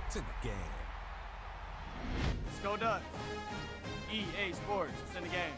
It's in the game. Let's go Ducks. EA Sports, it's in the game.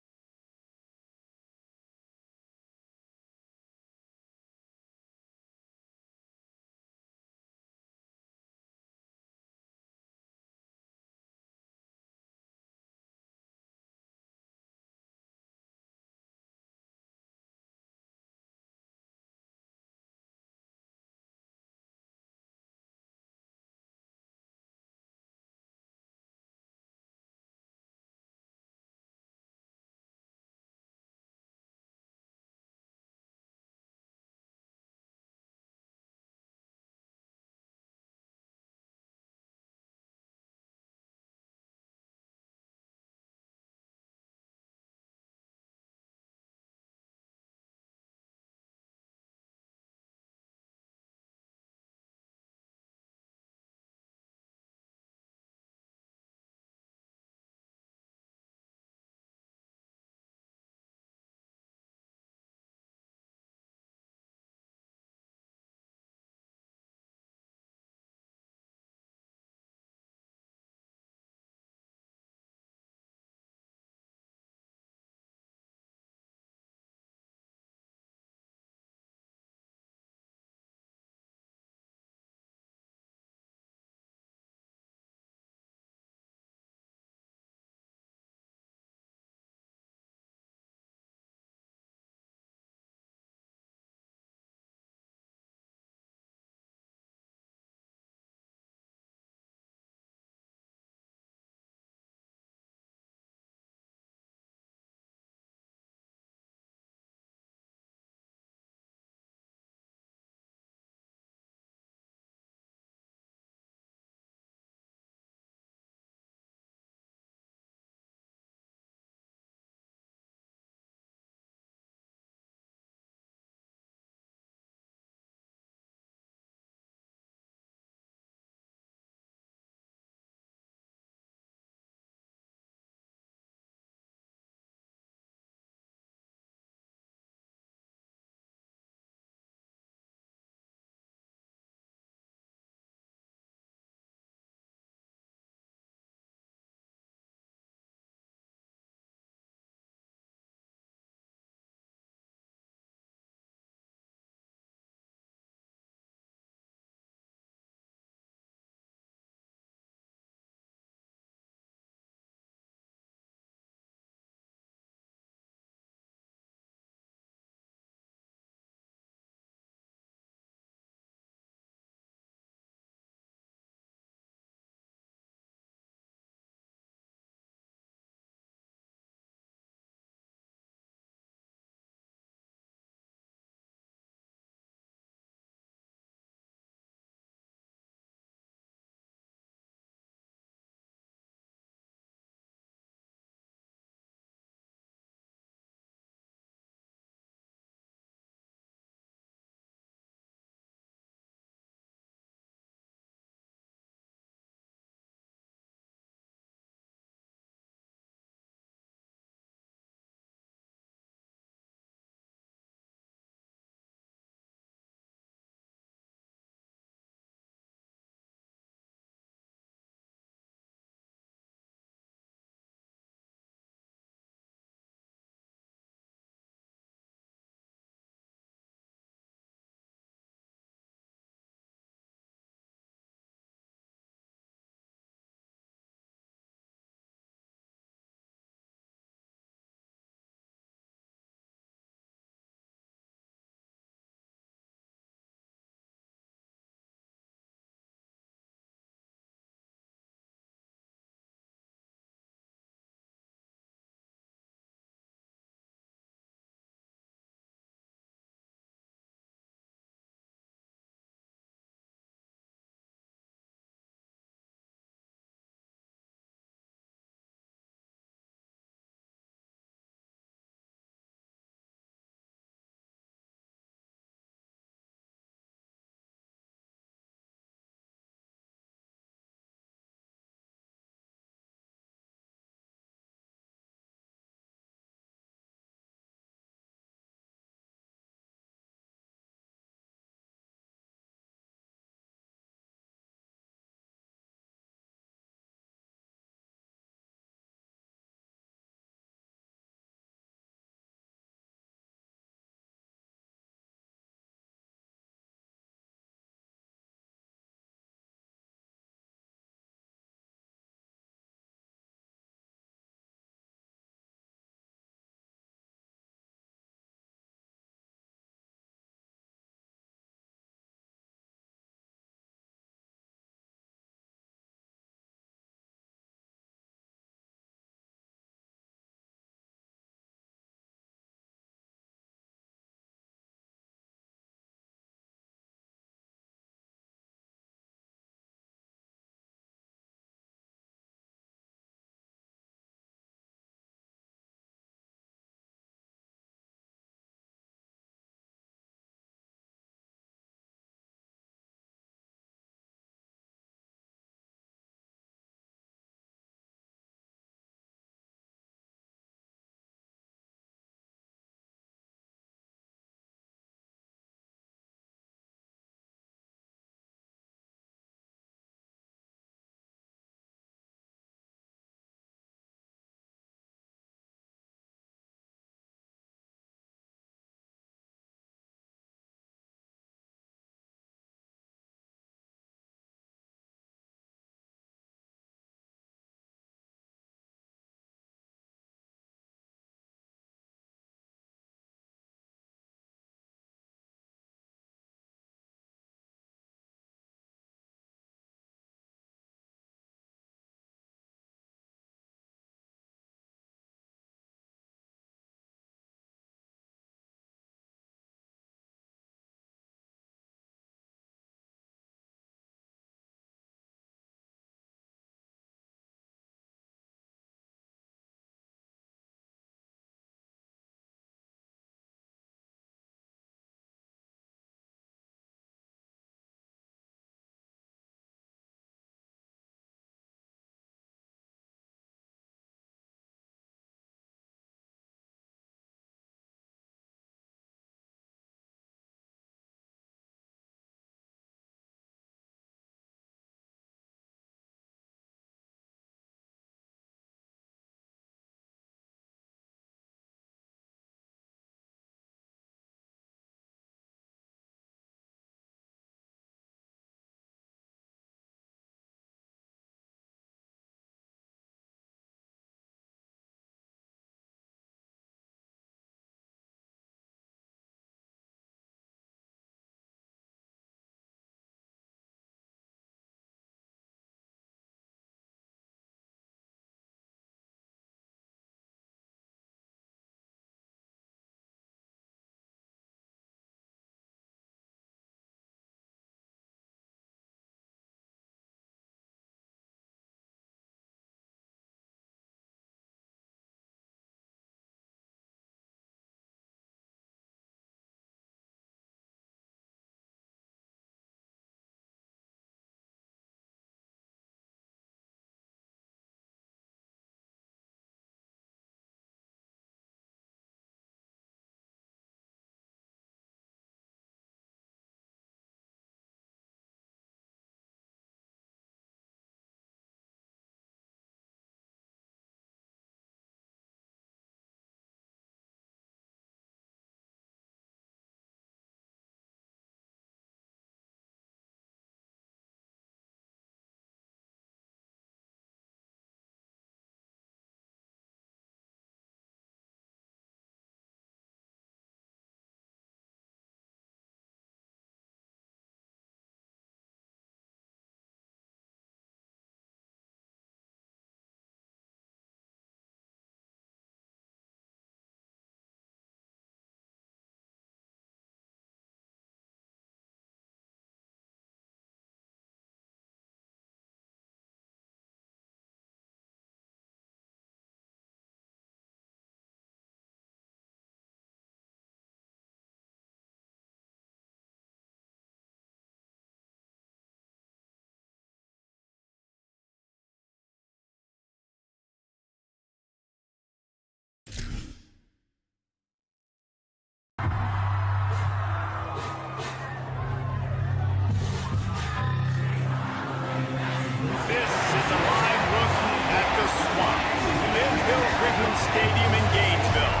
Griffin Stadium in Gainesville.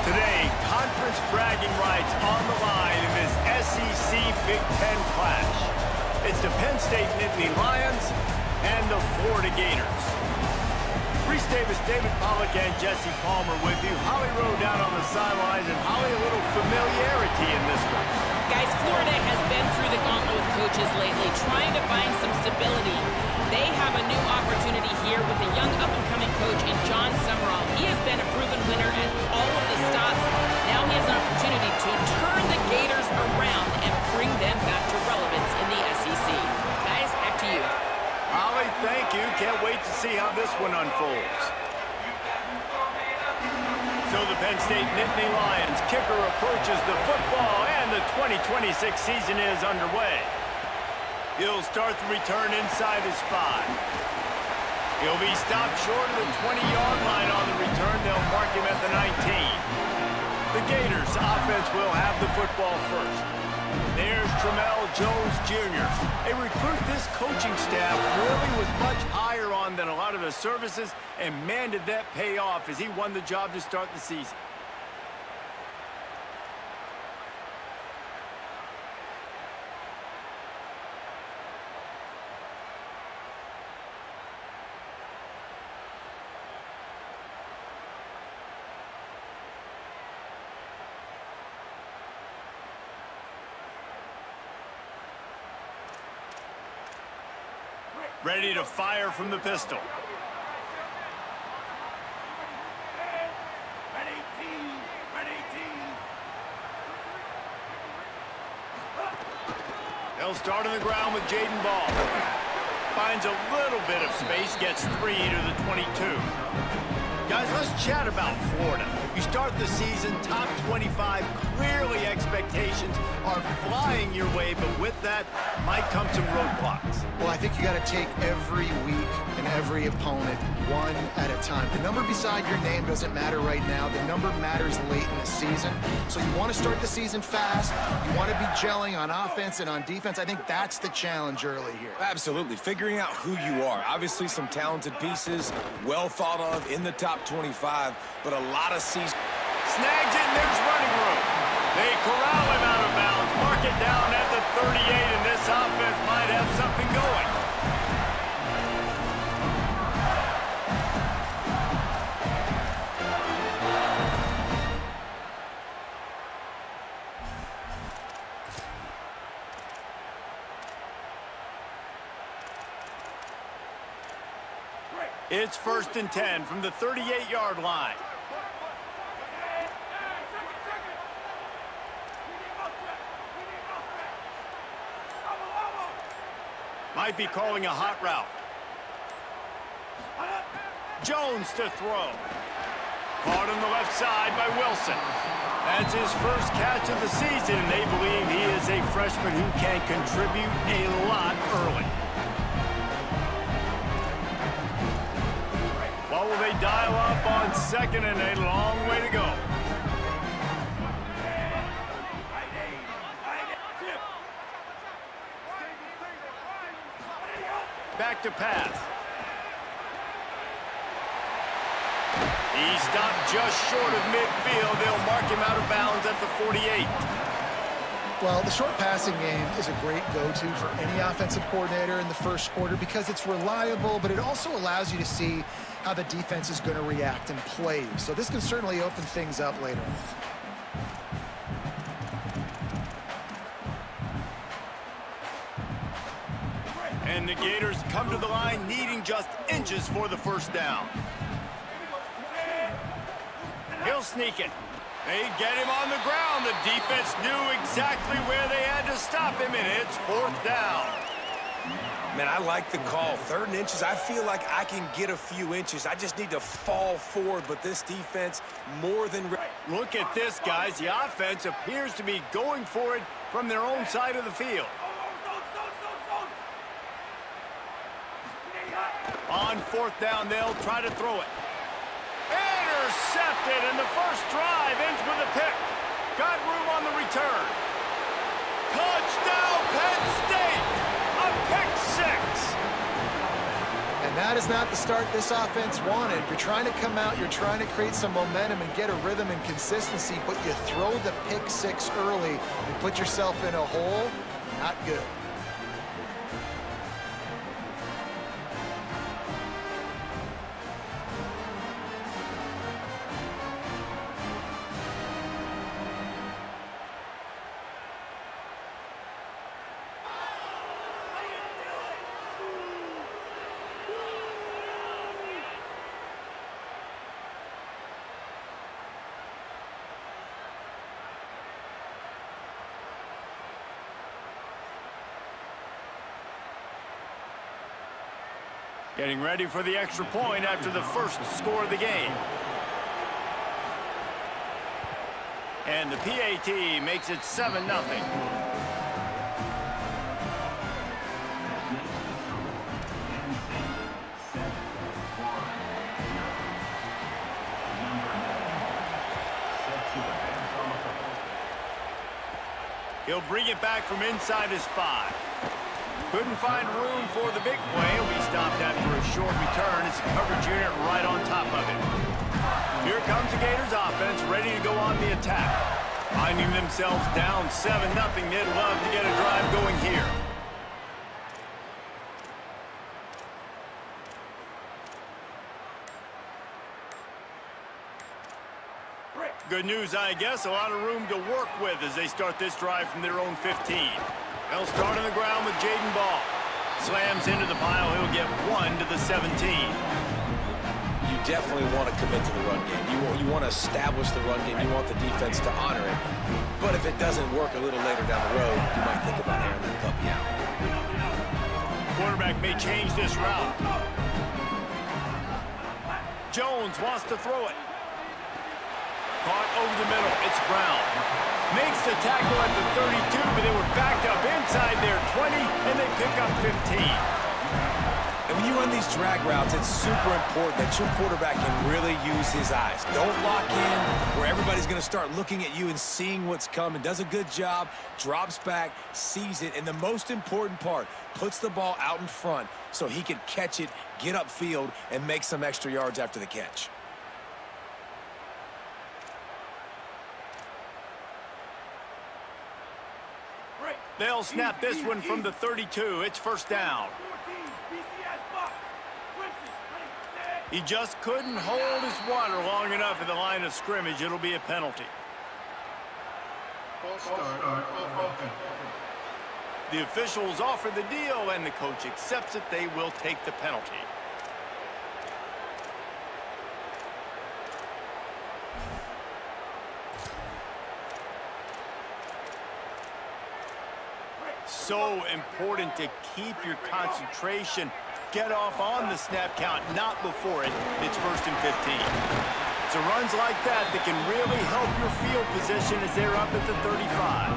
Today, conference bragging rights on the line in this SEC Big Ten clash. It's the Penn State Nittany Lions and the Florida Gators. Reese Davis, David Pollack, and Jesse Palmer with you. Holly Rowe down on the sidelines, and Holly, a little familiarity in this one. Guys, Florida has been through the gauntlet with coaches lately, trying to find some stability. They have a new opportunity here with a young up-and-coming coach in John Summerall. He has been a proven winner at all of the stops. Now he has an opportunity to turn the Gators around and bring them back to relevance in the SEC. Guys, back to you. Holly, thank you. Can't wait to see how this one unfolds. So the Penn State Nittany Lions kicker approaches the football, and the 2026 season is underway. He'll start the return inside his 5. He'll be stopped short of the 20-yard line on the return. They'll mark him at the 19. The Gators offense will have the football first. There's Tramel Jones Jr. A recruit this coaching staff really was much higher on than a lot of the services, and man, did that pay off as he won the job to start the season. Ready to fire from the pistol. They'll start on the ground with Jaden Ball. Finds a little bit of space, gets 3 to the 22. Guys, let's chat about Florida. You start the season top 25. Clearly expectations are flying your way, but with that might come some roadblocks. Well, I think you got to take every week and every opponent one at a time. The number beside your name doesn't matter right now. The number matters late in the season. So you want to start the season fast. You want to be gelling on offense and on defense. I think that's the challenge early here. Absolutely. Figuring out who you are. Obviously some talented pieces, well thought of in the top 25, but a lot of season. Snags it, and there's running room. They corral him out of bounds, mark it down at the 38, and this offense might have something going. It's 1st and 10 from the 38-yard line. Might be calling a hot route. Jones to throw. Caught on the left side by Wilson. That's his first catch of the season, and they believe he is a freshman who can contribute a lot early. What will they dial up on 2nd and a long way to go? Back to pass. He stopped just short of midfield. They'll mark him out of bounds at the 48. Well, the short passing game is a great go-to for any offensive coordinator in the first quarter because it's reliable, but it also allows you to see how the defense is going to react and play. So this can certainly open things up later. And the Gators come to the line needing just inches for the first down. He'll sneak it. They get him on the ground. The defense knew exactly where they had to stop him, and it's 4th down. Man, I like the call. 3rd and inches, I feel like I can get a few inches. I just need to fall forward, but this defense more than ready. Look at this, guys. The offense appears to be going for it from their own side of the field. On 4th down, they'll try to throw it. Intercepted, and the first drive ends with a pick. Got room on the return. Touchdown, Penn State! A pick 6! And that is not the start this offense wanted. You're trying to come out, you're trying to create some momentum and get a rhythm and consistency, but you throw the pick six early and put yourself in a hole. Not good. Getting ready for the extra point after the first score of the game. And the PAT makes it 7-0. He'll bring it back from inside his 5. Couldn't find room for the big play. He'll be stopped after a short return. It's a coverage unit right on top of it. Here comes the Gators offense ready to go on the attack. Finding themselves down 7-0, they'd love to get a drive going here. Good news, I guess. A lot of room to work with as they start this drive from their own 15. They'll start on the ground with Jaden Ball. Slams into the pile. He'll get 1 to the 17. You definitely want to commit to the run game. You want to establish the run game. You want the defense to honor it. But if it doesn't work a little later down the road, you might think about airing that puppy out. Quarterback may change this route. Jones wants to throw it. Caught over the middle. It's Brown. Makes the tackle at the 32, but they were backed up inside their 20, and they pick up 15. And when you run these drag routes, it's super important that your quarterback can really use his eyes. Don't lock in where everybody's going to start looking at you and seeing what's coming. Does a good job, drops back, sees it, and the most important part, puts the ball out in front so he can catch it, get upfield, and make some extra yards after the catch. They'll snap this one from the 32. It's first down. He just couldn't hold his water long enough in the line of scrimmage. It'll be a penalty. The officials offer the deal, and the coach accepts it. They will take the penalty. So important to keep your concentration. Get off on the snap count, not before it. It's 1st and 15. So runs like that can really help your field position as they're up at the 35.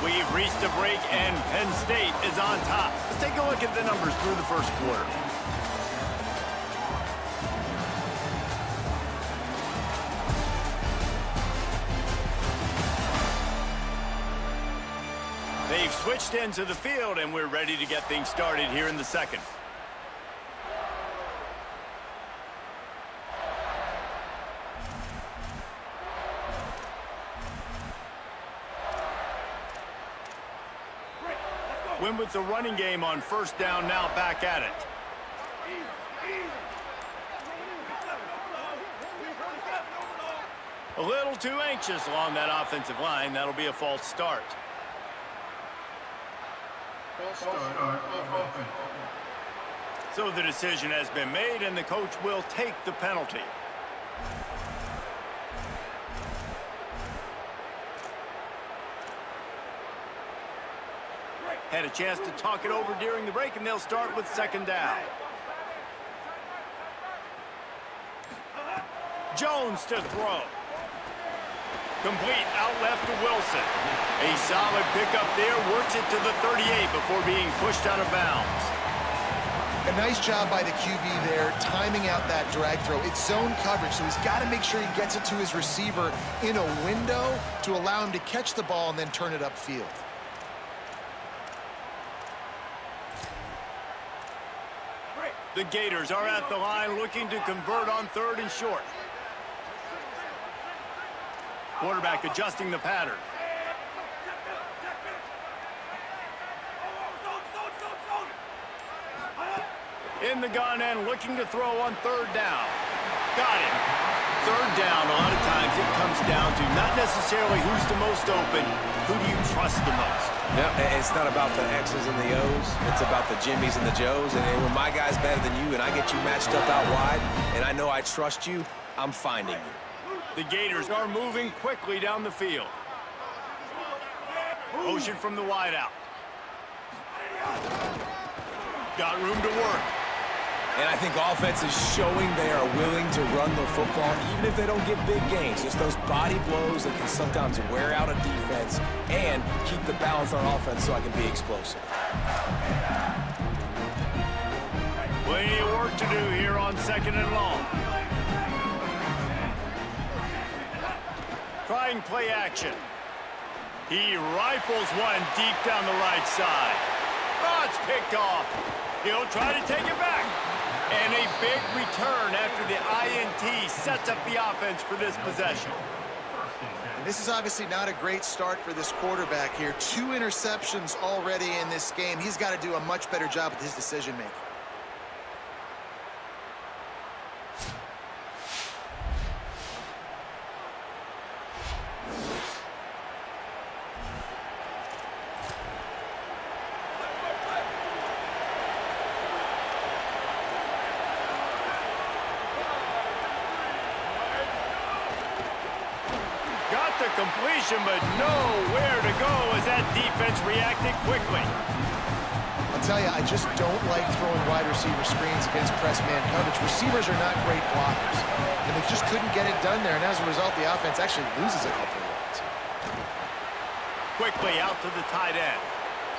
We've reached a break, and Penn State is on top. Let's take a look at the numbers through the first quarter. They've switched into the field, and we're ready to get things started here in the second. Win with the running game on first down, now back at it. A little too anxious along that offensive line. That'll be a false start. So the decision has been made, and the coach will take the penalty. Had a chance to talk it over during the break, and they'll start with second down. Jones to throw. Complete out left to Wilson. A solid pickup there, works it to the 38 before being pushed out of bounds. A nice job by the QB there, timing out that drag throw. It's zone coverage, so he's got to make sure he gets it to his receiver in a window to allow him to catch the ball and then turn it upfield. The Gators are at the line looking to convert on 3rd and short. Quarterback adjusting the pattern. In the gun and looking to throw on 3rd down. Got it. 3rd down, a lot of times it comes down to not necessarily who's the most open, who do you trust the most? No, it's not about the X's and the O's. It's about the Jimmys and the Joes. And when my guy's better than you and I get you matched up out wide and I know I trust you, I'm finding you. The Gators are moving quickly down the field. Motion from the wideout. Got room to work. And I think offense is showing they are willing to run the football, even if they don't get big gains. Just those body blows that can sometimes wear out a defense and keep the balance on offense so I can be explosive. Plenty of work to do here on 2nd and long. Trying play action. He rifles one deep down the right side. Oh, it's picked off. He'll try to take it back. And a big return after the INT sets up the offense for this possession. And this is obviously not a great start for this quarterback here. 2 interceptions already in this game. He's got to do a much better job with his decision-making. Completion, but nowhere to go as that defense reacted quickly. I'll tell you, I just don't like throwing wide receiver screens against press man coverage. Receivers are not great blockers, and they just couldn't get it done there, and as a result, the offense actually loses a couple of yards. Quickly out to the tight end.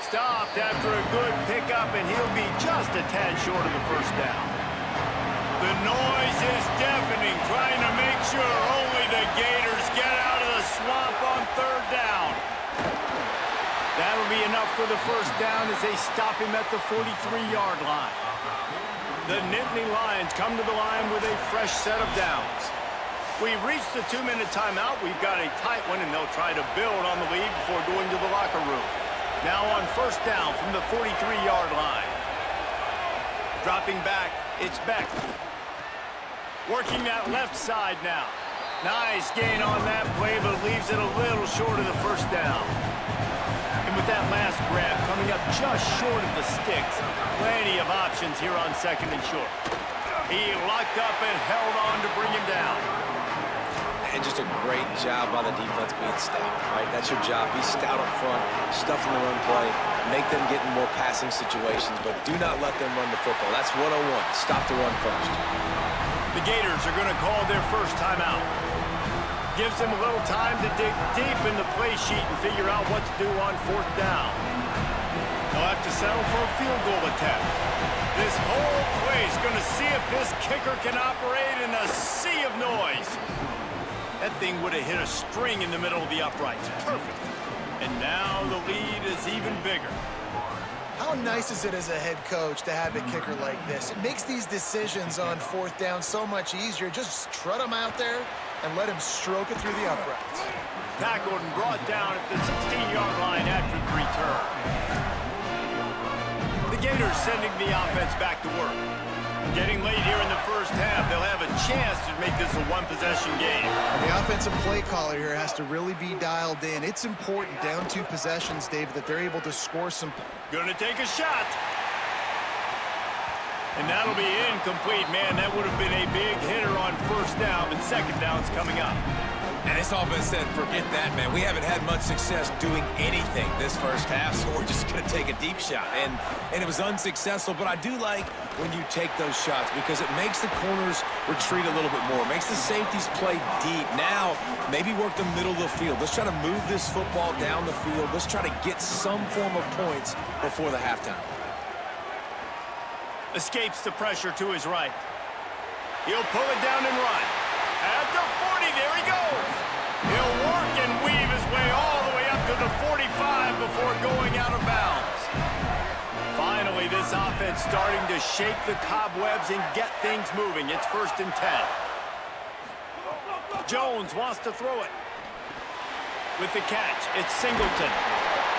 Stopped after a good pickup, and he'll be just a tad short of the 1st down. The noise is deafening, trying to make sure only the Gators get out of the swamp on 3rd down. That'll be enough for the 1st down as they stop him at the 43-yard line. The Nittany Lions come to the line with a fresh set of downs. We've reached the 2-minute timeout. We've got a tight one, and they'll try to build on the lead before going to the locker room. Now on 1st down from the 43-yard line. Dropping back, it's Beck. Working that left side now. Nice gain on that play, but leaves it a little short of the 1st down. And with that last grab coming up just short of the sticks, plenty of options here on 2nd and short. He locked up and held on to bring him down. And just a great job by the defense being stout, right? That's your job. Be stout up front, stuff in the run play, make them get in more passing situations, but do not let them run the football. That's 101. Stop the run first. The Gators are going to call their 1st timeout. Gives them a little time to dig deep in the play sheet and figure out what to do on 4th down. They'll have to settle for a field goal attempt. This whole play is going to see if this kicker can operate in a sea of noise. That thing would have hit a string in the middle of the uprights. Perfect. And now the lead is even bigger. How nice is it as a head coach to have a kicker like this? It makes these decisions on 4th down so much easier. Just trot him out there and let him stroke it through the uprights. Tackled and brought down at the 16-yard line after the return. The Gators sending the offense back to work. Getting late here in the 1st half, they'll have a chance to make this a 1-possession game. The offensive play caller here has to really be dialed in. It's important down 2 possessions, David, that they're able to score some. Gonna take a shot. And that'll be incomplete. Man, that would have been a big hitter on 1st down, but 2nd down's coming up. And this offense said, forget that, man. We haven't had much success doing anything this 1st half, so we're just going to take a deep shot. And it was unsuccessful, but I do like when you take those shots because it makes the corners retreat a little bit more, makes the safeties play deep. Now, maybe work the middle of the field. Let's try to move this football down the field. Let's try to get some form of points before the halftime. Escapes the pressure to his right. He'll pull it down and run. At the 40, there he goes. He'll work and weave his way all the way up to the 45 before going out of bounds. Finally, this offense starting to shake the cobwebs and get things moving. It's 1st and 10. Jones wants to throw it. With the catch, it's Singleton.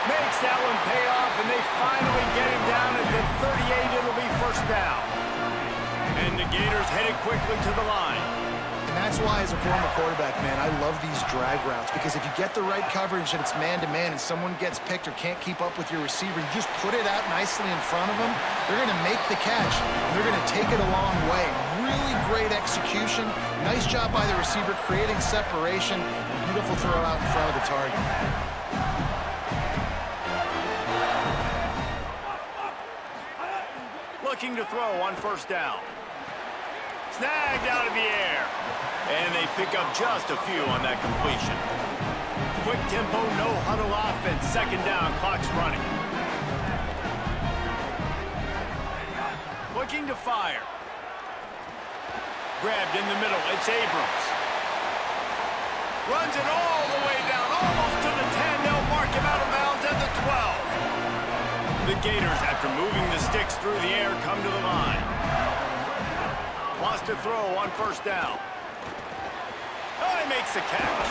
Makes that one pay off, and they finally get him down at the 38. It'll be 1st down. And the Gators headed quickly to the line. And that's why, as a former quarterback, man, I love these drag routes, because if you get the right coverage and it's man-to-man and someone gets picked or can't keep up with your receiver, you just put it out nicely in front of them, they're going to make the catch, and they're going to take it a long way. Really great execution. Nice job by the receiver creating separation. Beautiful throw out in front of the target. Looking to throw on 1st down. Snagged out of the air. And they pick up just a few on that completion. Quick tempo, no huddle offense. 2nd down, clock's running. Looking to fire. Grabbed in the middle, it's Abrams. Runs it all the way down, almost to the 10. They'll mark him out of bounds at the 12. The Gators, after moving the sticks through the air, come to the line. Wants to throw on 1st down. Oh, he makes the catch.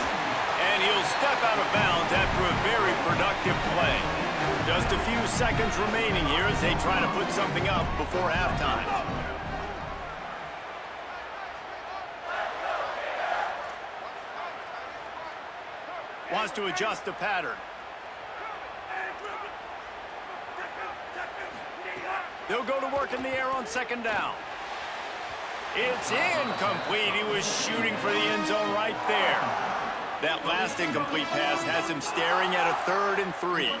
And he'll step out of bounds after a very productive play. Just a few seconds remaining here as they try to put something up before halftime. Wants to adjust the pattern. They'll go to work in the air on 2nd down. It's incomplete. He was shooting for the end zone right there. That last incomplete pass has him staring at a 3rd and 3.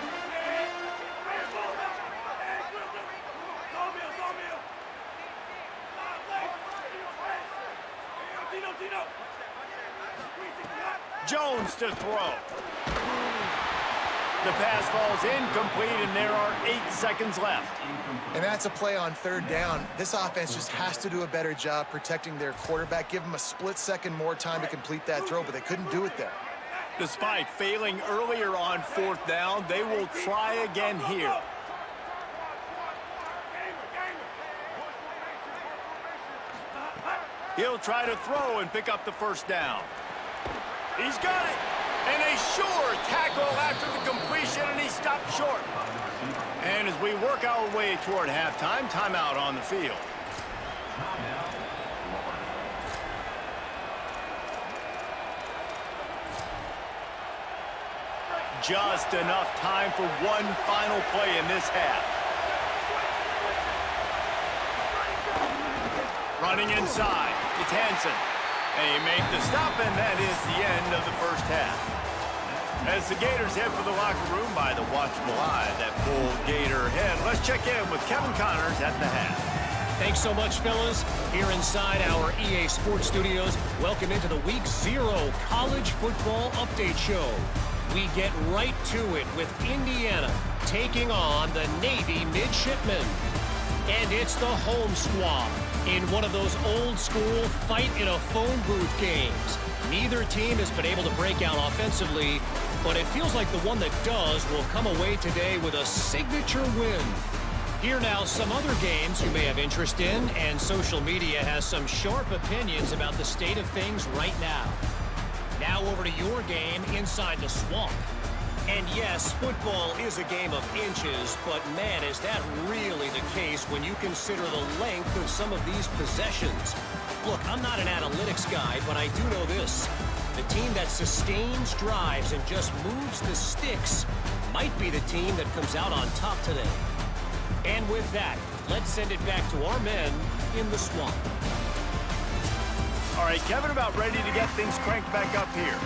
Jones to throw. The pass falls incomplete, and there are 8 seconds left. And that's a play on 3rd down. This offense just has to do a better job protecting their quarterback. Give him a split second more time to complete that throw, but they couldn't do it there. Despite failing earlier on 4th down, they will try again here. He'll try to throw and pick up the 1st down. He's got it. And a sure tackle after the completion, and he stopped short. And as we work our way toward halftime, timeout on the field. Just enough time for one final play in this half. Running inside, it's Hansen. They make the stop, and that is the end of the 1st half. As the Gators head for the locker room by the watchful eye, that full Gator head, let's check in with Kevin Connors at the half. Thanks so much, fellas. Here inside our EA Sports Studios, welcome into the Week 0 College Football Update Show. We get right to it with Indiana taking on the Navy Midshipmen. And it's the home squad in one of those old-school fight-in-a-phone booth games. Neither team has been able to break out offensively, but it feels like the one that does will come away today with a signature win. Here now some other games you may have interest in, and social media has some sharp opinions about the state of things right now. Now over to your game inside the swamp. And yes, football is a game of inches, but man, is that really the case when you consider the length of some of these possessions. Look, I'm not an analytics guy, but I do know this. The team that sustains drives and just moves the sticks might be the team that comes out on top today. And with that, let's send it back to our men in the swamp. All right, Kevin, about ready to get things cranked back up here.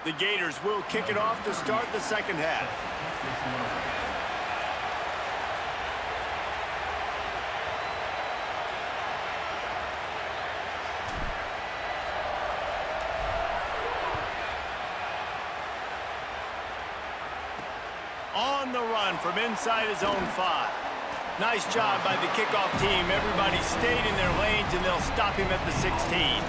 The Gators will kick it off to start the second half. On the run from inside his own 5. Nice job by the kickoff team. Everybody stayed in their lanes, and they'll stop him at the 16.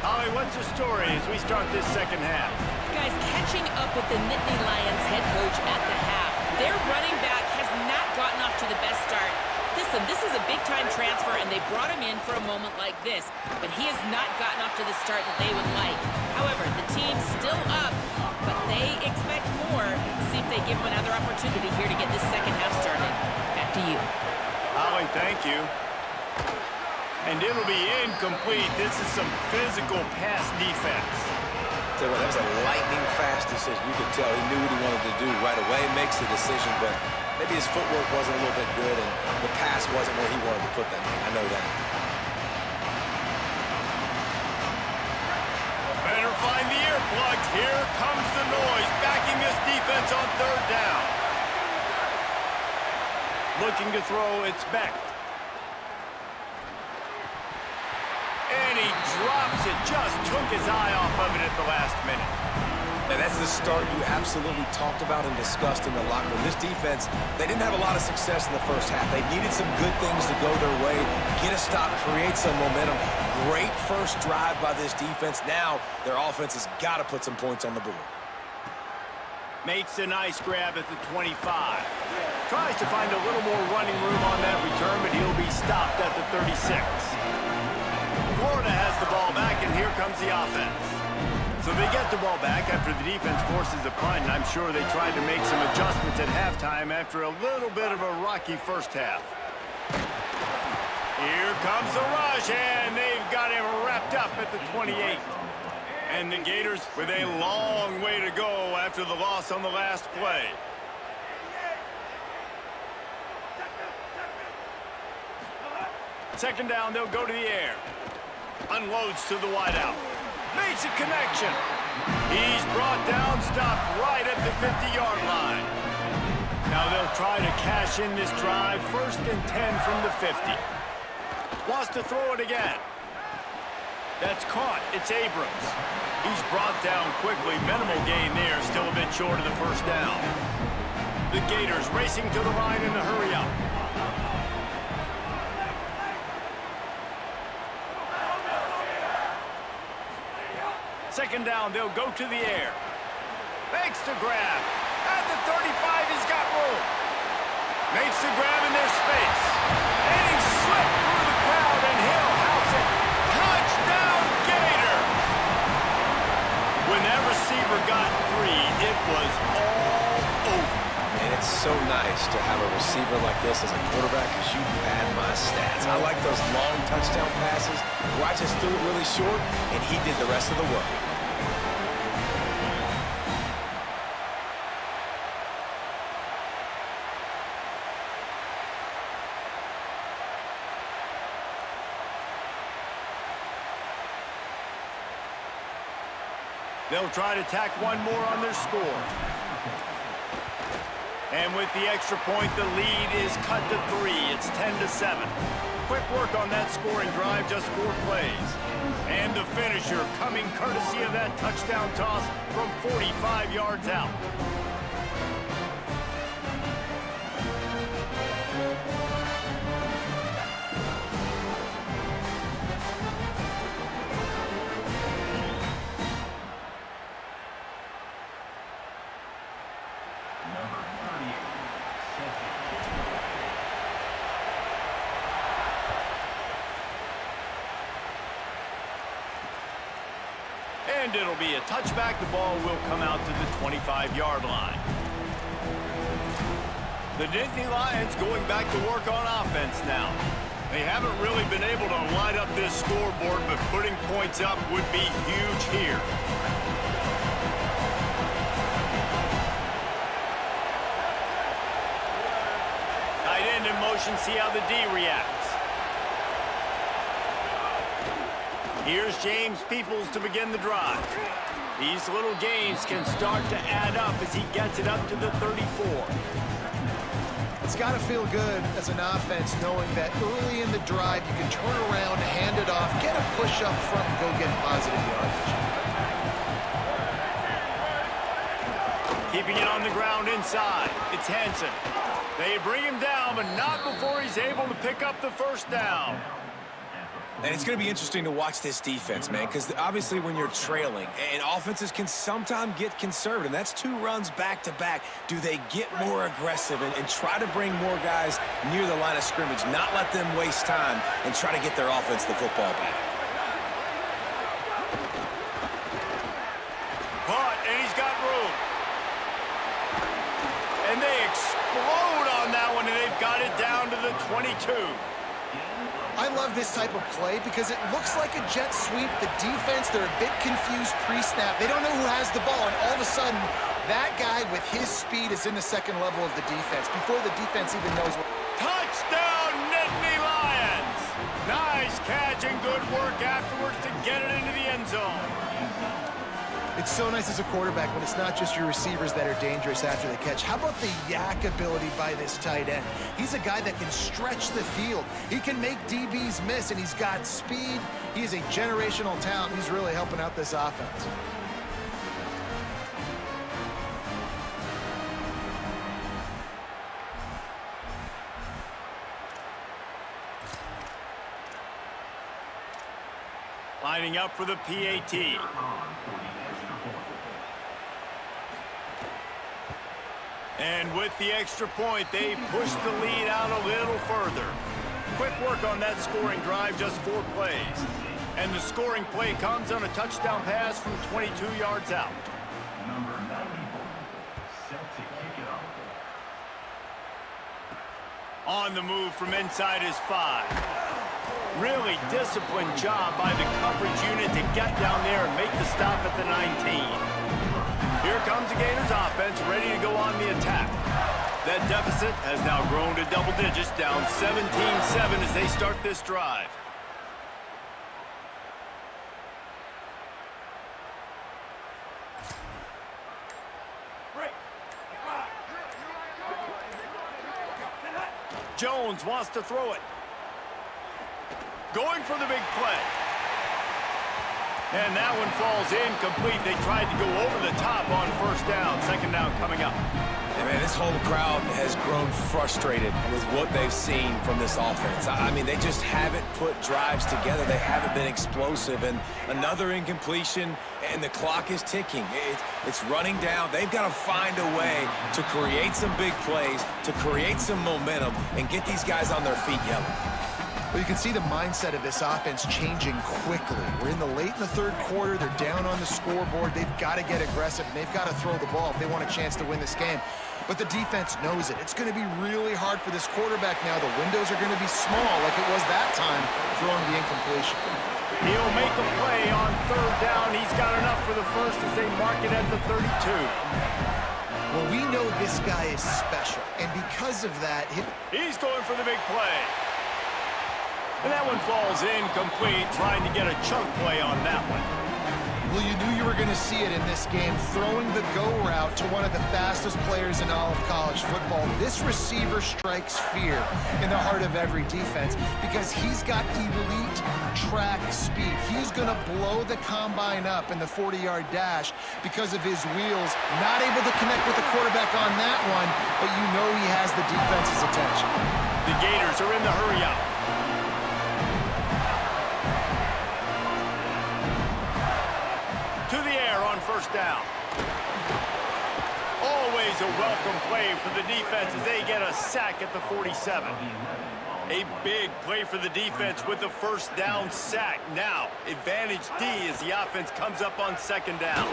Holly, what's the story as we start this second half? Guys, catching up with the Nittany Lions head coach at the half. Their running back has not gotten off to the best start. Listen, this is a big-time transfer, and they brought him in for a moment like this, but he has not gotten off to the start that they would like. However, the team's still up, but they expect more. See if they give him another opportunity here to get this second half started. Back to you. Holly, thank you. And it'll be incomplete. This is some physical pass defense. Tell you what, that was a lightning-fast decision. You could tell he knew what he wanted to do right away, makes the decision, but maybe his footwork wasn't a little bit good, and the pass wasn't where he wanted to put that thing. I know that. Better find the earplugs. Here comes the noise, backing this defense on third down. Looking to throw, it's Beck. And he drops it, just took his eye off of it at the last minute. And that's the start you absolutely talked about and discussed in the locker room. This defense, they didn't have a lot of success in the first half. They needed some good things to go their way, get a stop, create some momentum. Great first drive by this defense. Now their offense has got to put some points on the board. Makes a nice grab at the 25. Tries to find a little more running room on that return, but he'll be stopped at the 36. Florida has the ball back, and here comes the offense. So they get the ball back after the defense forces a punt, and I'm sure they tried to make some adjustments at halftime after a little bit of a rocky first half. Here comes the rush, and they've got him wrapped up at the 28. And the Gators with a long way to go after the loss on the last play. Second down, they'll go to the air. Unloads to the wideout. Makes a connection. He's brought down, stopped right at the 50-yard line. Now they'll try to cash in this drive. 1st and 10 from the 50. Wants to throw it again. That's caught. It's Abrams. He's brought down quickly. Minimal gain there. Still a bit short of the first down. The Gators racing to the line in a hurry up. Second down, they'll go to the air. Makes the grab. At the 35, he's got room. Makes the grab in their space. And he slipped through the crowd, and he'll house it. Touchdown, Gator! When that receiver got 3, it was all over. And it's so nice to have a receiver like this as a quarterback because you pad my stats. I like those long touchdown passes where I just threw it really short, and he did the rest of the work. They'll try to tack one more on their score. And with the extra point, the lead is cut to 3. It's 10-7. Quick work on that scoring drive, just 4 plays. And the finisher coming courtesy of that touchdown toss from 45 yards out. And it'll be a touchback. The ball will come out to the 25-yard line. The Nittany Lions going back to work on offense now. They haven't really been able to light up this scoreboard, but putting points up would be huge here. Tight end in motion, see how the D reacts. Here's James Peoples to begin the drive. These little gains can start to add up as he gets it up to the 34. It's got to feel good as an offense knowing that early in the drive you can turn around, hand it off, get a push up front, and go get positive yardage. Keeping it on the ground inside. It's Hansen. They bring him down, but not before he's able to pick up the first down. And it's going to be interesting to watch this defense, man, because obviously when you're trailing, and offenses can sometimes get conservative. That's 2 runs back-to-back. Do they get more aggressive and try to bring more guys near the line of scrimmage, not let them waste time, and try to get their offense the football back? Caught, and he's got room. And they explode on that one, and they've got it down to the 22. I love this type of play because it looks like a jet sweep. The defense, they're a bit confused pre-snap. They don't know who has the ball, and all of a sudden, that guy with his speed is in the second level of the defense before the defense even knows what. Touchdown, Nittany Lions! Nice catch and good work afterwards to get it into the end zone. It's so nice as a quarterback when it's not just your receivers that are dangerous after the catch. How about the yak ability by this tight end? He's a guy that can stretch the field. He can make DBs miss, and he's got speed. He is a generational talent. He's really helping out this offense. Lining up for the PAT. And with the extra point, they push the lead out a little further. Quick work on that scoring drive, just 4 plays. And the scoring play comes on a touchdown pass from 22 yards out. On the move from inside his 5. Really disciplined job by the coverage unit to get down there and make the stop at the 19. Here comes the Gators offense, ready to go on the attack. That deficit has now grown to double digits, down 17-7 as they start this drive. Jones wants to throw it. Going for the big play. And that one falls incomplete. They tried to go over the top on first down. Second down coming up. And man, this whole crowd has grown frustrated with what they've seen from this offense. I mean, they just haven't put drives together. They haven't been explosive. And another incompletion, and the clock is ticking. It's running down. They've got to find a way to create some big plays, to create some momentum, and get these guys on their feet yelling. Well, you can see the mindset of this offense changing quickly. We're in the late in the third quarter. They're down on the scoreboard. They've got to get aggressive, and they've got to throw the ball if they want a chance to win this game. But the defense knows it. It's going to be really hard for this quarterback now. The windows are going to be small like it was that time throwing the incompletion. He'll make a play on third down. He's got enough for the first as they mark it at the 32. Well, we know this guy is special, and because of that, he's going for the big play. And that one falls incomplete, trying to get a chunk play on that one. Well, you knew you were going to see it in this game, throwing the go route to one of the fastest players in all of college football. This receiver strikes fear in the heart of every defense because he's got elite track speed. He's going to blow the combine up in the 40-yard dash because of his wheels. Not able to connect with the quarterback on that one, but you know he has the defense's attention. The Gators are in the hurry up. To the air on first down. Always a welcome play for the defense as they get a sack at the 47. A big play for the defense with the first down sack. Now, advantage D as the offense comes up on second down.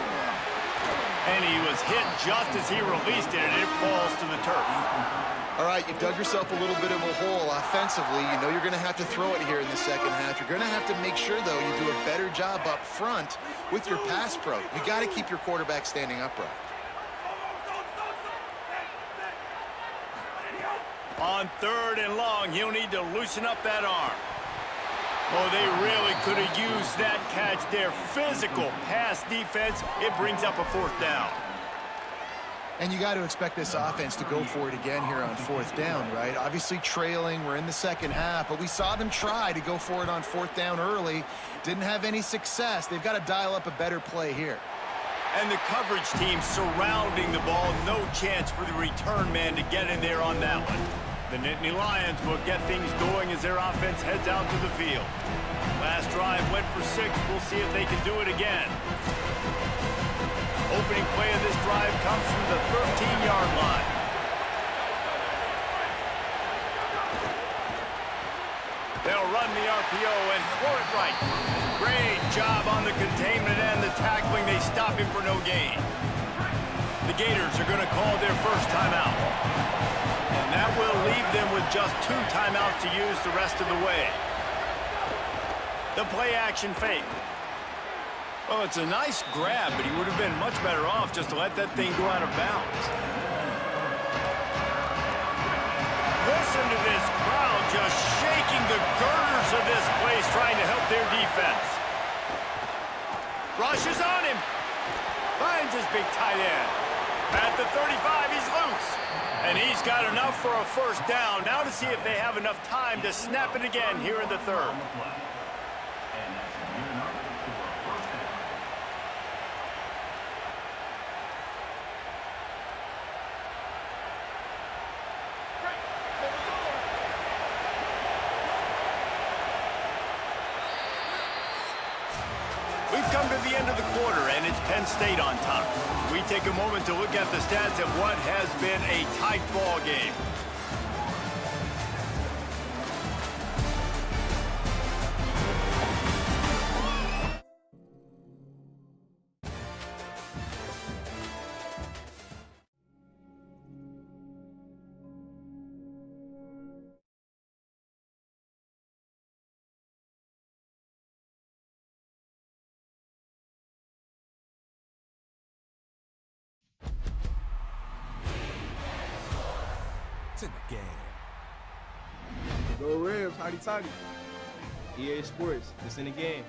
And he was hit just as he released it, and it falls to the turf. All right, you've dug yourself a little bit of a hole offensively. You know you're going to have to throw it here in the second half. You're going to have to make sure, though, you do a better job up front with your pass pro. You got to keep your quarterback standing upright. On third and long, he'll need to loosen up that arm. Oh, they really could have used that catch there. Physical pass defense. It brings up a 4th down. And you got to expect this offense to go for it again here on 4th down, right? Obviously trailing, we're in the second half, but we saw them try to go for it on 4th down early. Didn't have any success. They've got to dial up a better play here. And the coverage team surrounding the ball. No chance for the return man to get in there on that one. The Nittany Lions will get things going as their offense heads out to the field. Last drive went for 6. We'll see if they can do it again. Opening play of this drive comes from the 13-yard line. They'll run the RPO and throw it right. Great job on the containment and the tackling. They stop him for no gain. The Gators are going to call their first timeout. And that will leave them with just 2 timeouts to use the rest of the way. The play action fake. Well, it's a nice grab, but he would have been much better off just to let that thing go out of bounds. Listen to this crowd just shaking the girders of this place, trying to help their defense. Rushes on him. Finds his big tight end. At the 35, he's loose. And he's got enough for a 1st down. Now to see if they have enough time to snap it again here in the 3rd. We've come to the end of the quarter, and it's Penn State on top. We take a moment to look at the stats of what has been a tight ball game. In the game. Go Rams, howdy toddy. EA Sports, it's in the game.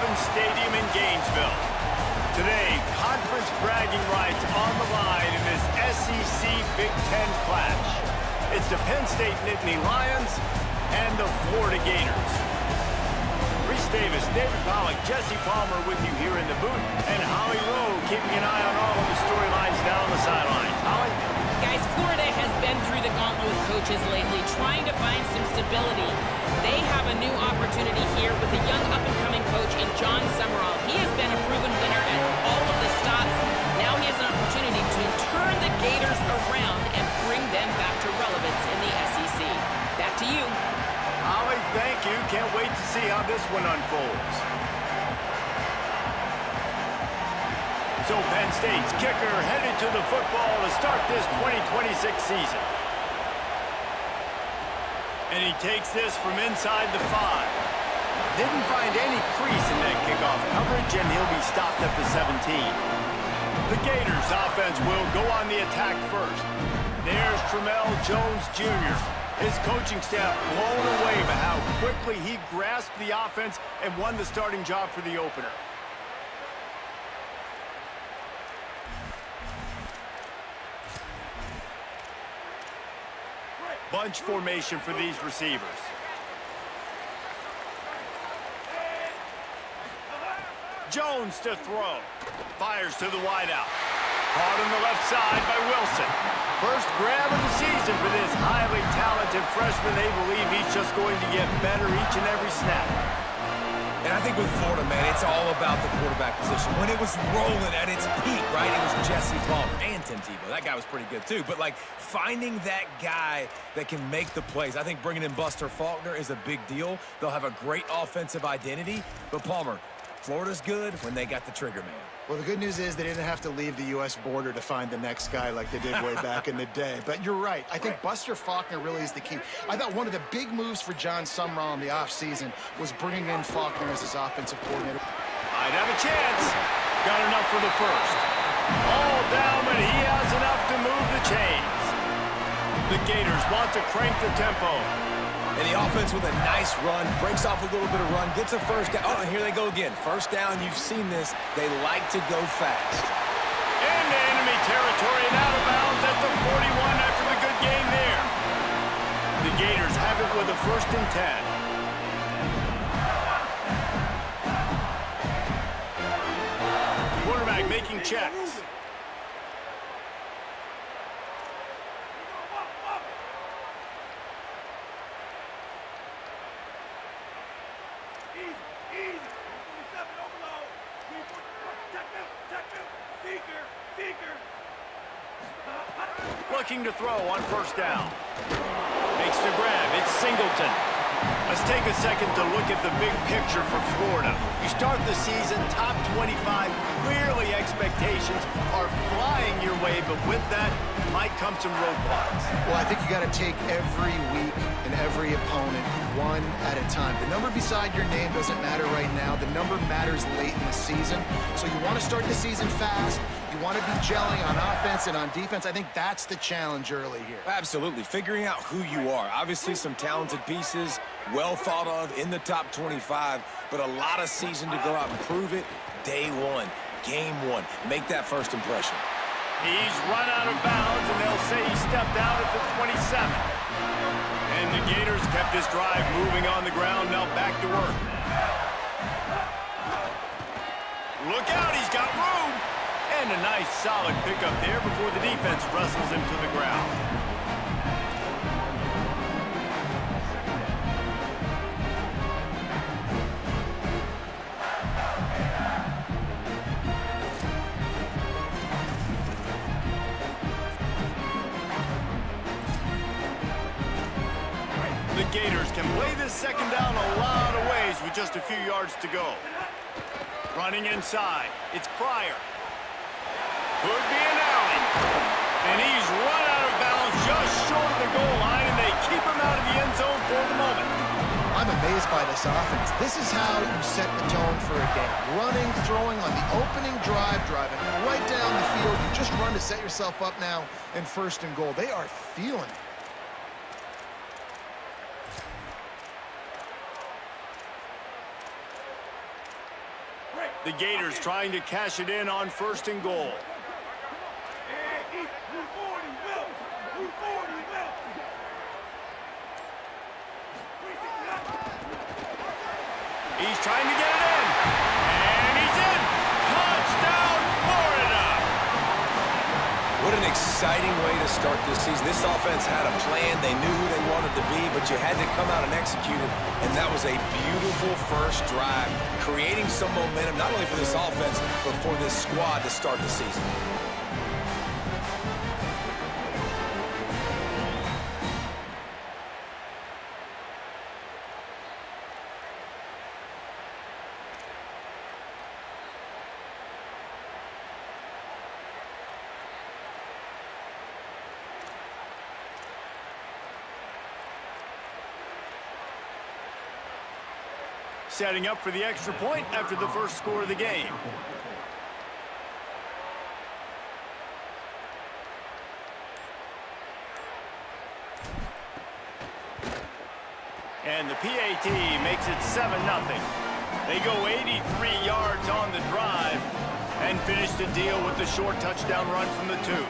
Stadium in Gainesville. Today, conference bragging rights on the line in this SEC Big Ten clash. It's the Penn State Nittany Lions and the Florida Gators. Reese Davis, David Pollack, Jesse Palmer with you here in the booth, and Holly Rowe keeping an eye on all of the storylines down the sidelines. Holly? Guys, Florida has been through the gauntlet with coaches lately, trying to find some stability. They have a new opportunity here with a young up-and-coming coach in John Summerall. He has been a proven winner at all of the stops. Now he has an opportunity to turn the Gators around and bring them back to relevance in the SEC. Back to you. Holly, thank you. Can't wait to see how this one unfolds. So Penn State's kicker headed to the football to start this 2026 season. And he takes this from inside the 5. Didn't find any crease in that kickoff coverage, and he'll be stopped at the 17. The Gators offense will go on the attack first. There's Tramell Jones Jr. His coaching staff blown away by how quickly he grasped the offense and won the starting job for the opener. Bunch formation for these receivers. Jones to throw. Fires to the wideout. Caught on the left side by Wilson. First grab of the season for this highly talented freshman. They believe he's just going to get better each and every snap. And I think with Florida, man, it's all about the quarterback position. When it was rolling at its peak, right, it was Jesse Palmer and Tim Tebow. That guy was pretty good, too. But, like, finding that guy that can make the plays, I think bringing in Buster Faulkner is a big deal. They'll have a great offensive identity. But, Palmer, Florida's good when they got the trigger man. Well, the good news is they didn't have to leave the U.S. border to find the next guy like they did way back in the day. But you're right. I think Buster Faulkner really is the key. I thought one of the big moves for John Summerall in the offseason was bringing in Faulkner as his offensive coordinator. Might have a chance. Got enough for the first. All down, but he has enough to move the chains. The Gators want to crank the tempo. And the offense with a nice run, breaks off a little bit of run, gets a first down. Oh, and here they go again. First down, you've seen this. They like to go fast. Into enemy territory and out of bounds at the 41 after the good game there. The Gators have it with a 1st and 10. Quarterback making checks. Looking to throw on 1st down. Makes the grab. It's Singleton. Let's take a second to look at the big picture for Florida. You start the season top 25. Clearly expectations are flying your way, but with that might come some roadblocks. Well, I think you got to take every week and every opponent one at a time. The number beside your name doesn't matter right now. The number matters late in the season. So you want to start the season fast. You want to be gelling on offense and on defense. I think that's the challenge early here. Absolutely. Figuring out who you are. Obviously, some talented pieces, well thought of in the top 25, but a lot of season to go out and prove it. Day one, game one. Make that first impression. He's run out of bounds, and they'll say he stepped out at the 27. And the Gators kept this drive moving on the ground. Now back to work. Look out, he's got room. And a nice solid pickup there before the defense wrestles him to the ground. The Gators can play this second down a lot of ways with just a few yards to go. Running inside, it's Pryor. Could be an alley. And he's run out of bounds just short of the goal line, and they keep him out of the end zone for the moment. I'm amazed by this offense. This is how you set the tone for a game. Running, throwing on the opening drive, driving right down the field. You just run to set yourself up now in 1st and goal. They are feeling it. The Gators trying to cash it in on 1st and goal. He's trying to get it in. And he's in. Touchdown, Florida. What an exciting way to start this season. This offense had a plan. They knew who they wanted to be, but you had to come out and execute it. And that was a beautiful first drive, creating some momentum, not only for this offense, but for this squad to start the season. Setting up for the extra point after the first score of the game. And the PAT makes it 7-0. They go 83 yards on the drive and finish the deal with the short touchdown run from the 2.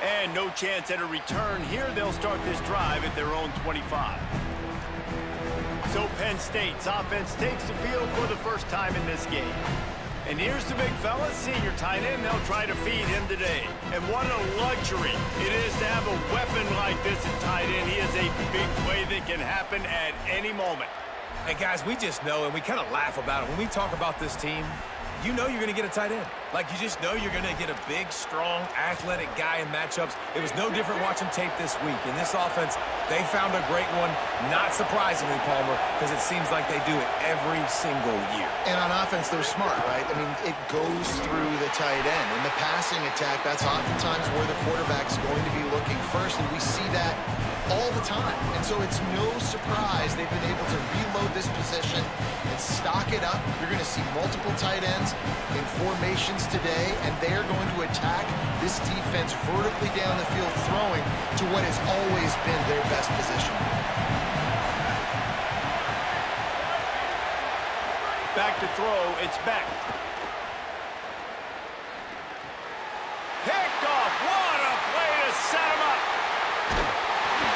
And no chance at a return here. They'll start this drive at their own 25. So Penn State's offense takes the field for the first time in this game. And here's the big fella, senior tight end. They'll try to feed him today. And what a luxury it is to have a weapon like this at tight end. He is a big play that can happen at any moment. And guys, we just know, and we kind of laugh about it. When we talk about this team, you know you're going to get a tight end. Like, you just know you're going to get a big, strong, athletic guy in matchups. It was no different watching tape this week. In this offense, they found a great one, not surprisingly, Palmer, because it seems like they do it every single year. And on offense, they're smart, right? I mean, it goes through the tight end. In the passing attack, that's oftentimes where the quarterback's going to be looking first, and we see that all the time. And so it's no surprise they've been able to reload this position and stock it up. You're going to see multiple tight ends in formations today, and they are going to attack this defense vertically down the field, throwing to what has always been their best position. Back to throw, it's Beck. Picked off, what a play to set him up.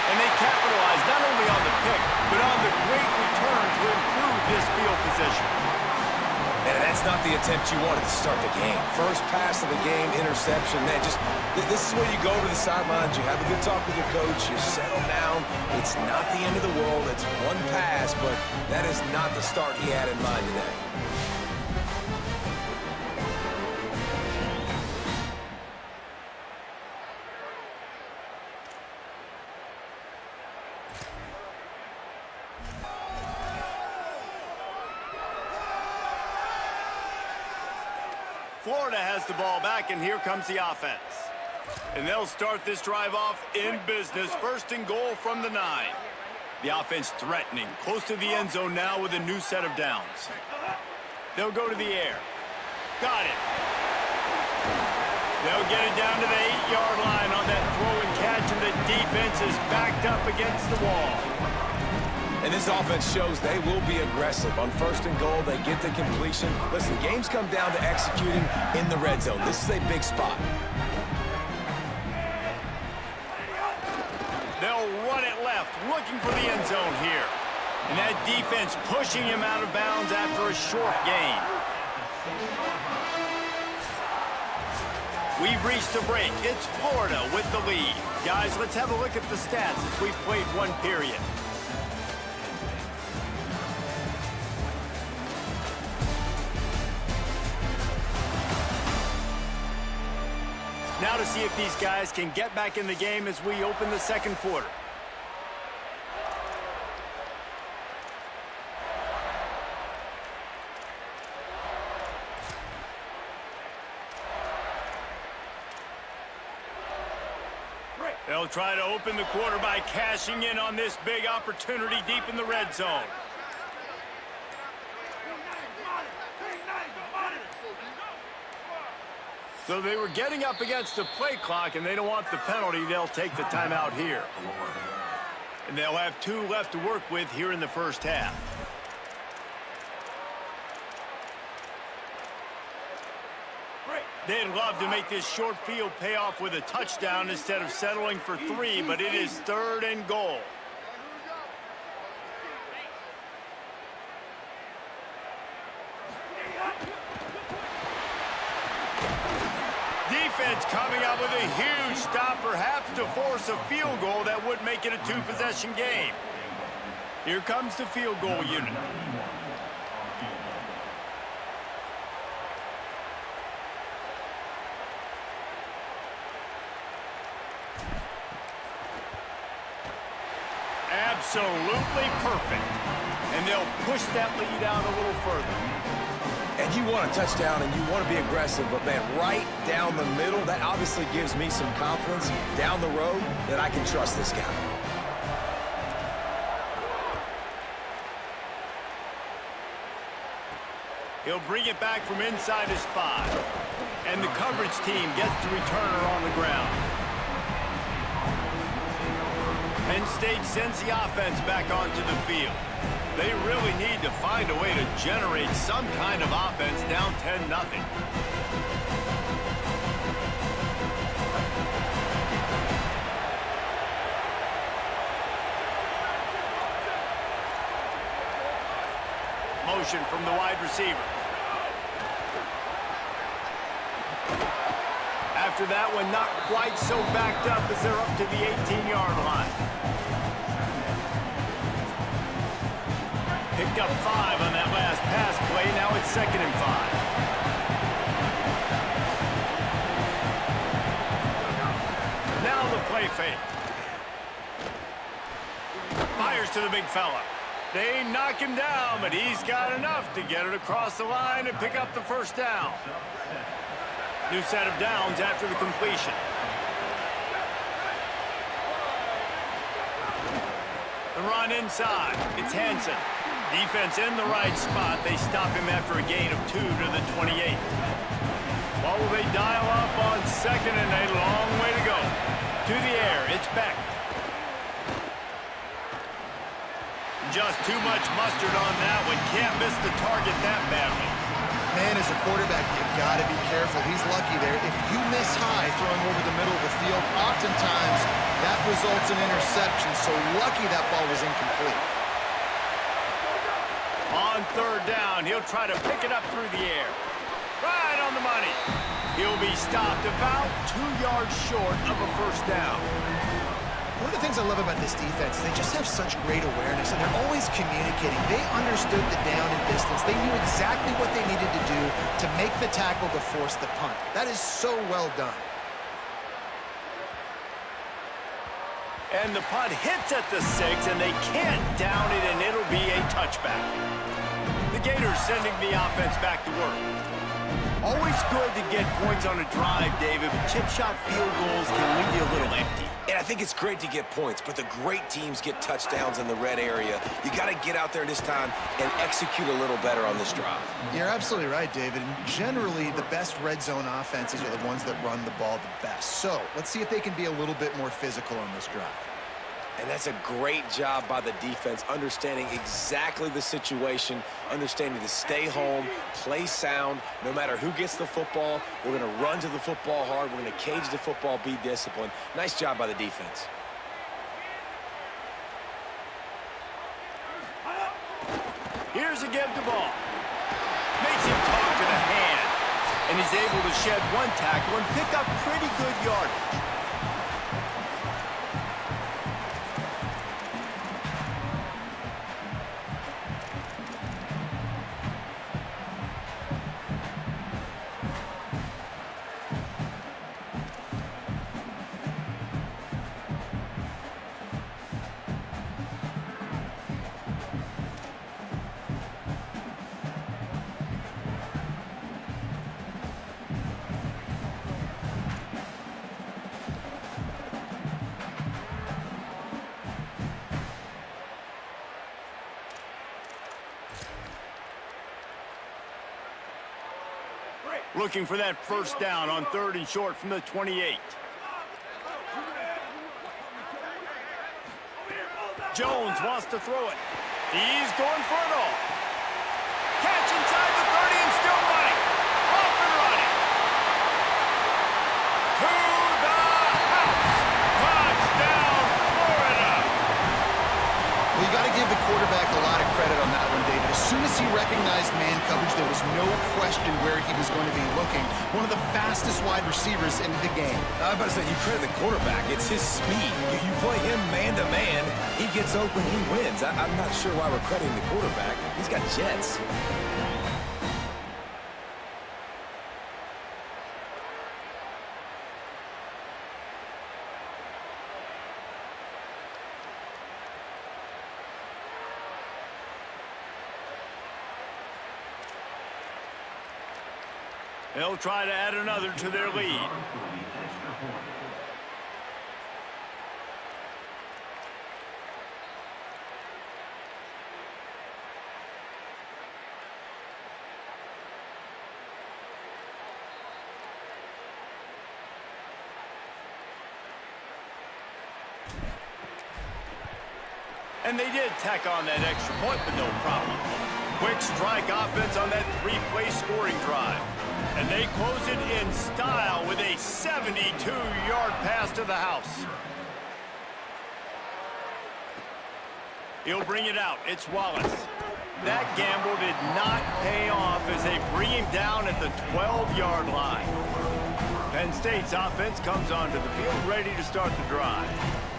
And they capitalize not only on the pick, but on the great return to improve this field position. And that's not the attempt you wanted to start the game. First pass of the game, interception. Man, this is where you go to the sidelines. You have a good talk with your coach. You settle down. It's not the end of the world. It's one pass, but that is not the start he had in mind today. Florida has the ball back, and here comes the offense. And they'll start this drive off in business. 1st and goal from the 9. The offense threatening, close to the end zone now with a new set of downs. They'll go to the air. Got it. They'll get it down to the 8-yard line on that throw and catch, and the defense is backed up against the wall. And this offense shows they will be aggressive. On 1st and goal, they get the completion. Listen, games come down to executing in the red zone. This is a big spot. They'll run it left, looking for the end zone here. And that defense pushing him out of bounds after a short gain. We've reached the break. It's Florida with the lead. Guys, let's have a look at the stats as we've played one period. Now to see if these guys can get back in the game as we open the second quarter. They'll try to open the quarter by cashing in on this big opportunity deep in the red zone. So they were getting up against the play clock, and they don't want the penalty. They'll take the timeout here. And they'll have 2 left to work with here in the first half. They'd love to make this short field pay off with a touchdown instead of settling for 3, but it is 3rd and goal. Defense coming up with a huge stop, perhaps to force a field goal that would make it a 2-possession game. Here comes the field goal unit. Absolutely perfect. And they'll push that lead out a little further. And you want a touchdown and you want to be aggressive, but man, right down the middle, that obviously gives me some confidence down the road that I can trust this guy. He'll bring it back from inside his 5. And the coverage team gets the returner on the ground. Penn State sends the offense back onto the field. They really need to find a way to generate some kind of offense down 10-0. Motion from the wide receiver. After that one, not quite so backed up as they're up to the 18-yard line. Picked up 5 on that last pass play. Now it's 2nd and 5. Now the play fake. Fires to the big fella. They knock him down, but he's got enough to get it across the line and pick up the first down. New set of downs after the completion. The run inside. It's Hansen. Defense in the right spot. They stop him after a gain of 2 to the 28. Well, will they dial up on 2nd and a long way to go? To the air. It's Beck. Just too much mustard on that one. Can't miss the target that badly. Man, as a quarterback, you got to be careful. He's lucky there. If you miss high throwing over the middle of the field, oftentimes that results in interception. So lucky that ball was incomplete. On 3rd down, he'll try to pick it up through the air. Right on the money. He'll be stopped about 2 yards short of a first down. One of the things I love about this defense, they just have such great awareness, and they're always communicating. They understood the down and distance. They knew exactly what they needed to do to make the tackle to force the punt. That is so well done. And the punt hits at the 6, and they can't down it, and it'll be a touchback. The Gators sending the offense back to work. Always good to get points on a drive, David, but chip shot field goals can leave you a little empty. And I think it's great to get points, but the great teams get touchdowns in the red area. You got to get out there this time and execute a little better on this drive. You're absolutely right, David. And generally, the best red zone offenses are the ones that run the ball the best. So let's see if they can be a little bit more physical on this drive. And that's a great job by the defense, understanding exactly the situation, understanding to stay home, play sound, no matter who gets the football. We're going to run to the football hard. We're going to cage the football, be disciplined. Nice job by the defense. Here's a give the ball. Makes him talk to the hand. And he's able to shed 1 tackle and pick up pretty good yardage. Looking for that first down on 3rd and short from the 28. Jones wants to throw it. He's going for it all. Catch inside the 30 and still running. Off and running. To the house. Touchdown, Florida. Well, you got to give the quarterback a lot of credit on that one, David. As soon as he recognized man coverage, there was no question where he was going to be looking. One of the fastest wide receivers in the game. I was about to say, you credit the quarterback. It's his speed. You play him man-to-man, he gets open, he wins. I'm not sure why we're crediting the quarterback. He's got jets. They'll try to add another to their lead. And they did tack on that extra point, but no problem. Quick strike offense on that 3-play scoring drive. And they close it in style with a 72-yard pass to the house. He'll bring it out. It's Wallace. That gamble did not pay off as they bring him down at the 12-yard line. Penn State's offense comes onto the field ready to start the drive.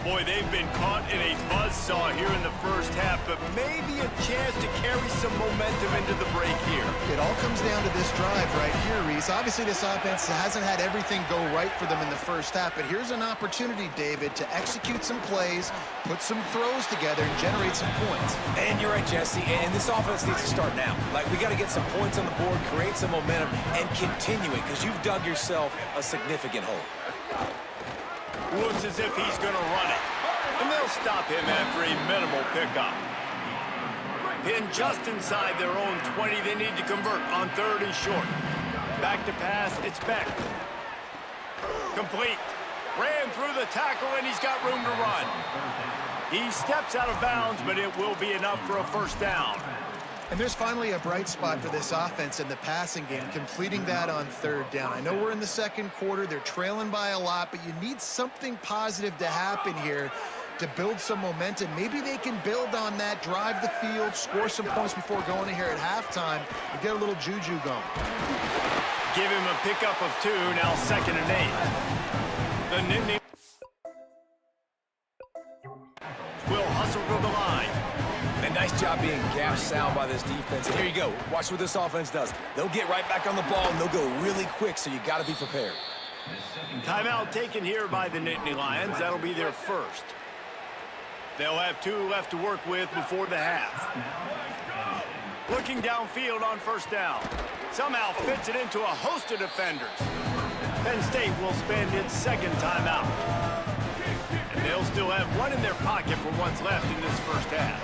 Boy, they've been caught in a buzzsaw here in the first half, but maybe a chance to carry some momentum into the break here. It all comes down to this drive right here, Reese. Obviously, this offense hasn't had everything go right for them in the first half, but here's an opportunity, David, to execute some plays, put some throws together, and generate some points. And you're right, Jesse, and this offense needs to start now. Like, we got to get some points on the board, create some momentum, and continue it, because you've dug yourself a significant hole. Looks as if he's going to run it. And they'll stop him after a minimal pickup. Pinned just inside their own 20. They need to convert on 3rd and short. Back to pass. It's Beck. Complete. Ran through the tackle, and he's got room to run. He steps out of bounds, but it will be enough for a first down. And there's finally a bright spot for this offense in the passing game, completing that on 3rd down. I know we're in the second quarter. They're trailing by a lot, but you need something positive to happen here to build some momentum. Maybe they can build on that, drive the field, score some points before going in here at halftime, and get a little juju going. Give him a pickup of 2, now 2nd and 8. The Nittany will hustle to the line. And nice job being gap sound by this defense. And here you go. Watch what this offense does. They'll get right back on the ball, and they'll go really quick, so you got to be prepared. Timeout taken here by the Nittany Lions. That'll be their first. They'll have 2 left to work with before the half. Looking downfield on 1st down. Somehow fits it into a host of defenders. Penn State will spend its 2nd timeout. And they'll still have 1 in their pocket for what's left in this first half.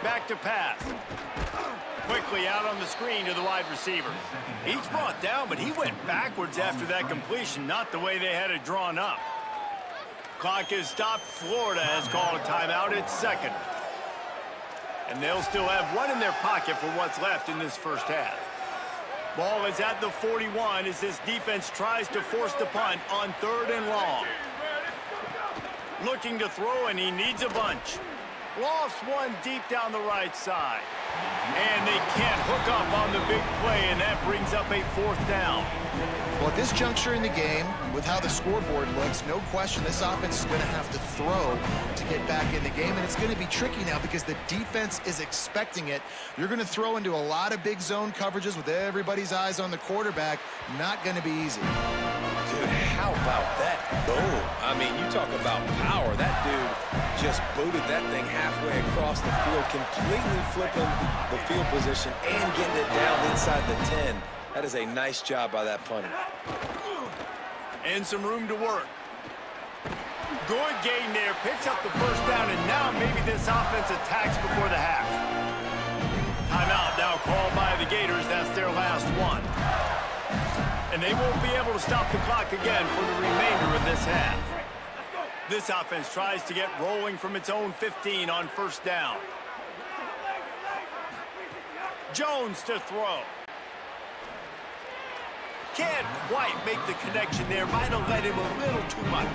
Back to pass. Quickly out on the screen to the wide receiver. He's brought down, but he went backwards after that completion, not the way they had it drawn up. Clock is stopped. Florida has called a timeout. It's 2nd. And they'll still have 1 in their pocket for what's left in this first half. Ball is at the 41 as this defense tries to force the punt on 3rd and long. Looking to throw, and he needs a bunch. Lofts one deep down the right side. And they can't hook up on the big play, and that brings up a 4th down. Well, at this juncture in the game, with how the scoreboard looks, no question this offense is going to have to throw to get back in the game, and it's going to be tricky now because the defense is expecting it. You're going to throw into a lot of big zone coverages with everybody's eyes on the quarterback. Not going to be easy. Dude, how about that boom? I mean, you talk about power. That dude just booted that thing halfway across the field, completely flipping the field position and getting it down inside the 10. That is a nice job by that punter. And some room to work. Good gain there. Picks up the first down, and now maybe this offense attacks before the half. Timeout now called by the the Gators, that's their last one. And they won't be able to stop the clock again for the remainder of this half. This offense tries to get rolling from its own 15 on first down. Jones to throw. Can't quite make the connection there. Might have let him a little too much.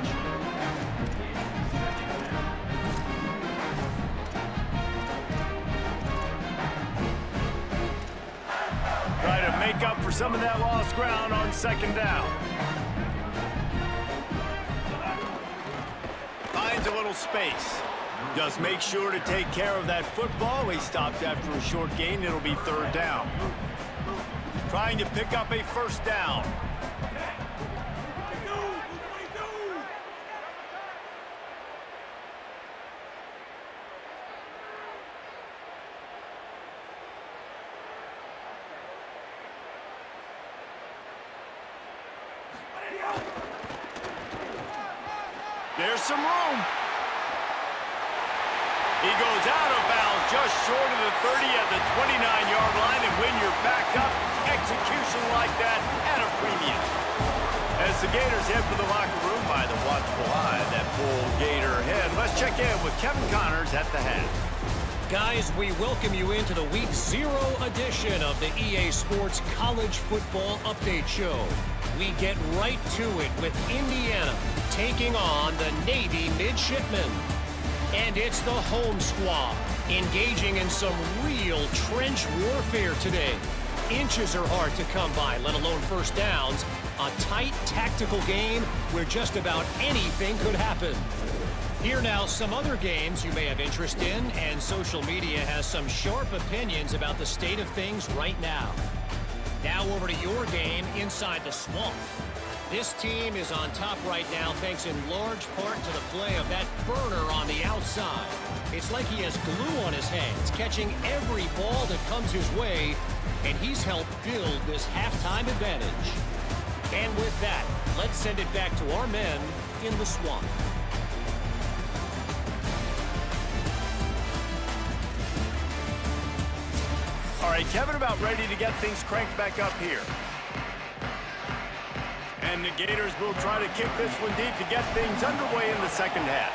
Try to make up for some of that lost ground on second down. Finds a little space. Just make sure to take care of that football. He stopped after a short gain. It'll be third down. Trying to pick up a first down. There's some room. He goes out of bounds just short of the 30 at the 29-yard line, and when you're backed up, execution like that at a premium. As the Gators head for the locker room by the watchful eye, that full Gator head. Let's check in with Kevin Connors at the half. Guys, we welcome you into the Week 0 edition of the EA Sports College Football Update Show. We get right to it with Indiana taking on the Navy Midshipmen. And it's the home squad engaging in some real trench warfare today. Inches are hard to come by, let alone first downs. A tight tactical game where just about anything could happen. Here now, some other games you may have interest in, and social media has some sharp opinions about the state of things right now. Now over to your game inside the swamp. This team is on top right now thanks in large part to the play of that burner on the outside. It's like he has glue on his hands, catching every ball that comes his way, and he's helped build this halftime advantage. And with that, let's send it back to our men in the swamp. All right, Kevin, about ready to get things cranked back up here. And the Gators will try to kick this one deep to get things underway in the second half.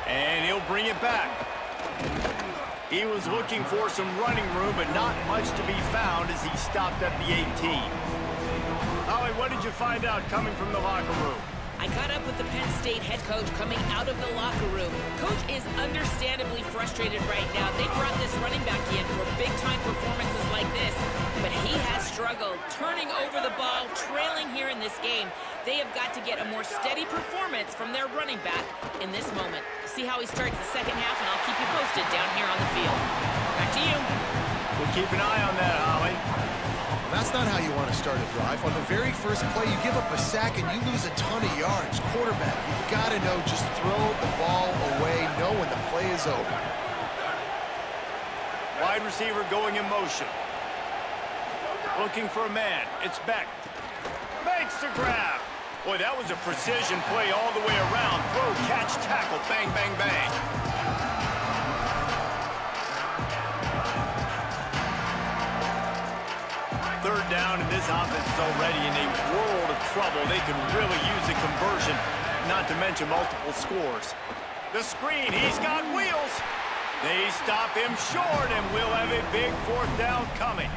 And he'll bring it back. He was looking for some running room, but not much to be found as he stopped at the 18. Holly, what did you find out coming from the locker room? I caught up with the Penn State head coach coming out of the locker room. Coach is understandably frustrated right now. They brought this running back in for big-time performances like this, but he has struggled turning over the ball, trailing here in this game. They have got to get a more steady performance from their running back in this moment. See how he starts the second half, and I'll keep you posted down here on the field. Back to you. We'll keep an eye on that, Holly. That's not how you want to start a drive. On the very first play, you give up a sack and you lose a ton of yards. Quarterback, you've got to know, just throw the ball away, know when the play is over. Wide receiver going in motion. Looking for a man. It's Beck. Makes the grab. Boy, that was a precision play all the way around. Throw, catch, tackle, bang, bang, bang. Third down, and this offense is already in a world of trouble. They could really use a conversion, not to mention multiple scores. The screen, he's got wheels. They stop him short, and we'll have a big fourth down coming.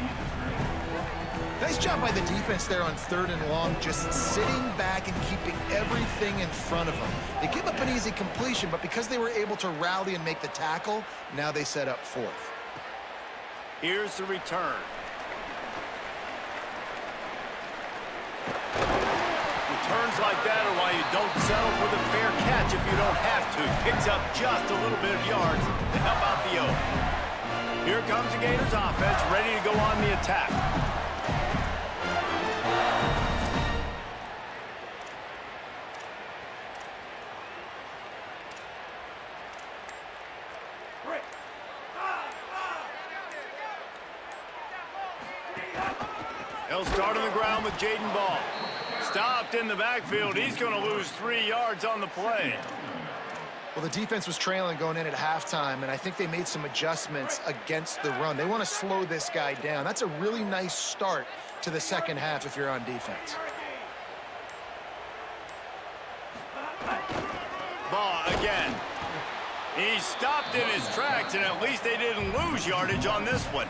Nice job by the defense there on third and long, just sitting back and keeping everything in front of them. They give up an easy completion, but because they were able to rally and make the tackle, now they set up fourth. Here's the return. Returns like that are why you don't settle for the fair catch if you don't have to. Picks up just a little bit of yards to help out the O. Here comes the Gators offense, ready to go on the attack. They'll start on the ground with Jaden Ball. Stopped in the backfield. He's going to lose 3 yards on the play. Well, the defense was trailing going in at halftime, and I think they made some adjustments against the run. They want to slow this guy down. That's a really nice start to the second half if you're on defense. Ball again. He stopped in his tracks, and at least they didn't lose yardage on this one.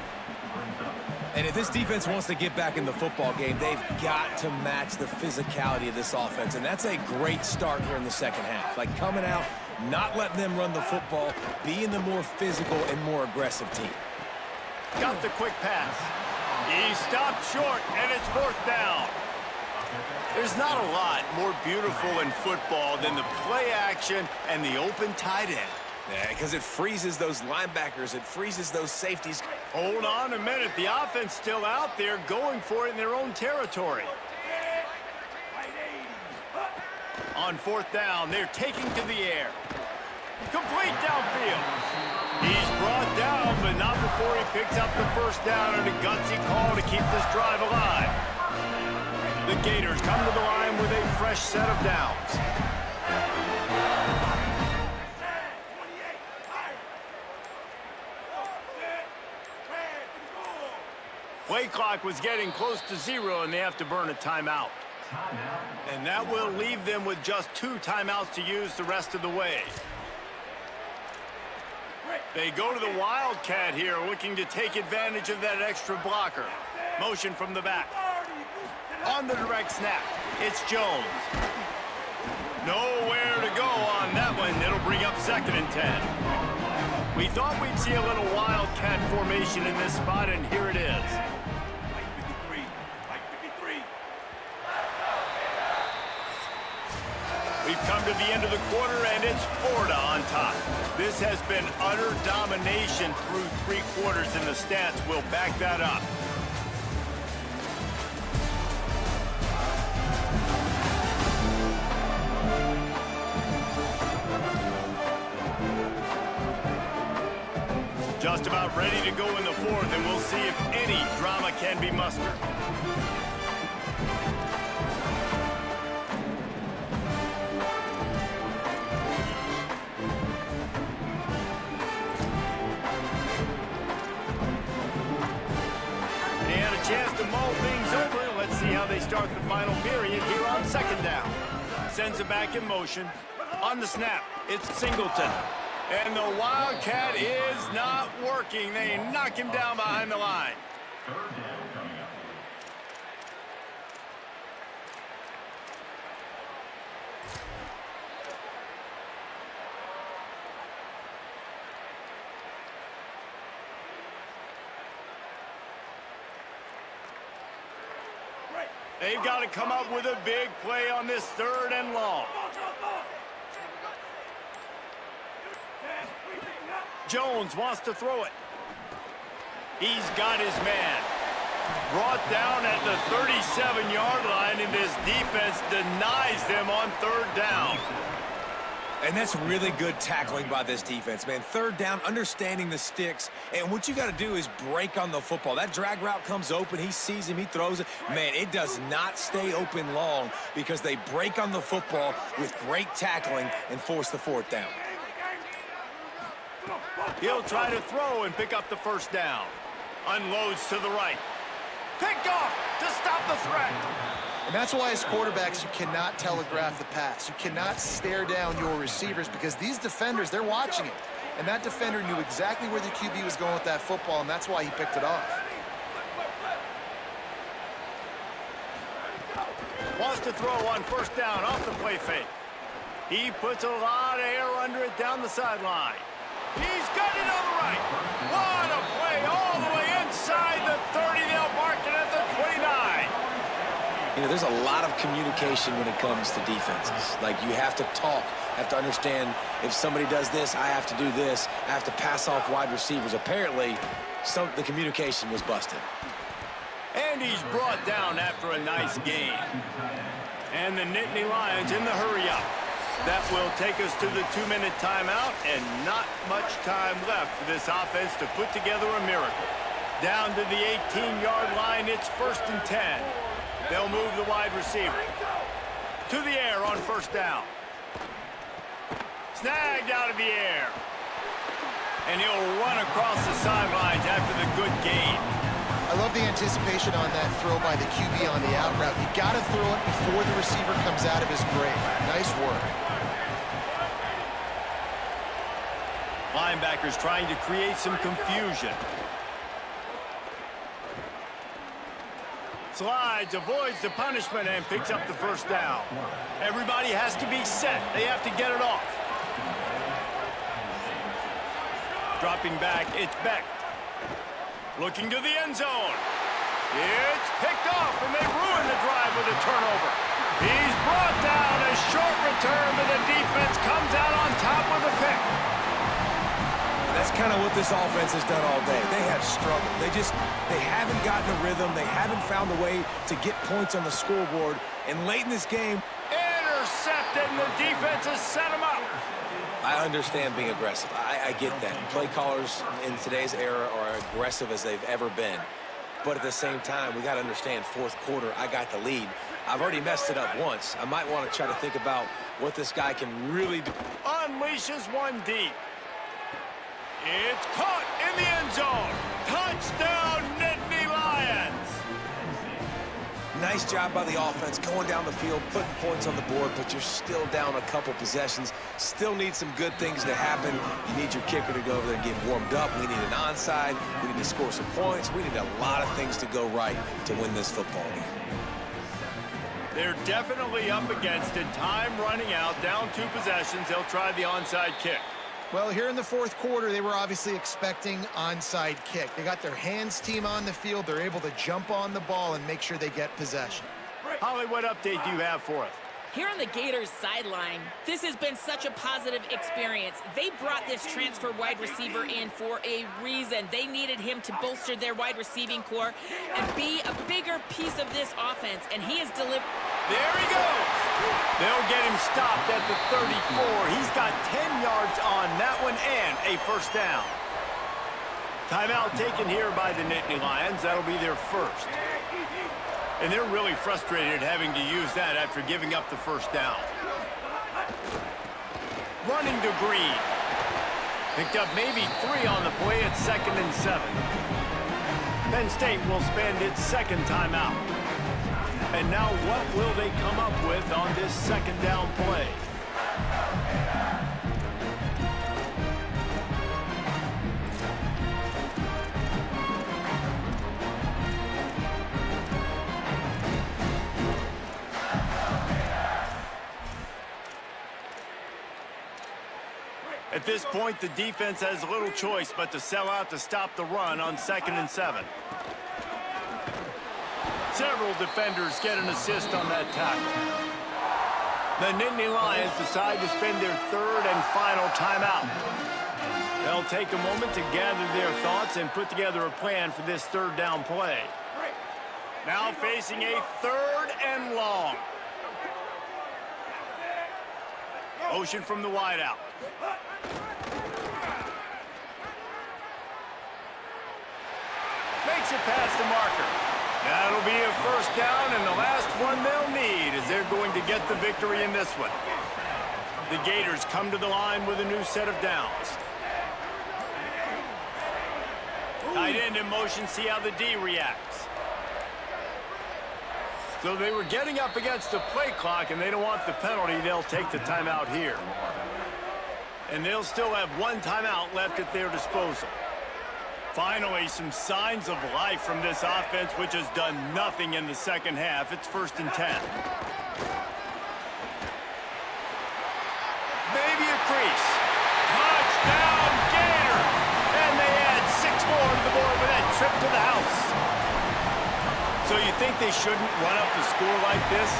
And if this defense wants to get back in the football game, they've got to match the physicality of this offense. And that's a great start here in the second half. Like coming out, not letting them run the football, being the more physical and more aggressive team. Got the quick pass. He stopped short, and it's fourth down. There's not a lot more beautiful in football than the play action and the open tight end. Yeah, because it freezes those linebackers. It freezes those safeties. Hold on a minute. The offense still out there going for it in their own territory. On fourth down, they're taking to the air. Complete downfield. He's brought down, but not before he picks up the first down and a gutsy call to keep this drive alive. The Gators come to the line with a fresh set of downs. Play clock was getting close to 0, and they have to burn a timeout. And that will leave them with just 2 timeouts to use the rest of the way. They go to the Wildcat here, looking to take advantage of that extra blocker. Motion from the back. On the direct snap, it's Jones. Nowhere to go on that one. It'll bring up 2nd and 10. We thought we'd see a little Wildcat formation in this spot, and here it is. We've come to the end of the quarter, and it's Florida on top. This has been utter domination through 3 quarters, and the stats will back that up. Just about ready to go in the 4th, and we'll see if any drama can be mustered. They had a chance to mull things over. Let's see how they start the final period here on 2nd down. Sends it back in motion. On the snap, it's Singleton. And the Wildcat is not working. They knock him down behind the line. They've got to come up with a big play on this 3rd and long. Jones wants to throw it. He's got his man. Brought down at the 37-yard line, and this defense denies them on 3rd down. And that's really good tackling by this defense, man. 3rd down, understanding the sticks. And what you got to do is break on the football. That drag route comes open. He sees him. He throws it. Man, it does not stay open long because they break on the football with great tackling and force the 4th down. He'll try to throw and pick up the 1st down. Unloads to the right. Picked off to stop the threat. And that's why as quarterbacks, you cannot telegraph the pass. You cannot stare down your receivers because these defenders, they're watching it. And that defender knew exactly where the QB was going with that football, and that's why he picked it off. Wants to throw on 1st down off the play fake. He puts a lot of air under it down the sideline. He's got it on the right. What a play all the way inside the 30. They'll mark it at the 29. You know, there's a lot of communication when it comes to defenses. Like, you have to talk, have to understand if somebody does this, I have to do this. I have to pass off wide receivers. Apparently, the communication was busted. And he's brought down after a nice gain. And the Nittany Lions in the hurry-up. That will take us to the 2-minute timeout, and not much time left for this offense to put together a miracle. Down to the 18-yard line, it's 1st and 10. They'll move the wide receiver. To the air on 1st down. Snagged out of the air. And he'll run across the sidelines after the good gain. I love the anticipation on that throw by the QB on the out route. You got to throw it before the receiver comes out of his break. Nice work. Linebackers trying to create some confusion. Slides, avoids the punishment, and picks up the first down. Everybody has to be set. They have to get it off. Dropping back, it's Beck. Looking to the end zone. It's picked off, and they ruin the drive with a turnover. He's brought down. A short return, but the defense comes out on top with a pick. That's kind of what this offense has done all day. They have struggled. They haven't gotten a rhythm. They haven't found a way to get points on the scoreboard. And late in this game, Intercepted, and the defense has set him up. I understand being aggressive. I get that. Play callers in today's era are aggressive as they've ever been. But at the same time, we got to understand, fourth quarter, I got the lead. I've already messed it up once. I might want to try to think about what this guy can really do. Unleashes one deep. It's caught in the end zone. Touchdown, Nittany Lions. Nice job by the offense going down the field, putting points on the board, but you're still down a couple possessions. Still need some good things to happen. You need your kicker to go over there and get warmed up. We need an onside. We need to score some points. We need a lot of things to go right to win this football game. They're definitely up against it. Time running out, down 2 possessions. They'll try the onside kick. Well, here in the fourth quarter, they were obviously expecting onside kick. They got their hands team on the field. They're able to jump on the ball and make sure they get possession. Holly, what update do you have for us? Here on the Gators sideline, this has been such a positive experience. They brought this transfer wide receiver in for a reason. They needed him to bolster their wide receiving core and be a bigger piece of this offense, and he has delivered. There he goes. They'll get him stopped at the 34. He's got 10 yards on that one and a first down. Timeout taken here by the Nittany Lions. That'll be their first. And they're really frustrated having to use that after giving up the first down. Running to Green. Picked up maybe 3 on the play at 2nd and 7. Penn State will spend its second timeout. And now what will they come up with on this second down play? At this point, the defense has little choice but to sell out to stop the run on 2nd and 7. Several defenders get an assist on that tackle. The Nittany Lions decide to spend their third and final timeout. They'll take a moment to gather their thoughts and put together a plan for this third down play. Now facing a 3rd and long. Motion from the wideout. Makes it past the marker. That'll be a first down, and the last one they'll need as they're going to get the victory in this one. The Gators come to the line with a new set of downs. Tight end in motion, see how the D reacts. So they were getting up against the play clock, and they don't want the penalty. They'll take the timeout here. And they'll still have 1 timeout left at their disposal. Finally, some signs of life from this offense, which has done nothing in the second half. It's 1st and 10. Maybe a crease. Touchdown, Gators! And they add 6 more to the board with that trip to the house. So you think they shouldn't run up the score like this?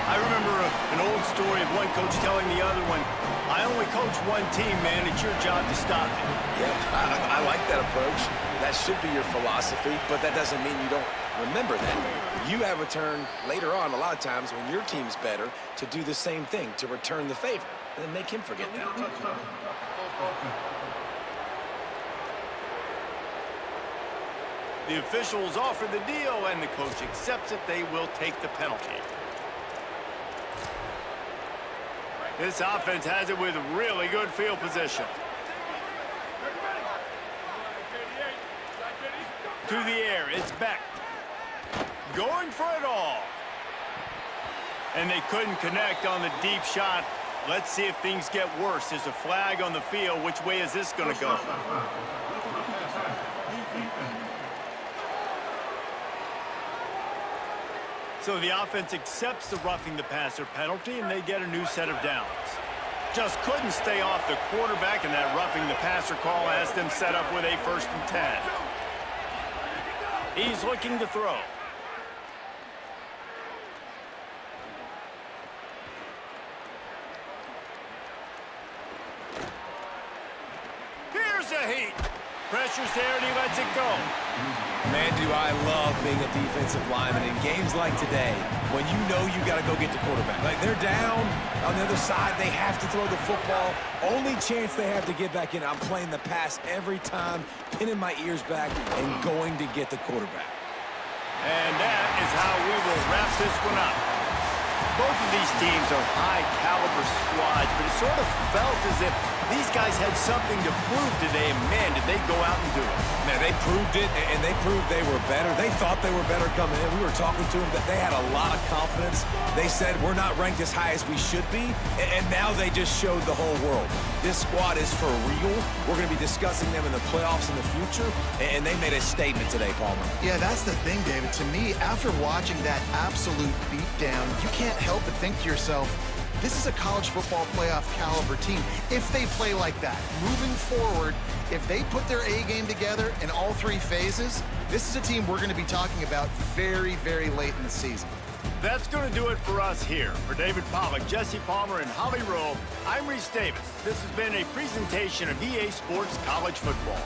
I remember an old story of one coach telling the other one, I only coach one team, man. It's your job to stop it. Yeah, I like that approach. That should be your philosophy, but that doesn't mean you don't remember that. You have a turn later on, a lot of times, when your team's better, to do the same thing, to return the favor, and then make him forget that. The officials offer the deal, and the coach accepts it. They will take the penalty. This offense has it with really good field position. To the air, it's Beck. Going for it all. And they couldn't connect on the deep shot. Let's see if things get worse. There's a flag on the field. Which way is this going to go? So the offense accepts the roughing the passer penalty, and they get a new set of downs. Just couldn't stay off the quarterback, and that roughing the passer call has them set up with a 1st and 10. He's looking to throw. Here's a heat. Pressure's there, and he lets it go. Man, do I love being a defensive lineman in games like today when you know you got to go get the quarterback. Like, they're down on the other side. They have to throw the football. Only chance they have to get back in. I'm playing the pass every time, pinning my ears back and going to get the quarterback. And that is how we will wrap this one up. Both of these teams are high-caliber squads, but it sort of felt as if these guys had something to prove today, and man, did they go out and do it. Man, they proved it, and they proved they were better. They thought they were better coming in. We were talking to them that they had a lot of confidence. They said, we're not ranked as high as we should be, and now they just showed the whole world. This squad is for real. We're going to be discussing them in the playoffs in the future, and they made a statement today, Palmer. Yeah, that's the thing, David. To me, after watching that absolute beatdown, you can't help but think to yourself, this is a college football playoff caliber team. If they play like that, moving forward, if they put their A game together in all 3 phases, this is a team we're going to be talking about very, very late in the season. That's going to do it for us here. For David Pollack, Jesse Palmer, and Holly Rowe, I'm Reese Davis. This has been a presentation of EA Sports College Football.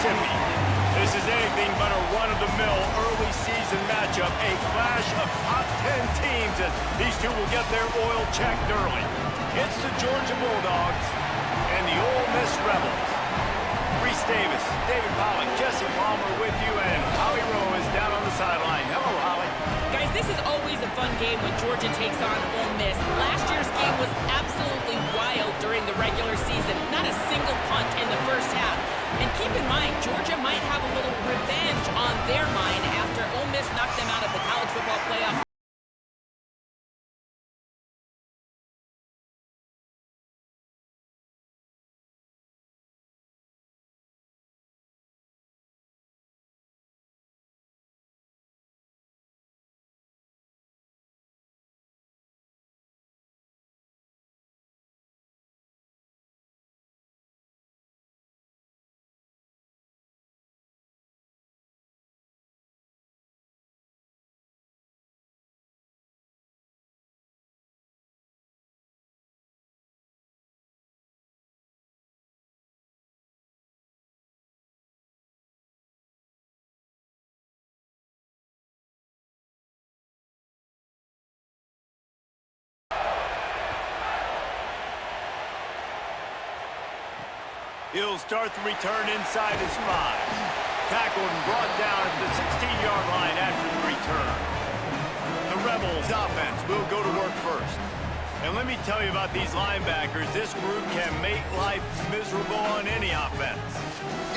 Mississippi. This is anything but a run-of-the-mill early season matchup, a clash of top 10 teams as these two will get their oil checked early. It's the Georgia Bulldogs and the Ole Miss Rebels. Reese Davis, David Pollock, Jesse Palmer with you, and Holly Rowe is down on the sideline. Hello, Holly. Guys, this is always a fun game when Georgia takes on Ole Miss. Last year's game was absolutely wild during the regular season. Not a single punt in the first half. And keep in mind, Georgia might have a little revenge on their mind after Ole Miss knocked them out of the college football playoff. He'll start the return inside his 5. Tackled and brought down at the 16-yard line after the return. The Rebels offense will go to work first. And let me tell you about these linebackers. This group can make life miserable on any offense.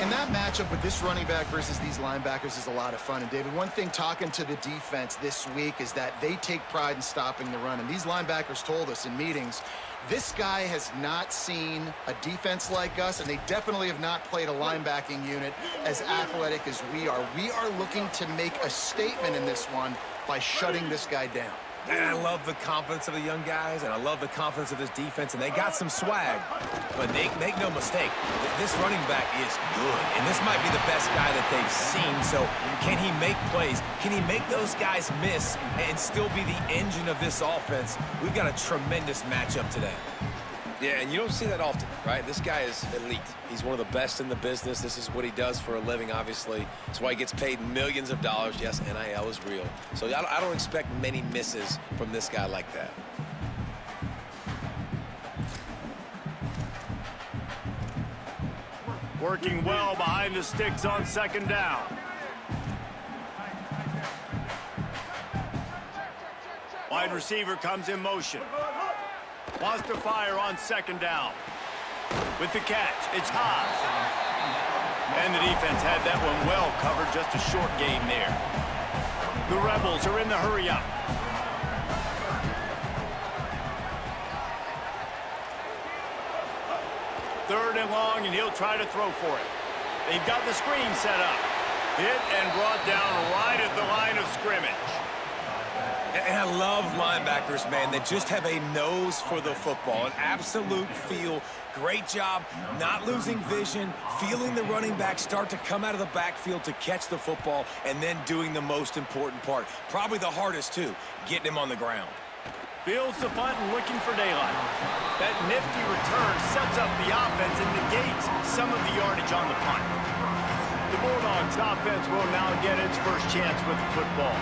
And that matchup with this running back versus these linebackers is a lot of fun. And, David, one thing talking to the defense this week is that they take pride in stopping the run. And these linebackers told us in meetings, this guy has not seen a defense like us, and they definitely have not played a linebacking unit as athletic as we are. We are looking to make a statement in this one by shutting this guy down. And I love the confidence of the young guys, and I love the confidence of this defense, and they got some swag. But make no mistake, this running back is good, and this might be the best guy that they've seen. So can he make plays? Can he make those guys miss and still be the engine of this offense? We've got a tremendous matchup today. Yeah, and you don't see that often, right? This guy is elite. He's one of the best in the business. This is what he does for a living, obviously. That's why he gets paid millions of dollars. Yes, NIL is real. So I don't expect many misses from this guy like that. Working well behind the sticks on second down. Wide receiver comes in motion. Wants to fire on second down. With the catch, it's Haas. And the defense had that one well covered, just a short gain there. The Rebels are in the hurry-up. Third and long, and he'll try to throw for it. They've got the screen set up. Hit and brought down right at the line of scrimmage. And I love linebackers, man, that just have a nose for the football, an absolute feel. Great job not losing vision, feeling the running back start to come out of the backfield to catch the football, and then doing the most important part. Probably the hardest, too, getting him on the ground. Fields the punt and looking for daylight. That nifty return sets up the offense and negates some of the yardage on the punt. The Bulldogs offense will now get its first chance with the football.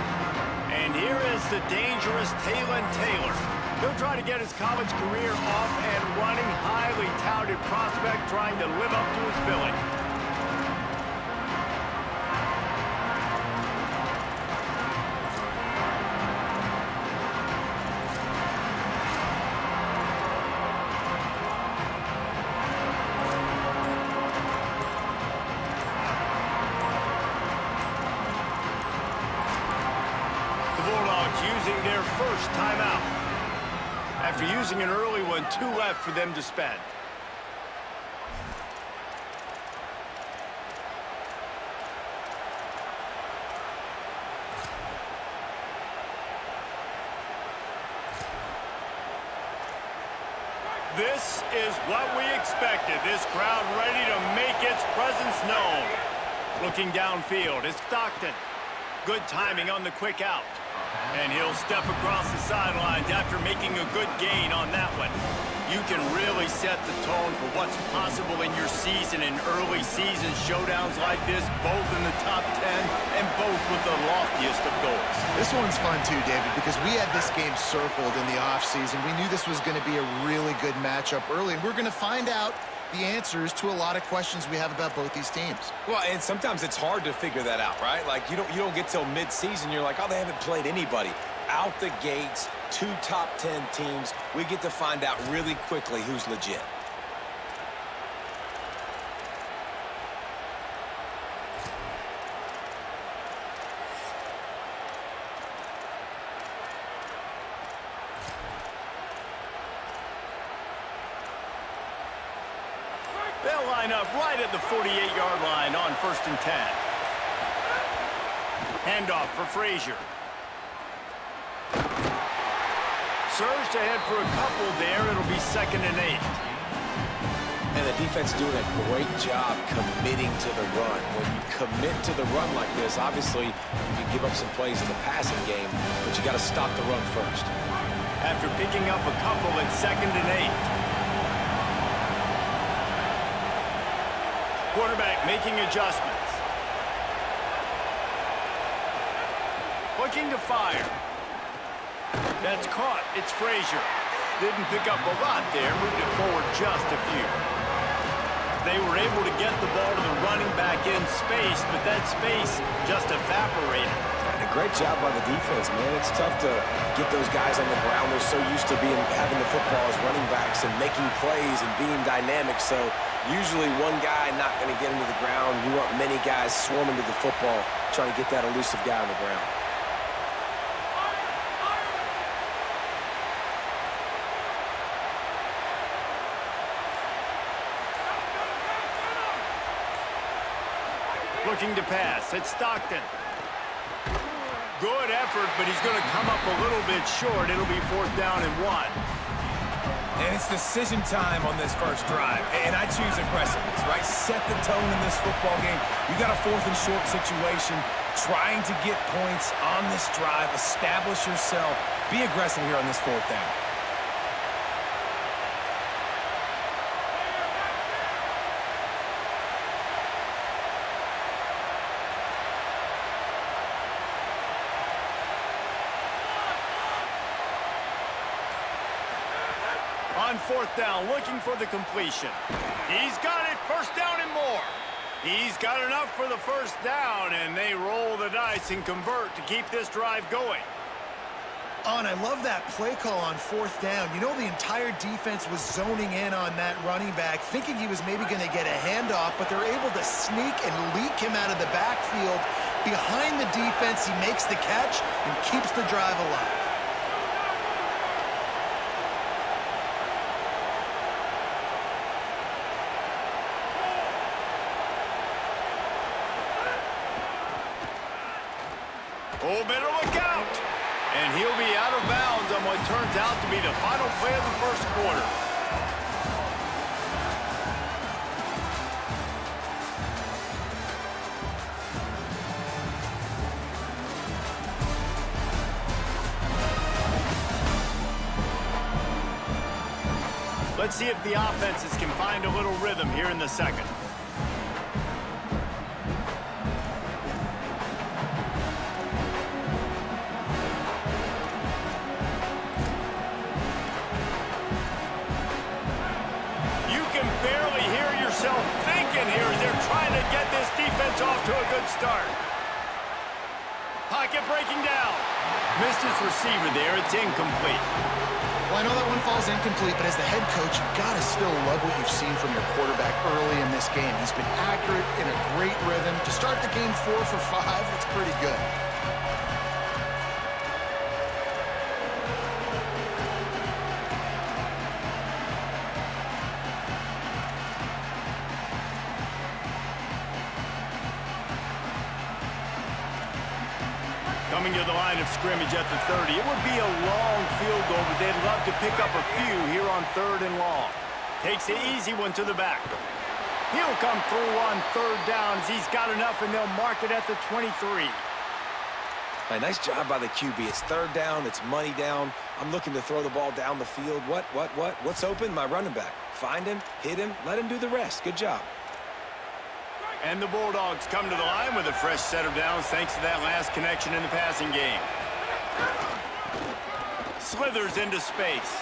And here is the dangerous Taylon Taylor. He'll try to get his college career off and running, highly touted prospect trying to live up to his billing. Using their first timeout. After using an early one, 2 left for them to spend. This is what we expected. This crowd ready to make its presence known. Looking downfield, it's Stockton. Good timing on the quick out. And he'll step across the sidelines after making a good gain on that one. You can really set the tone for what's possible in your season in early season showdowns like this, both in the top 10 and both with the loftiest of goals. This one's fun too, David, because we had this game circled in the offseason. We knew this was going to be a really good matchup early, and we're going to find out the answers to a lot of questions we have about both these teams. Well, and sometimes it's hard to figure that out, right? Like, you don't get till mid-season, you're like, oh, they haven't played anybody. Out the gates, 2 top 10 teams, we get to find out really quickly who's legit. They'll line up right at the 48-yard line on 1st and 10. Handoff for Frazier. Surged ahead for a couple there. It'll be 2nd and 8. And the defense doing a great job committing to the run. When you commit to the run like this, obviously you can give up some plays in the passing game, but you got to stop the run first. After picking up a couple at 2nd and 8. Quarterback making adjustments. Looking to fire. That's caught. It's Frazier. Didn't pick up a lot there. Moved it forward just a few. They were able to get the ball to the running back in space, but that space just evaporated. And a great job by the defense, man. It's tough to get those guys on the ground. They're so used to having the football as running backs and making plays and being dynamic. So usually one guy not going to get into the ground. You want many guys swarming to the football, trying to get that elusive guy on the ground. Looking to pass. It's Stockton. Good effort, but he's going to come up a little bit short. It'll be 4th down and 1. And it's decision time on this first drive. And I choose aggressiveness, right? Set the tone in this football game. You got a 4th and short situation. Trying to get points on this drive. Establish yourself. Be aggressive here on this 4th down. On 4th down, looking for the completion. He's got it, 1st down and more. He's got enough for the 1st down, and they roll the dice and convert to keep this drive going. Oh, and I love that play call on 4th down. You know, the entire defense was zoning in on that running back, thinking he was maybe going to get a handoff, but they're able to sneak and leak him out of the backfield. Behind the defense, he makes the catch and keeps the drive alive. Oh, better look out. And he'll be out of bounds on what turns out to be the final play of the 1st quarter. Let's see if the offenses can find a little rhythm here in the 2nd. Thinking here as they're trying to get this defense off to a good start. Pocket breaking down. Missed his receiver there. It's incomplete. Well, I know that one falls incomplete, but as the head coach, you got to still love what you've seen from your quarterback early in this game. He's been accurate, in a great rhythm. To start the game 4 for 5, it's pretty good. Coming to the line of scrimmage at the 30. It would be a long field goal, but they'd love to pick up a few here on 3rd and long. Takes the easy one to the back. He'll come through on 3rd down as he's got enough, and they'll mark it at the 23. Hey, nice job by the QB. It's third down. It's money down. I'm looking to throw the ball down the field. What's open? My running back. Find him, hit him, let him do the rest. Good job. And the Bulldogs come to the line with a fresh set of downs thanks to that last connection in the passing game. Slithers into space.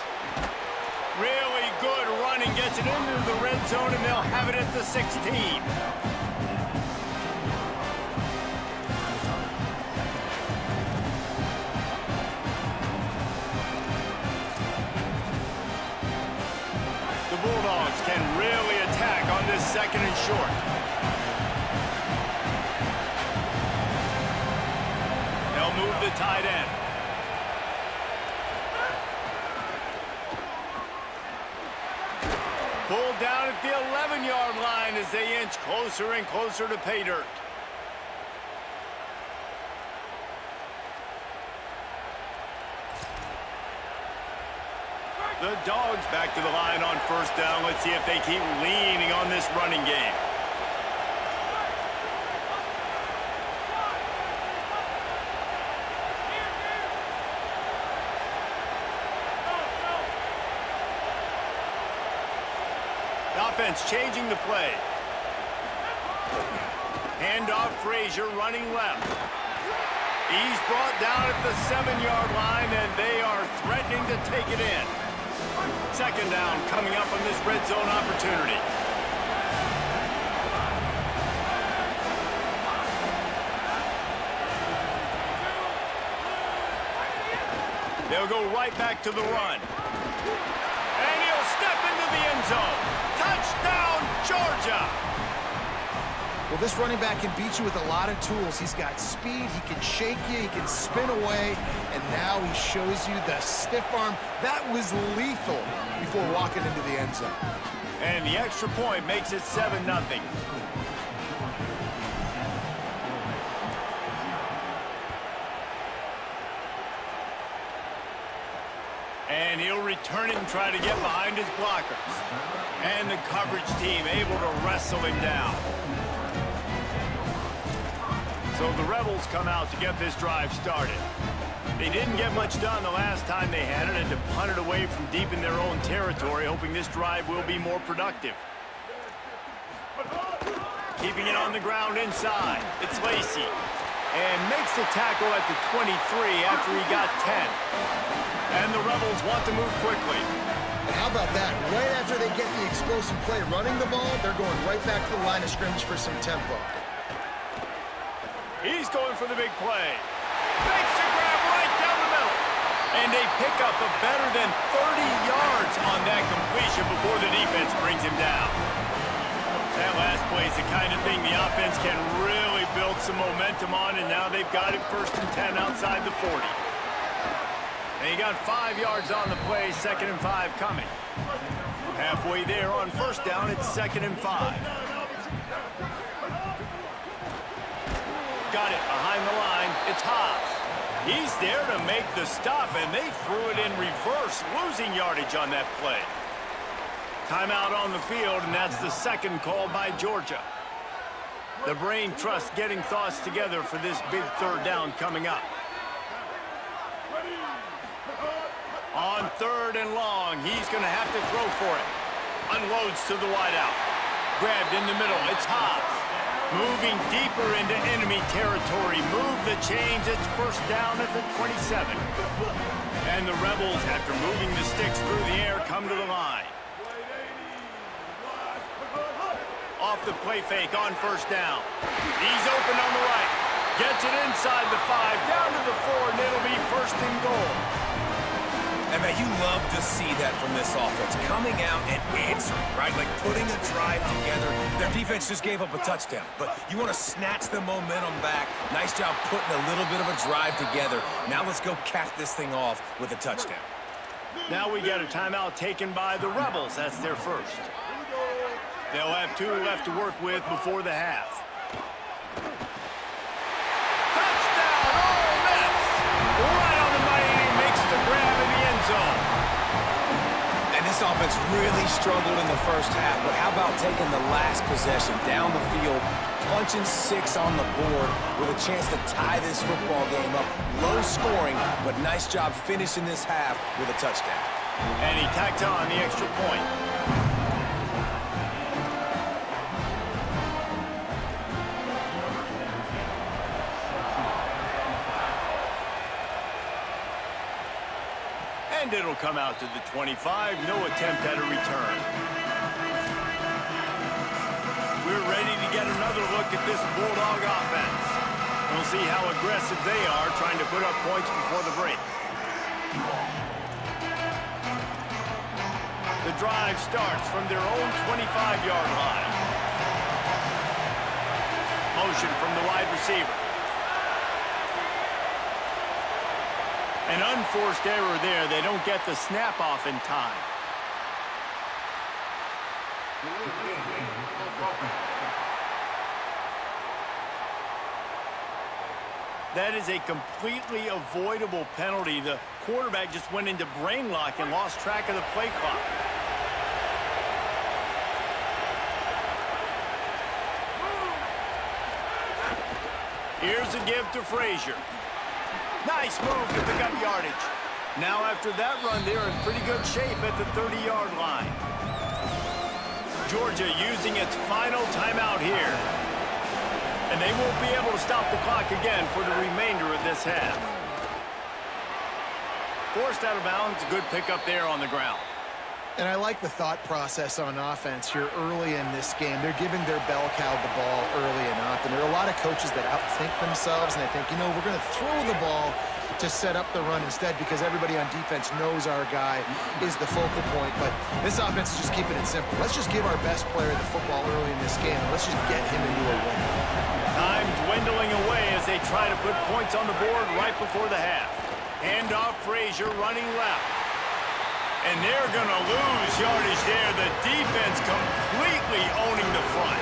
Really good running, gets it into the red zone, and they'll have it at the 16. The Bulldogs can really attack on this second and short. They'll move the tight end. Pulled down at the 11-yard line as they inch closer and closer to pay dirt. The Dogs back to the line on first down. Let's see if they keep leaning on this running game. The offense changing the play. Handoff, Frazier running left. He's brought down at the 7-yard line, and they are threatening to take it in. Second down coming up on this red zone opportunity. They'll go right back to the run. And he'll step into the end zone. Touchdown, Georgia! Well, this running back can beat you with a lot of tools. He's got speed, he can shake you, he can spin away, and now he shows you the stiff arm. That was lethal before walking into the end zone. And the extra point makes it 7-0. And he'll return it and try to get behind his blockers. And the coverage team able to wrestle him down. So the Rebels come out to get this drive started. They didn't get much done the last time they had it, and to punt it away from deep in their own territory, hoping this drive will be more productive. Keeping it on the ground inside. It's Lacey. And makes the tackle at the 23 after he got 10. And the Rebels want to move quickly. And how about that? Right after they get the explosive play running the ball, they're going right back to the line of scrimmage for some tempo. He's going for the big play. Makes the grab right down the middle. And they pick up a better than 30 yards on that completion before the defense brings him down. That last play is the kind of thing the offense can really build some momentum on, and now they've got it 1st and 10 outside the 40. And he got 5 yards on the play, 2nd and 5 coming. Halfway there on 1st down, it's 2nd and 5. Got it behind the line. It's Hobbs. He's there to make the stop, and they threw it in reverse, losing yardage on that play. Timeout on the field, and that's the second call by Georgia. The brain trust getting thoughts together for this big 3rd down coming up. On 3rd and long, he's going to have to throw for it. Unloads to the wideout. Grabbed in the middle. It's Hobbs. Moving deeper into enemy territory. Move the chains. It's 1st down at the 27. And the Rebels, after moving the sticks through the air, come to the line. Off the play fake on 1st down. He's open on the right. Gets it inside the 5, down to the 4, and it'll be 1st and goal. And, man, you love to see that from this offense. Coming out and answering, right? Like putting a drive together. Their defense just gave up a touchdown. But you want to snatch the momentum back. Nice job putting a little bit of a drive together. Now let's go cap this thing off with a touchdown. Now we got a timeout taken by the Rebels. That's their first. They'll have 2 left to work with before the half. Touchdown! Ole Miss! Right on the money, and he makes the grab in the end zone. And this offense really struggled in the 1st half, but how about taking the last possession down the field, punching 6 on the board with a chance to tie this football game up. Low scoring, but nice job finishing this half with a touchdown. And he tacked on the extra point. And it'll come out to the 25. No attempt at a return. We're ready to get another look at this Bulldog offense. We'll see how aggressive they are trying to put up points before the break. The drive starts from their own 25-yard line. Motion from the wide receiver. An unforced error there. They don't get the snap off in time. That is a completely avoidable penalty. The quarterback just went into brain lock and lost track of the play clock. Here's a give to Frazier. Nice move to pick up yardage. Now after that run, they're in pretty good shape at the 30-yard line. Georgia using its final timeout here. And they won't be able to stop the clock again for the remainder of this half. Forced out of bounds, a good pickup there on the ground. And I like the thought process on offense here early in this game. They're giving their bell cow the ball early and often. There are a lot of coaches that outthink themselves, and they think, you know, we're going to throw the ball to set up the run instead because everybody on defense knows our guy is the focal point. But this offense is just keeping it simple. Let's just give our best player the football early in this game, and let's just get him into a win. Time dwindling away as they try to put points on the board right before the half. Handoff, Frazier running left. And they're going to lose yardage there. The defense completely owning the front.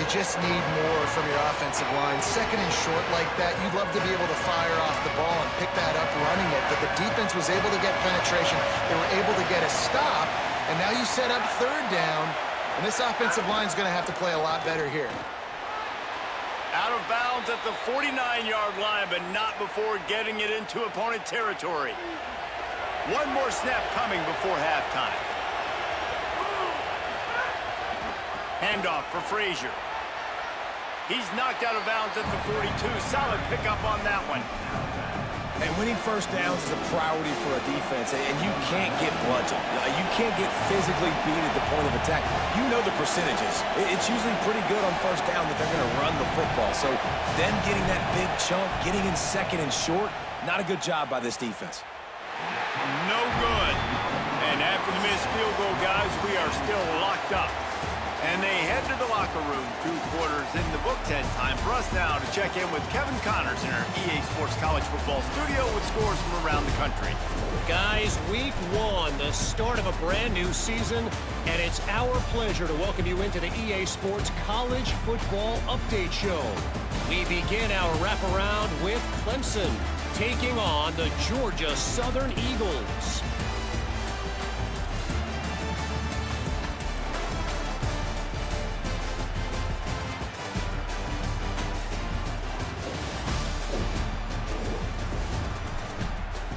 You just need more from your offensive line. Second and short like that, you'd love to be able to fire off the ball and pick that up running it. But the defense was able to get penetration. They were able to get a stop. And now you set up third down. And this offensive line is going to have to play a lot better here. Out of bounds at the 49-yard line, but not before getting it into opponent territory. One more snap coming before halftime. Handoff for Frazier. He's knocked out of bounds at the 42. Solid pickup on that one. And winning first downs is a priority for a defense, and you can't get bludgeoned. You can't get physically beat at the point of attack. You know the percentages. It's usually pretty good on first down that they're going to run the football. So them getting that big chunk, getting in second and short, not a good job by this defense. No good. And after the missed field goal, guys, we are still locked up. And they head to the locker room, 2 quarters in the books, and time for us now to check in with Kevin Connors in our EA Sports College Football studio with scores from around the country. Guys, week 1, the start of a brand new season, and it's our pleasure to welcome you into the EA Sports College Football Update Show. We begin our wraparound with Clemson taking on the Georgia Southern Eagles.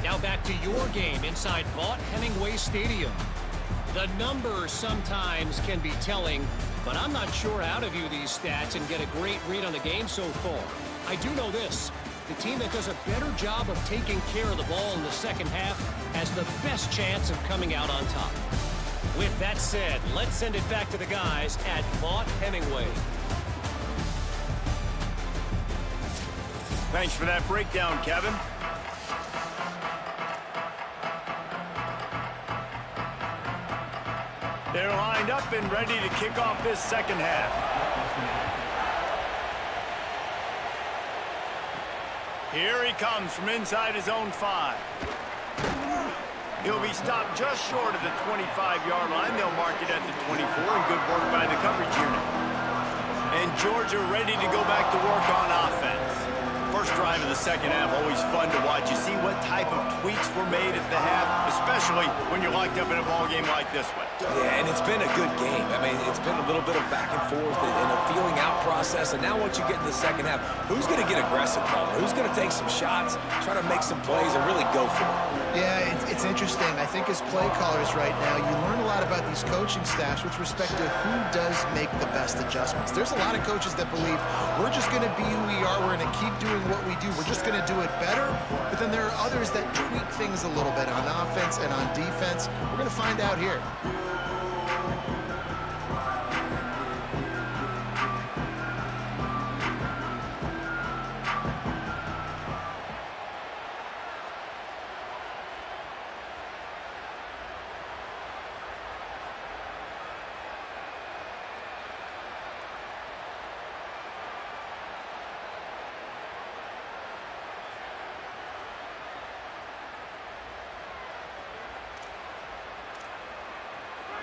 Now back to your game inside Vaught Hemingway Stadium. The numbers sometimes can be telling, but I'm not sure how to view these stats and get a great read on the game so far. I do know this. The team that does a better job of taking care of the ball in the second half has the best chance of coming out on top. With that said, let's send it back to the guys at Vaught Hemingway. Thanks for that breakdown, Kevin. They're lined up and ready to kick off this second half. Here he comes from inside his own 5. He'll be stopped just short of the 25-yard line. They'll mark it at the 24, and good work by the coverage unit. And Georgia ready to go back to work on offense. First drive of the second half, always fun to watch. You see what type of tweaks were made at the half, especially especially when you're locked up in a ball game like this one. Yeah, and it's been a good game. I mean, it's been a little bit of back and forth and a feeling out process. And now once you get in the second half, who's going to get aggressive, Palmer? Who's going to take some shots, try to make some plays, and really go for it? Yeah, it's interesting. I think as play callers right now, you learn a lot about these coaching staffs with respect to who does make the best adjustments. There's a lot of coaches that believe we're just going to be who we are. We're going to keep doing what we do. We're just going to do it better. But then there are others that tweak things a little bit on offense and on defense. We're going to find out here.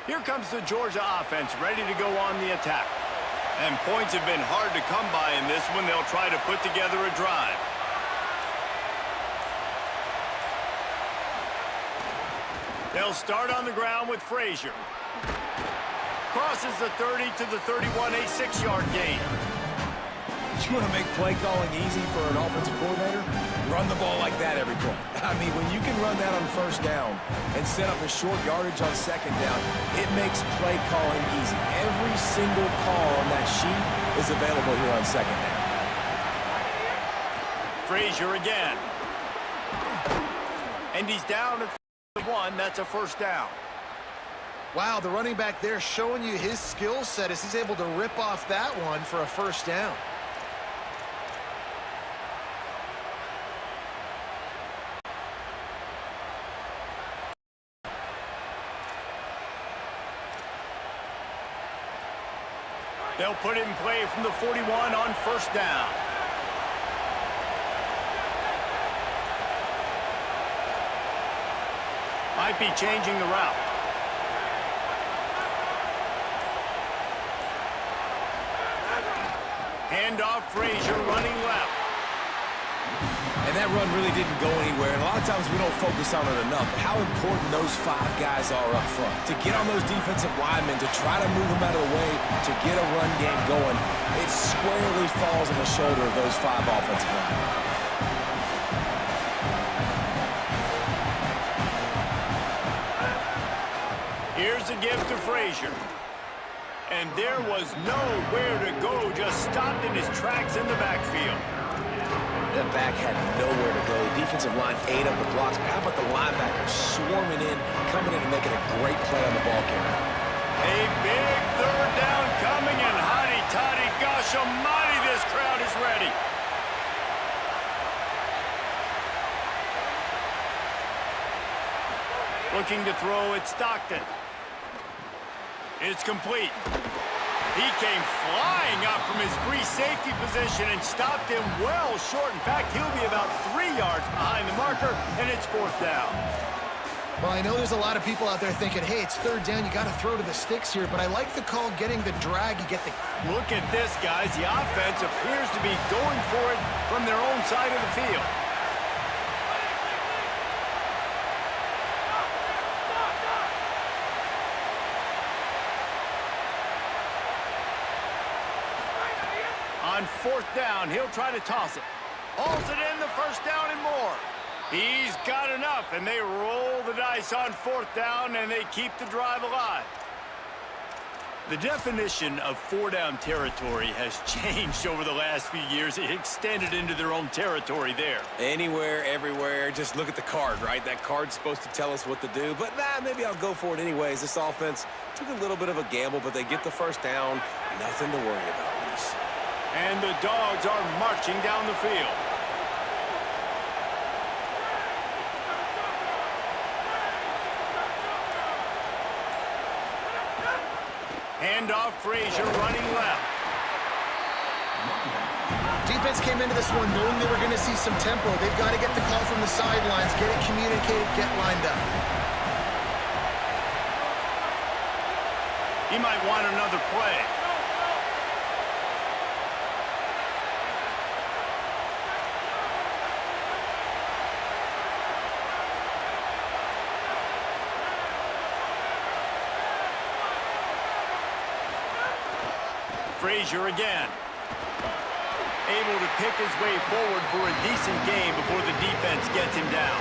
Here comes the Georgia offense, ready to go on the attack. And points have been hard to come by in this one. They'll try to put together a drive. They'll start on the ground with Frazier. Crosses the 30 to the 31, a 6-yard gain. You want to make play calling easy for an offensive coordinator? Run the ball like that every play. I mean, when you can run that on first down and set up a short yardage on second down, it makes play calling easy. Every single call on that sheet is available here on second down. Frazier again. And he's down at 1. That's a first down. Wow, the running back there showing you his skill set as he's able to rip off that one for a first down. They'll put it in play from the 41 on first down. Might be changing the route. Handoff, Frazier running left. And that run really didn't go anywhere. And a lot of times we don't focus on it enough. How important those 5 guys are up front. To get on those defensive linemen, to try to move them out of the way, to get a run game going, it squarely falls on the shoulder of those 5 offensive linemen. Here's a give to Frazier. And there was nowhere to go, just stopped in his tracks in the backfield. That back had nowhere to go. The defensive line ate up the blocks. But how about the linebackers swarming in, coming in and making a great play on the ball carrier? A big third down coming, and hotty-toddy, gosh almighty, this crowd is ready. Looking to throw at Stockton. It's complete. He came flying up from his free safety position and stopped him well short. In fact, he'll be about 3 yards behind the marker, and it's 4th down. Well, I know there's a lot of people out there thinking, hey, it's 3rd down, you got to throw to the sticks here, but I like the call getting the drag. You get the... Look at this, guys. The offense appears to be going for it from their own side of the field. On 4th down, he'll try to toss it. Hauls it in, the first down and more. He's got enough, and they roll the dice on 4th down, and they keep the drive alive. The definition of 4-down territory has changed over the last few years. It extended into their own territory there. Anywhere, everywhere, just look at the card, right? That card's supposed to tell us what to do, but maybe I'll go for it anyways. This offense took a little bit of a gamble, but they get the first down. Nothing to worry about, Reese. And the Dogs are marching down the field. Handoff, Frazier running left. Defense came into this one knowing they were going to see some tempo. They've got to get the call from the sidelines, get it communicated, get lined up. He might want another play. Frazier again. Able to pick his way forward for a decent game before the defense gets him down.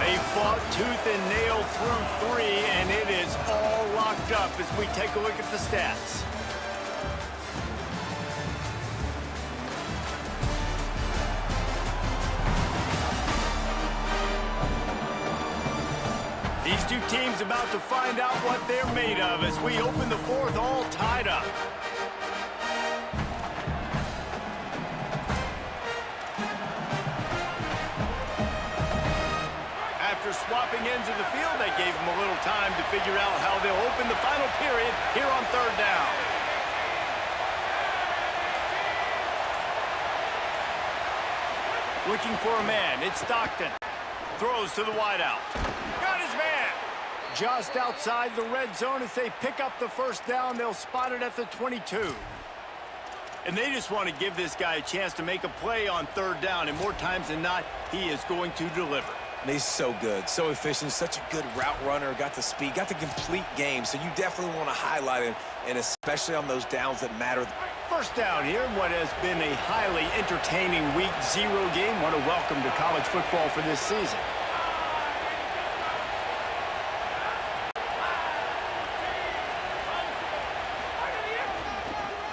They fought tooth and nail through 3, and it is all locked up as we take a look at the stats. These two teams about to find out what they're made of as we open the fourth all tied up. After swapping ends of the field, they gave them a little time to figure out how they'll open the final period here on third down. Looking for a man, it's Stockton. Throws to the wideout. Got his man. Just outside the red zone as they pick up the first down. They'll spot it at the 22. And they just want to give this guy a chance to make a play on third down. And more times than not, he is going to deliver. And he's so good, so efficient, such a good route runner, got the speed, got the complete game. So you definitely want to highlight him, and especially on those downs that matter. First down here in what has been a highly entertaining Week 0 game. What a welcome to college football for this season.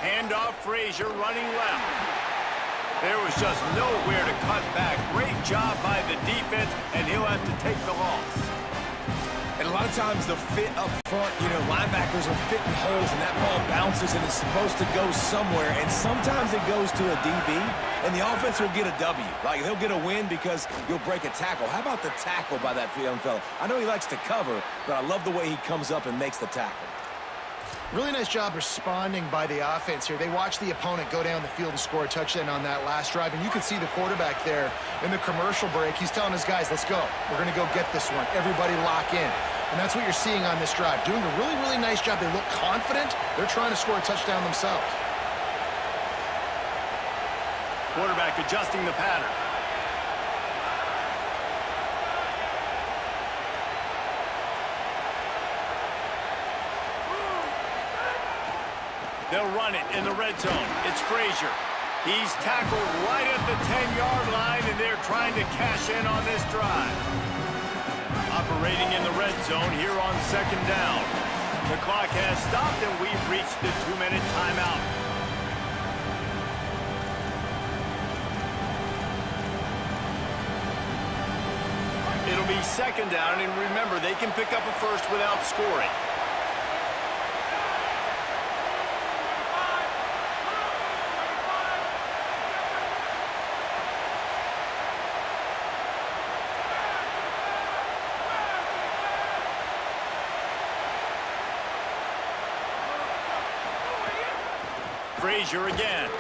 Handoff, Frazier running left. There was just nowhere to cut back. Great job by the defense, and he'll have to take the loss. And a lot of times the fit up front, you know, linebackers are fitting holes, and that ball bounces, and it's supposed to go somewhere, and sometimes it goes to a DB, and the offense will get a W. Like, they'll get a win because you'll break a tackle. How about the tackle by that young fella? I know he likes to cover, but I love the way he comes up and makes the tackle. Really nice job responding by the offense here. They watched the opponent go down the field and score a touchdown on that last drive, and you could see the quarterback there in the commercial break. He's telling his guys, let's go. We're going to go get this one. Everybody lock in. And that's what you're seeing on this drive. Doing a really, really nice job. They look confident. They're trying to score a touchdown themselves. Quarterback adjusting the pattern. They'll run it in the red zone. It's Frazier. He's tackled right at the 10-yard line, and they're trying to cash in on this drive. Operating in the red zone here on second down. The clock has stopped, and we've reached the 2-minute timeout. It'll be second down, and remember, they can pick up a first without scoring. Frazier again.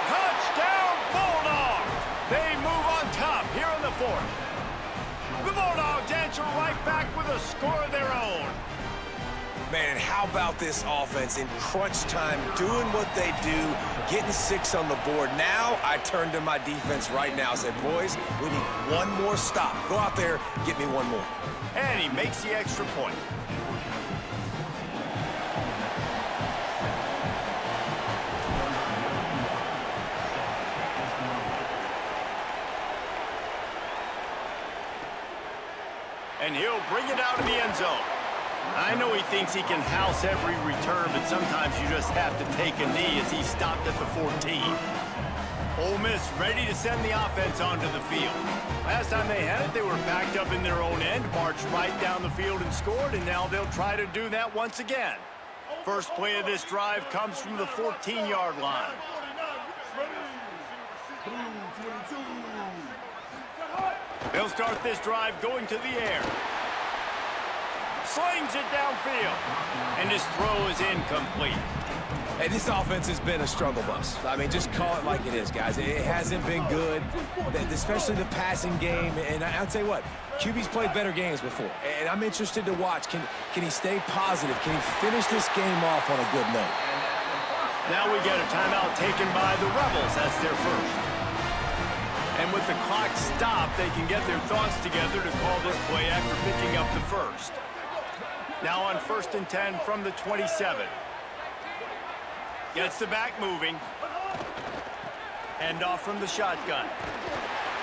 Touchdown, Bulldogs! They move on top here in the fourth. The Bulldogs answer right back with a score of their own. Man, and how about this offense in crunch time, doing what they do, getting 6 on the board. Now I turn to my defense right now and say, boys, we need one more stop. Go out there, get me one more. And he makes the extra point. And he'll bring it out of the end zone. I know he thinks he can house every return, but sometimes you just have to take a knee as he stopped at the 14. Ole Miss ready to send the offense onto the field. Last time they had it, they were backed up in their own end, marched right down the field and scored, and now they'll try to do that once again. First play of this drive comes from the 14-yard line. They'll start this drive going to the air. Slings it downfield. And his throw is incomplete. Hey, this offense has been a struggle bus. I mean, just call it like it is, guys. It hasn't been good, especially the passing game. And I'll tell you what, QB's played better games before. And I'm interested to watch. Can he stay positive? Can he finish this game off on a good note? Now we get a timeout taken by the Rebels. That's their first. And with the clock stopped, they can get their thoughts together to call this play after picking up the first. Now on 1st and 10 from the 27. Gets the back moving. Hand off from the shotgun.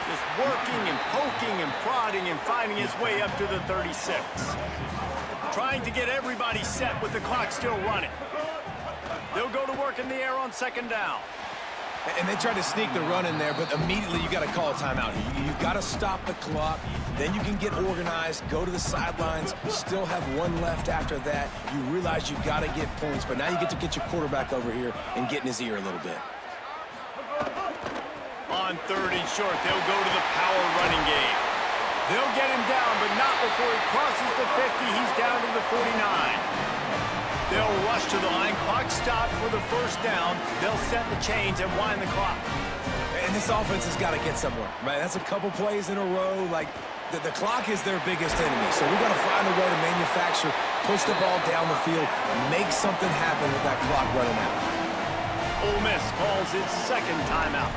Just working and poking and prodding and finding his way up to the 36. Trying to get everybody set with the clock still running. They'll go to work in the air on 2nd down. And they tried to sneak the run in there, but immediately you got to call a timeout. You got to stop the clock. Then you can get organized, go to the sidelines, still have one left after that. You realize you got to get points, but now you get to get your quarterback over here and get in his ear a little bit. On 3rd and short, they'll go to the power running game. They'll get him down, but not before he crosses the 50. He's down to the 49. They'll rush to the line. Clock stopped for the 1st down. They'll set the chains and wind the clock. And this offense has got to get somewhere, right? That's a couple plays in a row. Like, the clock is their biggest enemy. So we got to find a way to manufacture, push the ball down the field, make something happen with that clock running out. Ole Miss calls its 2nd timeout.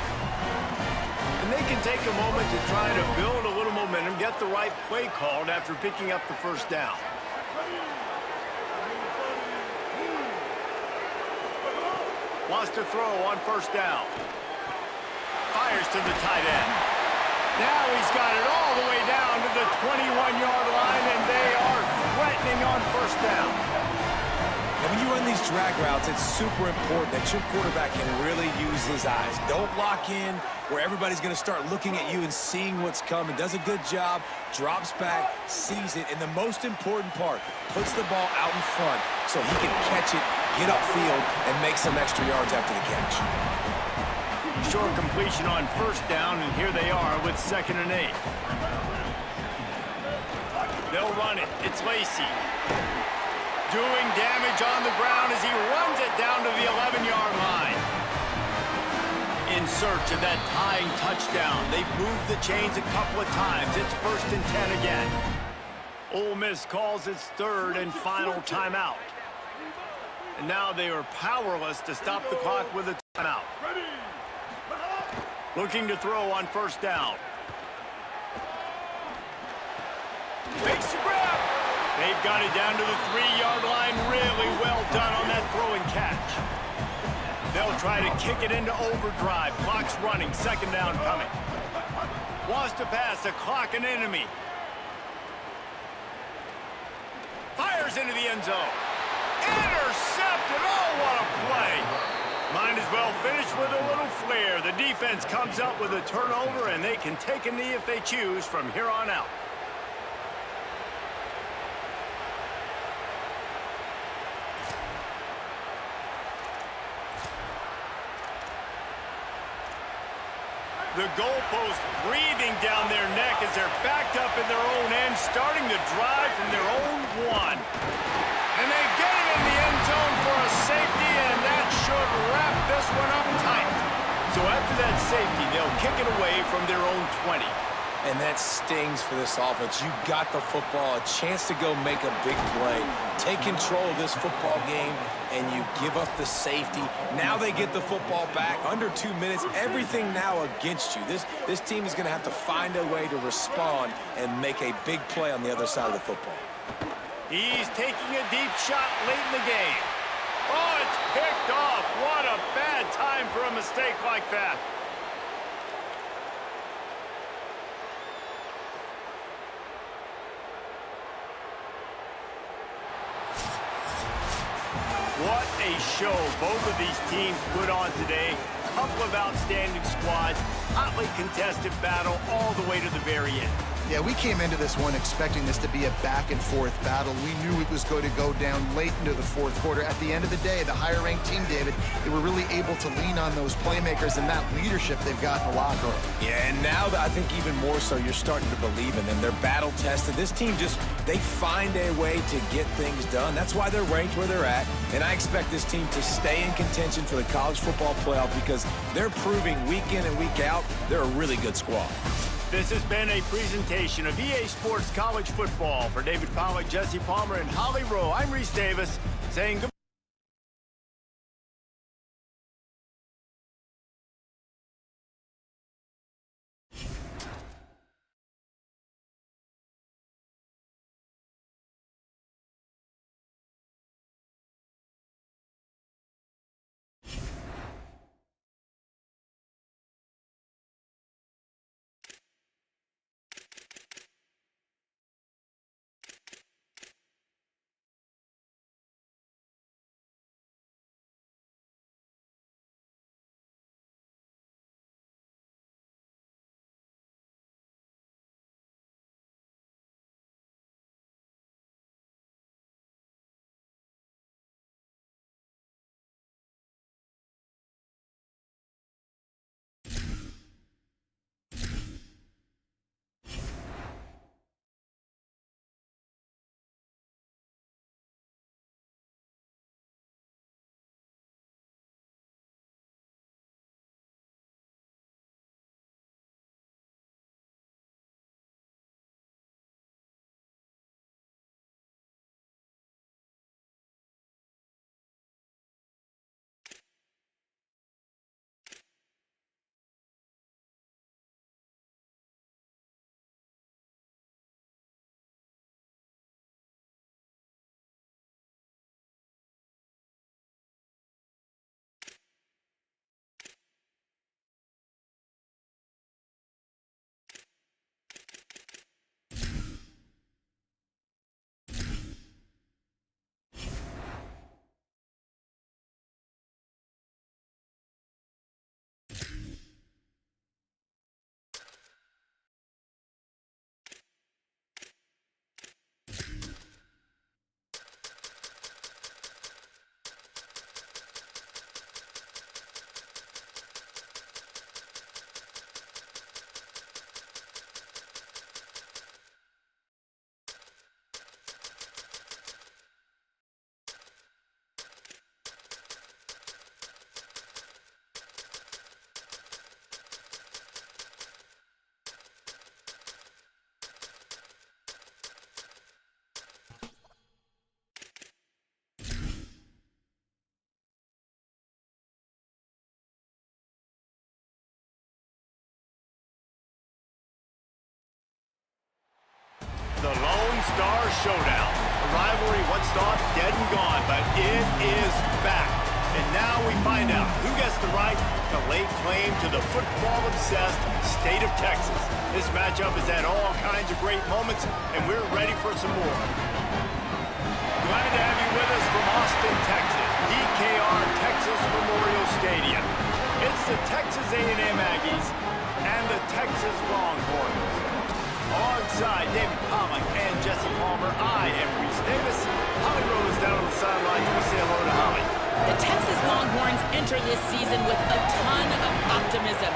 And they can take a moment to try to build a little momentum, get the right play called after picking up the 1st down. Wants to throw on 1st down. Fires to the tight end. Now he's got it all the way down to the 21-yard line, and they are threatening on 1st down. And when you run these drag routes, it's super important that your quarterback can really use his eyes. Don't lock in where everybody's going to start looking at you and seeing what's coming. Does a good job, drops back, sees it, and the most important part, puts the ball out in front so he can catch it, get upfield, and make some extra yards after the catch. Short completion on 1st down, and here they are with 2nd and 8. They'll run it. It's Lacey. Doing damage on the ground as he runs it down to the 11-yard line. In search of that tying touchdown. They've moved the chains a couple of times. It's 1st and 10 again. Ole Miss calls its 3rd and final timeout. And now they are powerless to stop the clock with a timeout. Looking to throw on 1st down. Makes the grab. They've got it down to the 3-yard line. Really well done on that throw and catch. They'll try to kick it into overdrive. Clock's running. 2nd down coming. Wants to pass. The clock an enemy. Fires into the end zone. Intercepted. Oh, what a play. Might as well finish with a little flair. The defense comes up with a turnover, and they can take a knee if they choose from here on out. The goalpost breathing down their neck as they're backed up in their own end, starting to drive from their own 1. And they get it in the end zone for a safety, and that should wrap this one up tight. So after that safety, they'll kick it away from their own 20. And that stings for this offense. You got the football, a chance to go make a big play, take control of this football game, and you give up the safety. Now they get the football back. Under 2 minutes, everything now against you. This team is going to have to find a way to respond and make a big play on the other side of the football. He's taking a deep shot late in the game. Oh, it's picked off. What a bad time for a mistake like that. What a show both of these teams put on today. A couple of outstanding squads, hotly contested battle all the way to the very end. Yeah, we came into this one expecting this to be a back-and-forth battle. We knew it was going to go down late into the 4th quarter. At the end of the day, the higher-ranked team, David, they were really able to lean on those playmakers and that leadership they've got in the locker room. Yeah, and now I think even more so, you're starting to believe in them. They're battle-tested. This team they find a way to get things done. That's why they're ranked where they're at. And I expect this team to stay in contention for the college football playoff because they're proving week in and week out they're a really good squad. This has been a presentation of EA Sports College Football. For David Pollack, Jesse Palmer, and Holly Rowe, I'm Reese Davis saying goodbye. Star Showdown. The rivalry once thought dead and gone, but it is back. And now we find out who gets the right to lay claim to the football-obsessed state of Texas. This matchup has had all kinds of great moments, and we're ready for some more. Glad to have you with us from Austin, Texas, DKR Texas Memorial Stadium. It's the Texas A&M Aggies and the Texas Longhorns. Alongside David Pollock and Jesse Palmer, I am Reese Davis. Holly Rose down on the sidelines. We say hello to Holly. The Texas Longhorns enter this season with a ton of optimism.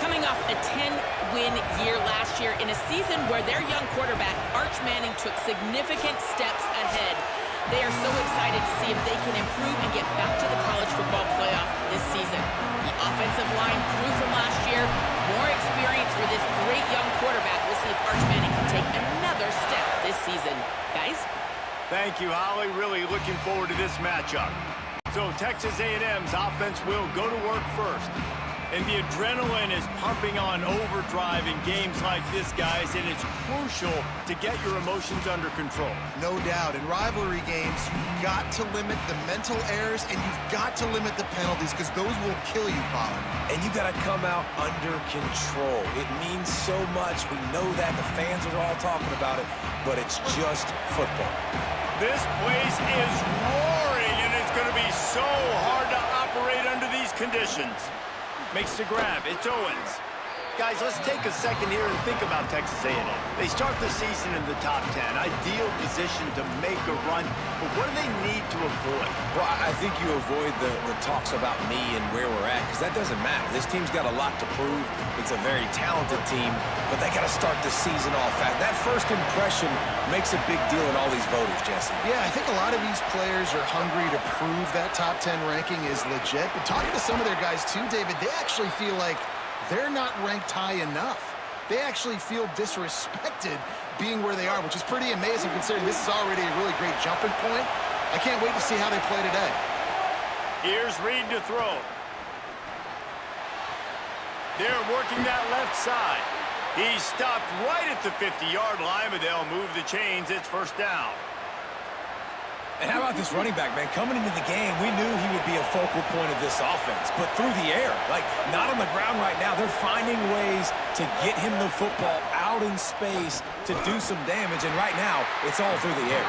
Coming off a 10-win year last year in a season where their young quarterback, Arch Manning, took significant steps ahead. They are so excited to see if they can improve and get back to the college football playoff this season. The offensive line grew from last year. More experience for this great young quarterback. We'll see if Arch Manning can take another step this season. Guys? Thank you, Holly. Really looking forward to this matchup. So Texas A&M's offense will go to work first. And the adrenaline is pumping on overdrive in games like this, guys, and it's crucial to get your emotions under control. No doubt. In rivalry games, you've got to limit the mental errors, and you've got to limit the penalties, because those will kill you, Pollard. And you got to come out under control. It means so much. We know that. The fans are all talking about it, but it's just football. This place is roaring, and it's going to be so hard to operate under these conditions. Makes the grab. It's Owens. Guys, let's take a second here and think about Texas A&M. They start the season in the top 10. Ideal position to make a run. But what do they need to avoid? Well, I think you avoid the talks about me and where we're at, because that doesn't matter. This team's got a lot to prove. It's a very talented team, but they got to start the season off fast. That first impression makes a big deal in all these voters, Jesse. Yeah, I think a lot of these players are hungry to prove that top 10 ranking is legit. But talking to some of their guys too, David, they actually feel like they're not ranked high enough. They actually feel disrespected being where they are, which is pretty amazing considering this is already a really great jumping point. I can't wait to see how they play today. Here's Reed to throw. They're working that left side. He stopped right at the 50-yard line, but they'll move the chains. It's first down. And how about this running back, man? Coming into the game, we knew he would be a focal point of this offense, but through the air, like not on the ground right now. They're finding ways to get him the football out in space to do some damage, and right now, it's all through the air.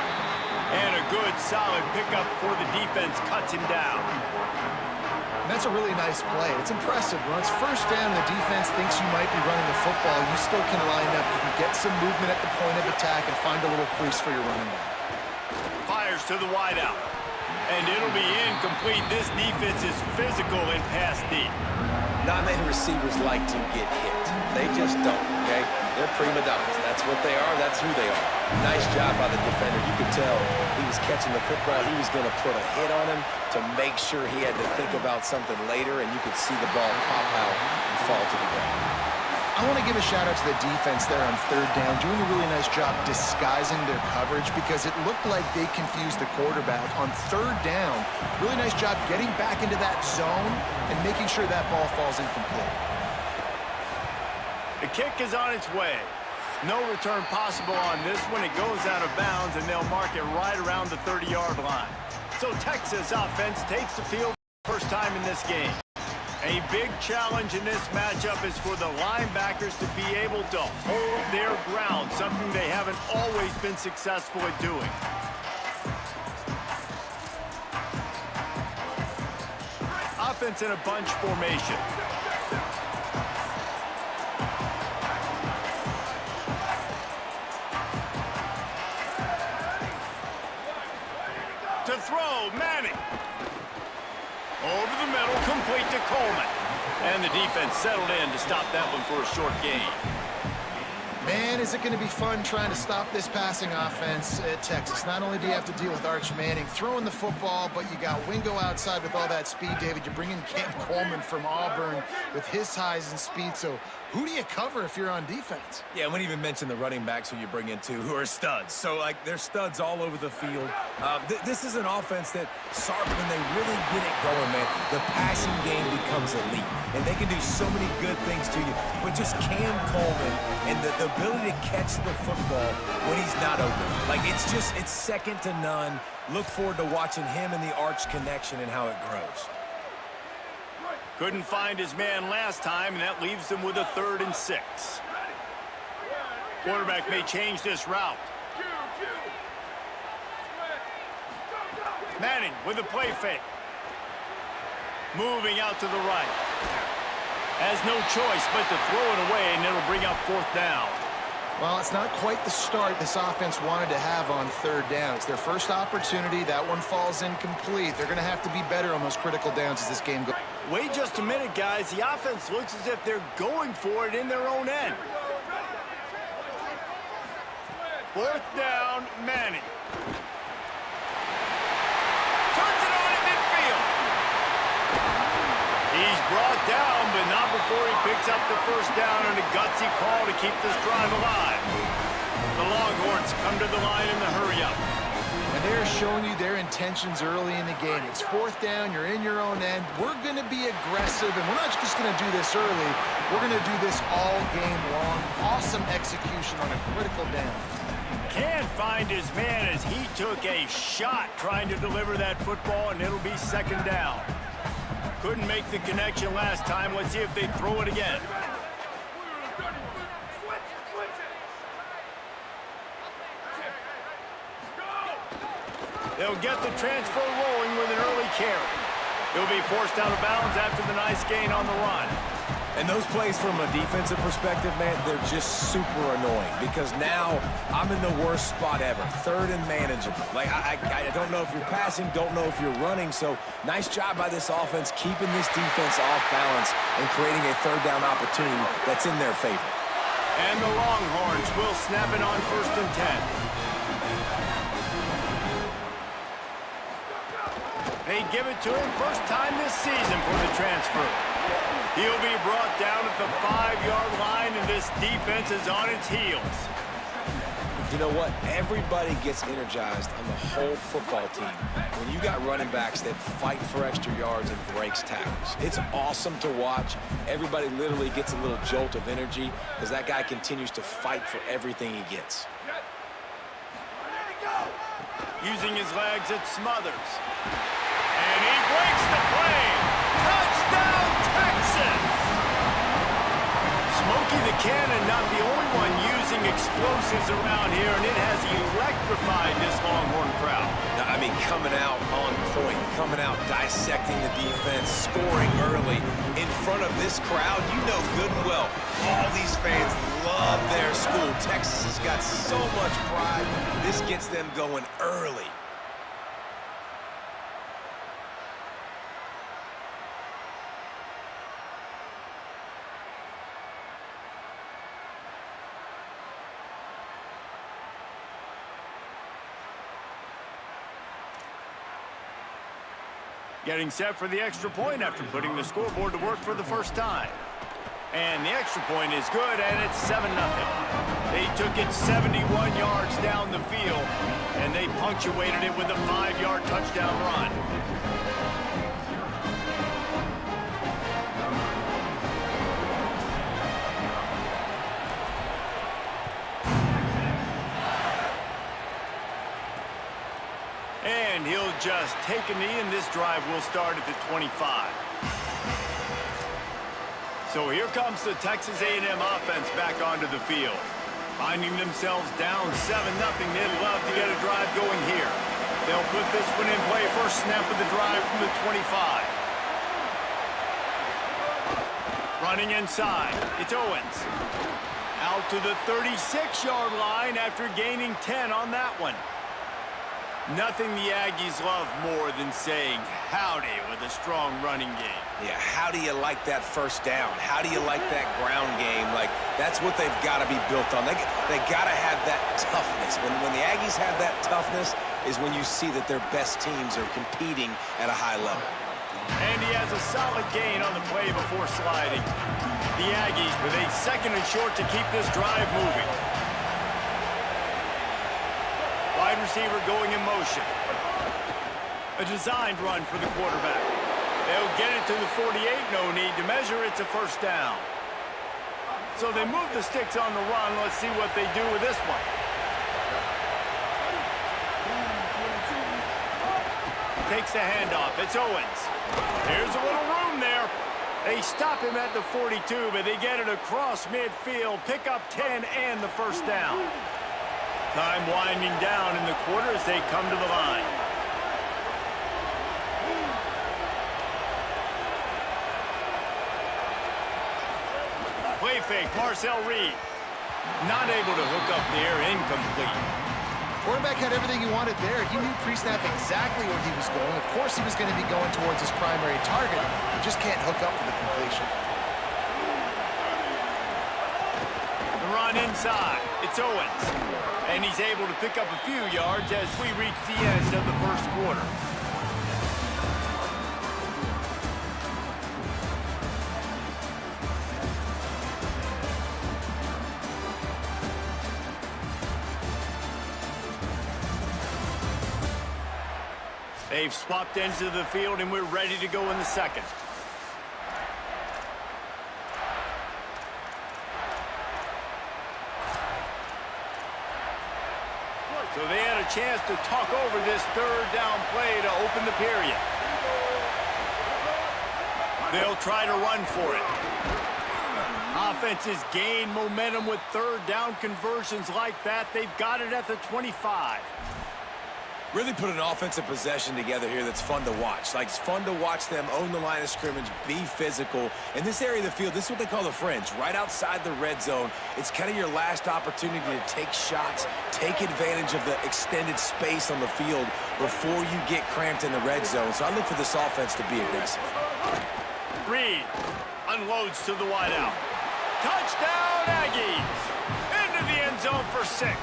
And a good, solid pickup for the defense cuts him down. And that's a really nice play. It's impressive. When it's first down and the defense thinks you might be running the football, you still can line up. You can get some movement at the point of attack and find a little crease for your running back. Fires to the wideout. And it'll be incomplete. This defense is physical in pass deep. Not many receivers like to get hit. They just don't, okay? They're prima donnas. That's what they are. That's who they are. Nice job by the defender. You could tell he was catching the football. He was going to put a hit on him to make sure he had to think about something later, and you could see the ball pop out and fall to the ground. I want to give a shout-out to the defense there on third down, doing a really nice job disguising their coverage because it looked like they confused the quarterback. On third down, really nice job getting back into that zone and making sure that ball falls incomplete. The kick is on its way. No return possible on this one. It goes out of bounds, and they'll mark it right around the 30-yard line. So Texas offense takes the field for the first time in this game. A big challenge in this matchup is for the linebackers to be able to hold their ground, something they haven't always been successful at doing. Offense in a bunch formation. To throw, Manning. Over the middle, complete to Coleman. And the defense settled in to stop that one for a short gain. Man, is it going to be fun trying to stop this passing offense at Texas. Not only do you have to deal with Arch Manning throwing the football, but you got Wingo outside with all that speed, David. You bring in Cam Coleman from Auburn with his size and speed. So who do you cover if you're on defense? Yeah, we didn't even mention the running backs who you bring in, too, who are studs. So, like, they're studs all over the field. This is an offense that, when they really get it going, man, the passing game becomes elite. And they can do so many good things to you. But just Cam Coleman and the ability to catch the football when he's not open. Like, it's second to none. Look forward to watching him and the arch connection and how it grows. Couldn't find his man last time, and that leaves him with a 3rd and 6. Quarterback may change this route. Manning with a play fake. Moving out to the right. Has no choice but to throw it away, and it'll bring up 4th down. Well, it's not quite the start this offense wanted to have on 3rd down. It's their first opportunity. That one falls incomplete. They're going to have to be better on those critical downs as this game goes. Wait just a minute, guys. The offense looks as if they're going for it in their own end. 4th down, Manning. Turns it on in midfield. He's brought down, but not before he picks up the 1st down and a gutsy call to keep this drive alive. The Longhorns come to the line in the hurry-up. And they're showing you their intentions early in the game. It's 4th down, you're in your own end. We're going to be aggressive, and we're not just going to do this early. We're going to do this all game long. Awesome execution on a critical down. Can't find his man as he took a shot trying to deliver that football, and it'll be 2nd down. Couldn't make the connection last time. Let's see if they throw it again. They'll get the transfer rolling with an early carry. He'll be forced out of bounds after the nice gain on the run. And those plays from a defensive perspective, man, they're just super annoying because now I'm in the worst spot ever, 3rd and manageable. Like, I don't know if you're passing, don't know if you're running, so nice job by this offense keeping this defense off balance and creating a 3rd down opportunity that's in their favor. And the Longhorns will snap it on 1st and 10. They give it to him first time this season for the transfer. He'll be brought down at the 5-yard line, and this defense is on its heels. You know what? Everybody gets energized on the whole football team when you got running backs that fight for extra yards and breaks tackles. It's awesome to watch. Everybody literally gets a little jolt of energy because that guy continues to fight for everything he gets. Using his legs, it Smothers. And he breaks the play. Touchdown, Texas! Smokey the Cannon, not the only one using explosives around here, and it has electrified this Longhorn crowd. Now, I mean, coming out on point, coming out dissecting the defense, scoring early in front of this crowd. You know good and well, all these fans love their school. Texas has got so much pride. This gets them going early. Getting set for the extra point after putting the scoreboard to work for the first time. And the extra point is good, and it's 7-0. They took it 71 yards down the field, and they punctuated it with a 5-yard touchdown run. And he'll just take a knee, and this drive will start at the 25. So here comes the Texas A&M offense back onto the field. Finding themselves down 7-0, they'd love to get a drive going here. They'll put this one in play. First snap of the drive from the 25. Running inside, it's Owens. Out to the 36-yard line after gaining 10 on that one. Nothing the Aggies love more than saying howdy with a strong running game. Yeah, how do you like that first down? How do you like that ground game? Like, that's what they've got to be built on. They got to have that toughness. When the Aggies have that toughness is when you see that their best teams are competing at a high level. And he has a solid gain on the play before sliding. The Aggies with a 2nd and short to keep this drive moving. Wide receiver going in motion. A designed run for the quarterback. They'll get it to the 48. No need to measure. It's a first down. So they move the sticks on the run. Let's see what they do with this one. Takes the handoff. It's Owens. Here's a little room there. They stop him at the 42, but they get it across midfield. Pick up 10 and the first down. Time winding down in the quarter as they come to the line. Play fake, Marcel Reed. Not able to hook up there, incomplete. Quarterback had everything he wanted there. He knew pre-snap exactly where he was going. Of course he was going to be going towards his primary target. He just can't hook up for the completion. The run inside. It's Owens. And he's able to pick up a few yards as we reach the end of the first quarter. They've swapped ends of the field, and we're ready to go in the second. So they had a chance to talk over this third down play to open the period. They'll try to run for it. Offenses gain momentum with third down conversions like that. They've got it at the 25. Really put an offensive possession together here that's fun to watch. Like, it's fun to watch them own the line of scrimmage, be physical. In this area of the field, this is what they call the fringe, right outside the red zone. It's kind of your last opportunity to take shots, take advantage of the extended space on the field before you get cramped in the red zone. So I look for this offense to be aggressive. Reed unloads to the wideout. Touchdown, Aggies! Into the end zone for 6.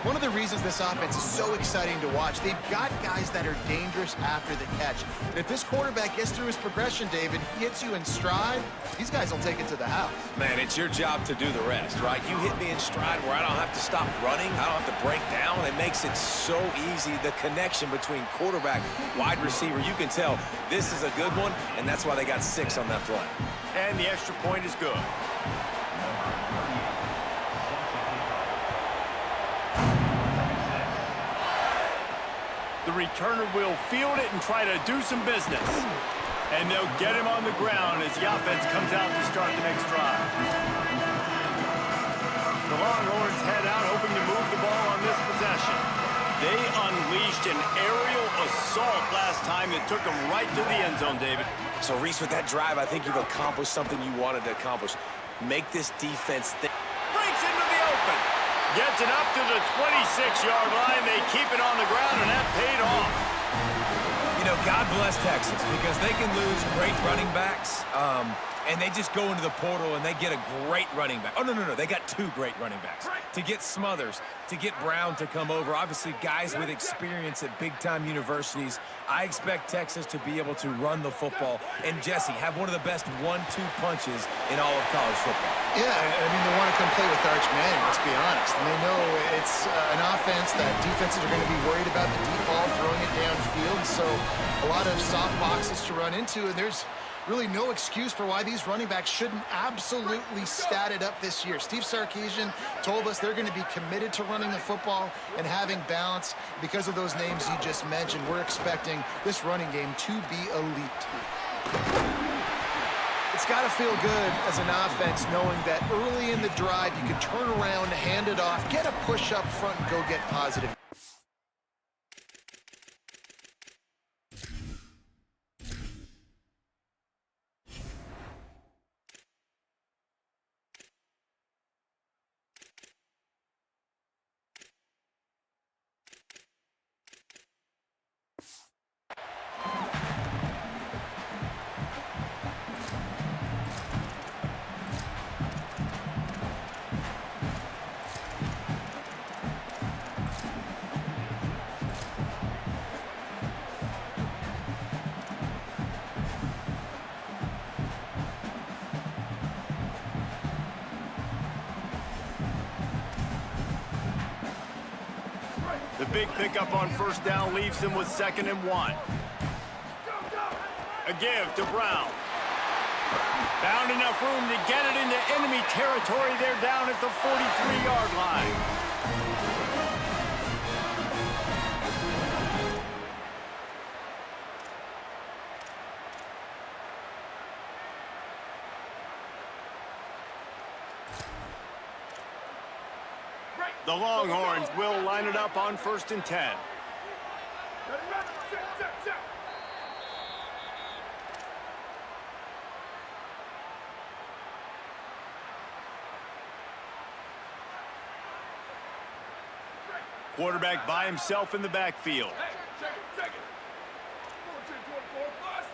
One of the reasons this offense is so exciting to watch, they've got guys that are dangerous after the catch. And if this quarterback gets through his progression, David, he hits you in stride, these guys will take it to the house. Man, it's your job to do the rest, right? You hit me in stride where I don't have to stop running. I don't have to break down. It makes it so easy. The connection between quarterback, wide receiver, you can tell this is a good one, and that's why they got 6 on that play. And the extra point is good. The returner will field it and try to do some business. And they'll get him on the ground as the offense comes out to start the next drive. The Longhorns head out hoping to move the ball on this possession. They unleashed an aerial assault last time that took them right to the end zone, David. So, Reese, with that drive, I think you've accomplished something you wanted to accomplish. Make this defense think. Breaks into the open. Gets it up to the 26-yard line. They keep it on the ground, and that paid off. You know, God bless Texas, because they can lose great running backs, and they just go into the portal and they get a great running back. Oh, no. They got 2 great running backs. To get Smothers, to get Brown to come over, obviously guys with experience at big-time universities. I expect Texas to be able to run the football and, Jesse, have one of the best 1-2 punches in all of college football. Yeah, I mean, they want to come play with Arch Manning, let's be honest. And they know it's an offense that defenses are going to be worried about the deep ball, throwing it downfield. So a lot of soft boxes to run into, and there's really no excuse for why these running backs shouldn't absolutely stat it up this year. Steve Sarkisian told us they're going to be committed to running the football and having balance. Because of those names you just mentioned, we're expecting this running game to be elite. It's got to feel good as an offense knowing that early in the drive you can turn around, hand it off, get a push up front, and go get positive. The big pickup on first down leaves them with 2nd and 1. A give to Brown. Found enough room to get it into enemy territory. They're down at the 43-yard line. The Longhorns will line it up on 1st and 10. Quarterback by himself in the backfield. Hey, check it. 14-24 plus.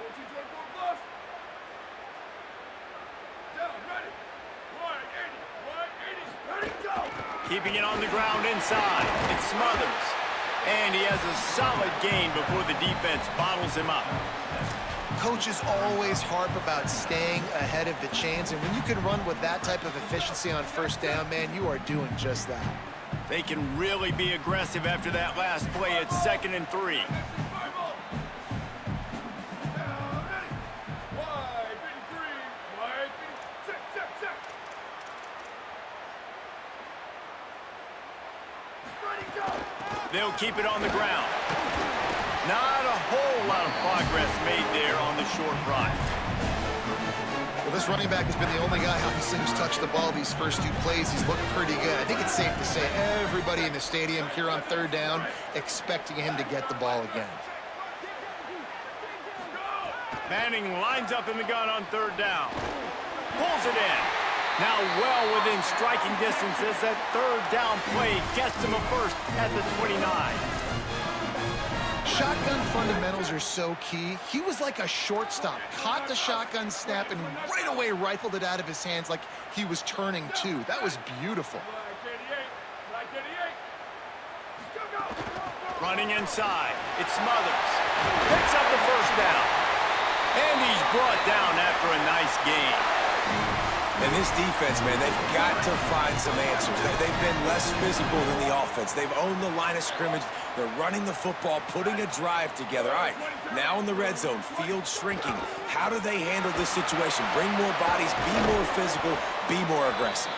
14-24 plus. Down, ready. 180, ready, go. Keeping it on the ground inside. It's Smothers. And he has a solid gain before the defense bottles him up. Coaches always harp about staying ahead of the chains, and when you can run with that type of efficiency on 1st down, man, you are doing just that. They can really be aggressive after that last play. It's 2nd and 3. They'll keep it on the ground. Not a whole lot of progress made there on the short drive. Well, this running back has been the only guy obviously who's touched the ball these first 2 plays. He's looked pretty good. I think it's safe to say everybody in the stadium here on 3rd down expecting him to get the ball again. Manning lines up in the gun on 3rd down. Pulls it in. Now well within striking distance as that 3rd down play gets him a first at the 29. Shotgun fundamentals are so key. He was like a shortstop, caught the shotgun snap and right away rifled it out of his hands like he was turning 2. That was beautiful. Running inside, it's Smothers. Picks up the 1st down. And he's brought down after a nice gain. And this defense, man, they've got to find some answers. They've been less physical than the offense. They've owned the line of scrimmage. They're running the football, putting a drive together. All right, now in the red zone, field shrinking. How do they handle this situation? Bring more bodies, be more physical, be more aggressive.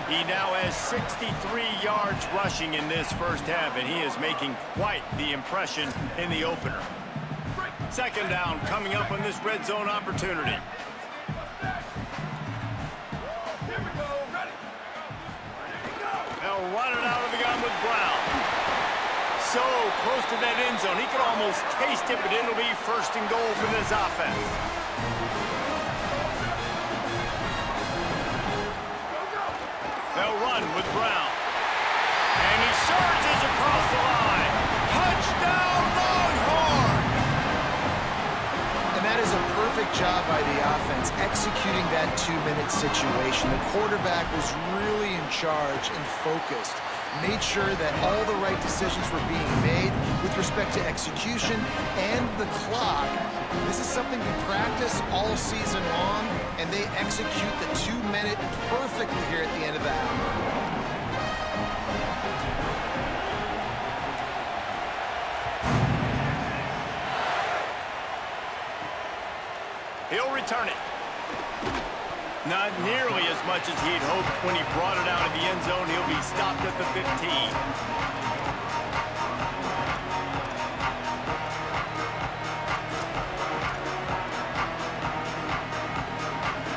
He now has 63 yards rushing in this 1st half, and he is making quite the impression in the opener. 2nd down coming up on this red zone opportunity. They'll run it out of the gun with Brown. So close to that end zone. He could almost taste it, but it'll be 1st and goal for this offense. They'll run with Brown. And he surges across the line. Touchdown, Longhorn! And that is a perfect job by the offense, executing that 2-minute situation. The quarterback was really in charge and focused. Made sure that all the right decisions were being made with respect to execution and the clock. This is something we practice all season long, and they execute the 2-minute perfectly here at the end of the half. He'll return it. Not nearly as much as he'd hoped when he brought it out of the end zone. He'll be stopped at the 15.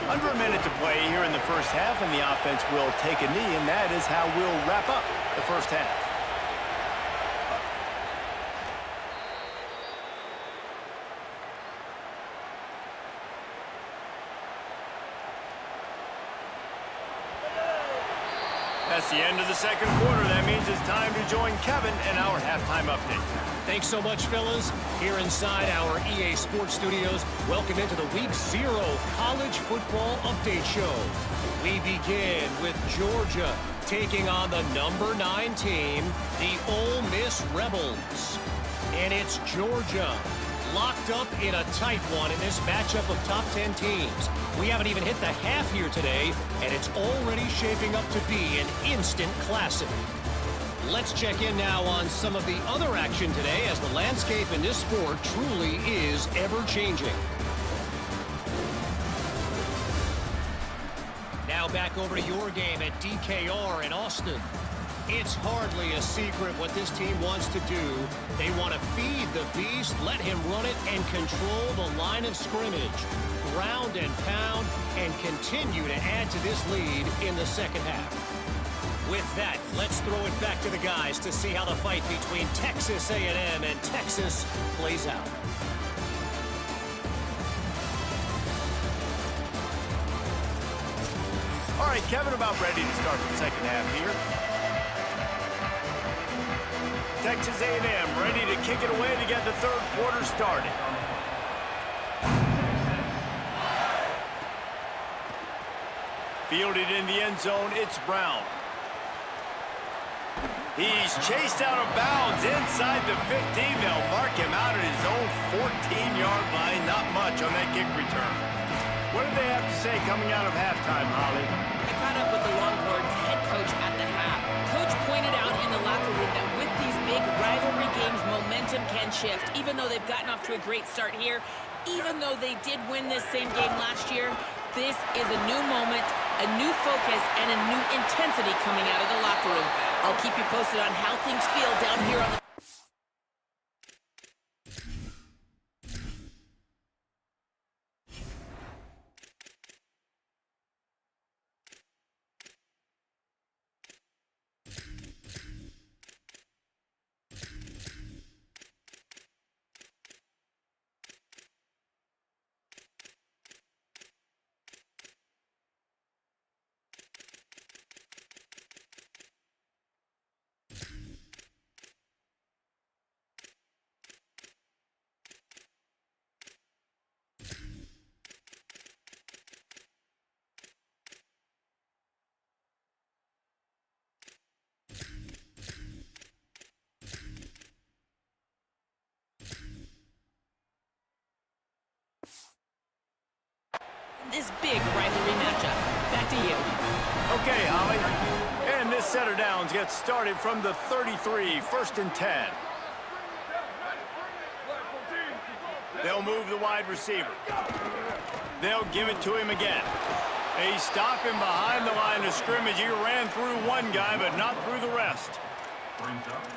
Under a minute to play here in the 1st half, and the offense will take a knee, and that is how we'll wrap up the 1st half. That's the end of the 2nd quarter. That means it's time to join Kevin in our halftime update. Thanks so much, fellas. Here inside our EA Sports Studios, welcome into the Week 0 College Football Update Show. We begin with Georgia taking on the number 9 team, the Ole Miss Rebels. And it's Georgia locked up in a tight one in this matchup of top 10 teams. We haven't even hit the half here today, and it's already shaping up to be an instant classic. Let's check in now on some of the other action today, as the landscape in this sport truly is ever-changing. back over to your game at DKR in Austin. It's hardly a secret what this team wants to do. They want to feed the beast, let him run it, and control the line of scrimmage. Ground and pound, and continue to add to this lead in the second half. With that, let's throw it back to the guys to see how the fight between Texas A&M and Texas plays out. All right, Kevin, about ready to start the second half here. Texas A&M ready to kick it away to get the third quarter started. Fielded in the end zone, it's Brown. He's chased out of bounds inside the 15. They'll mark him out at his own 14-yard line. Not much on that kick return. What do they have to say coming out of halftime, Holly? I caught up with the Longhorns head coach at the half. Coach pointed out in the locker room that with these big rivalry games, momentum can shift. Even though they've gotten off to a great start here, even though they did win this same game last year, this is a new moment, a new focus, and a new intensity coming out of the locker room. I'll keep you posted on how things feel down here on the... This big rivalry matchup. Back to you. Okay, Holly. And this set of downs gets started from the 33, 1st and 10. They'll move the wide receiver. They'll give it to him again. They stop him behind the line of scrimmage. He ran through one guy, but not through the rest.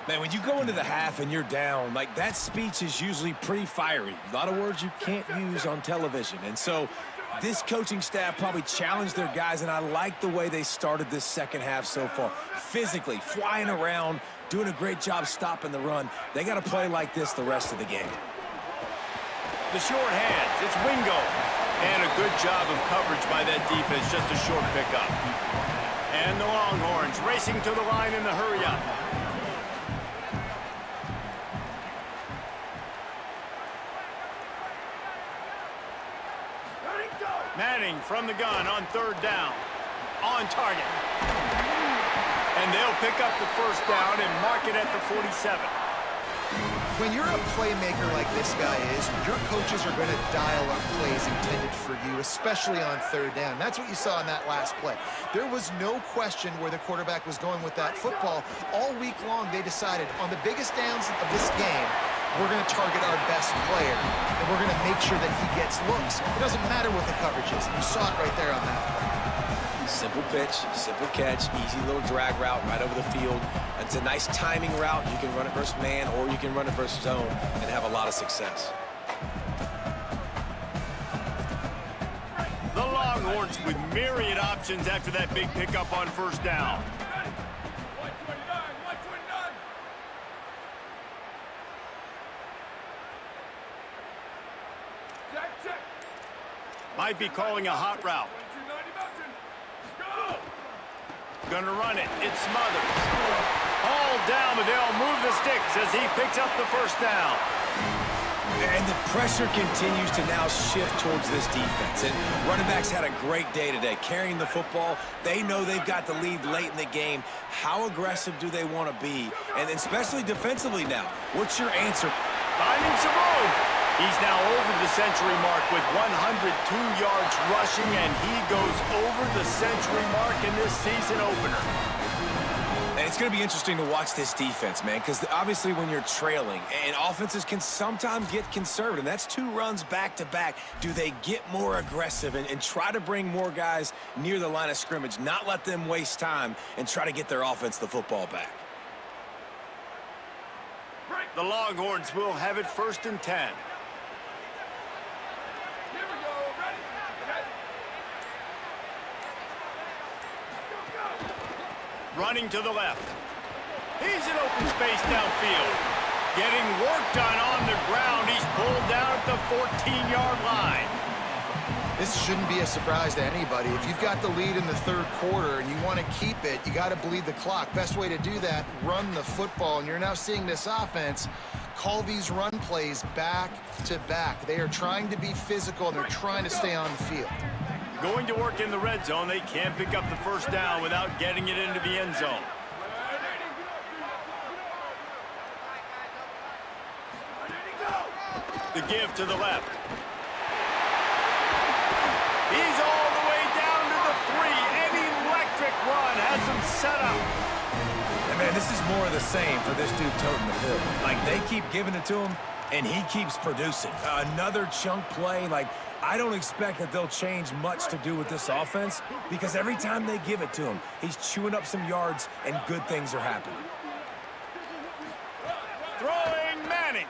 Man, when you go into the half and you're down, like, that speech is usually pretty fiery. A lot of words you can't use on television. And so this coaching staff probably challenged their guys, and I like the way they started this second half so far. Physically, flying around, doing a great job stopping the run. They got to play like this the rest of the game. The short hands, it's Wingo. And a good job of coverage by that defense, just a short pickup. And the Longhorns racing to the line in the hurry-up. Manning from the gun on 3rd down. On target. And they'll pick up the first down and mark it at the 47. When you're a playmaker like this guy is, your coaches are going to dial up plays intended for you, especially on 3rd down. That's what you saw in that last play. There was no question where the quarterback was going with that football. All week long, they decided on the biggest downs of this game, we're going to target our best player, and we're going to make sure that he gets looks. It doesn't matter what the coverage is, and you saw it right there on that play. Simple pitch, simple catch, easy little drag route right over the field. It's a nice timing route. You can run it versus man, or you can run it versus zone and have a lot of success. The Longhorns with myriad options after that big pickup on 1st down. Might be calling a hot route. Gonna run it. It's Smothers. All down, but they'll move the sticks as he picks up the first down. And the pressure continues to now shift towards this defense. And running backs had a great day today, carrying the football. They know they've got the lead late in the game. How aggressive do they want to be? And especially defensively now. What's your answer? Finding some room. He's now over the century mark with 102 yards rushing, and he goes over the century mark in this season opener. And it's going to be interesting to watch this defense, man, because obviously when you're trailing, and offenses can sometimes get conservative. That's 2 runs back-to-back. Do they get more aggressive and try to bring more guys near the line of scrimmage, not let them waste time, and try to get their offense the football back? The Longhorns will have it 1st and 10. Here we go. Ready? Set. Go, go. Running to the left. He's in open space downfield. Getting work done on the ground. He's pulled down at the 14-yard line. This shouldn't be a surprise to anybody. If you've got the lead in the 3rd quarter and you want to keep it, you got to bleed the clock. Best way to do that, run the football. And you're now seeing this offense call these run plays back to back. They are trying to be physical, and they're trying to stay on the field. Going to work in the red zone. They can't pick up the 1st down without getting it into the end zone. The give to the left. He's all the way down to the 3. An electric run has him set up. And man, this is more of the same for this dude toting the field. Like, they keep giving it to him, and he keeps producing. Another chunk play. Like, I don't expect that they'll change much to do with this offense, because every time they give it to him, he's chewing up some yards, and good things are happening. Throwing Manning.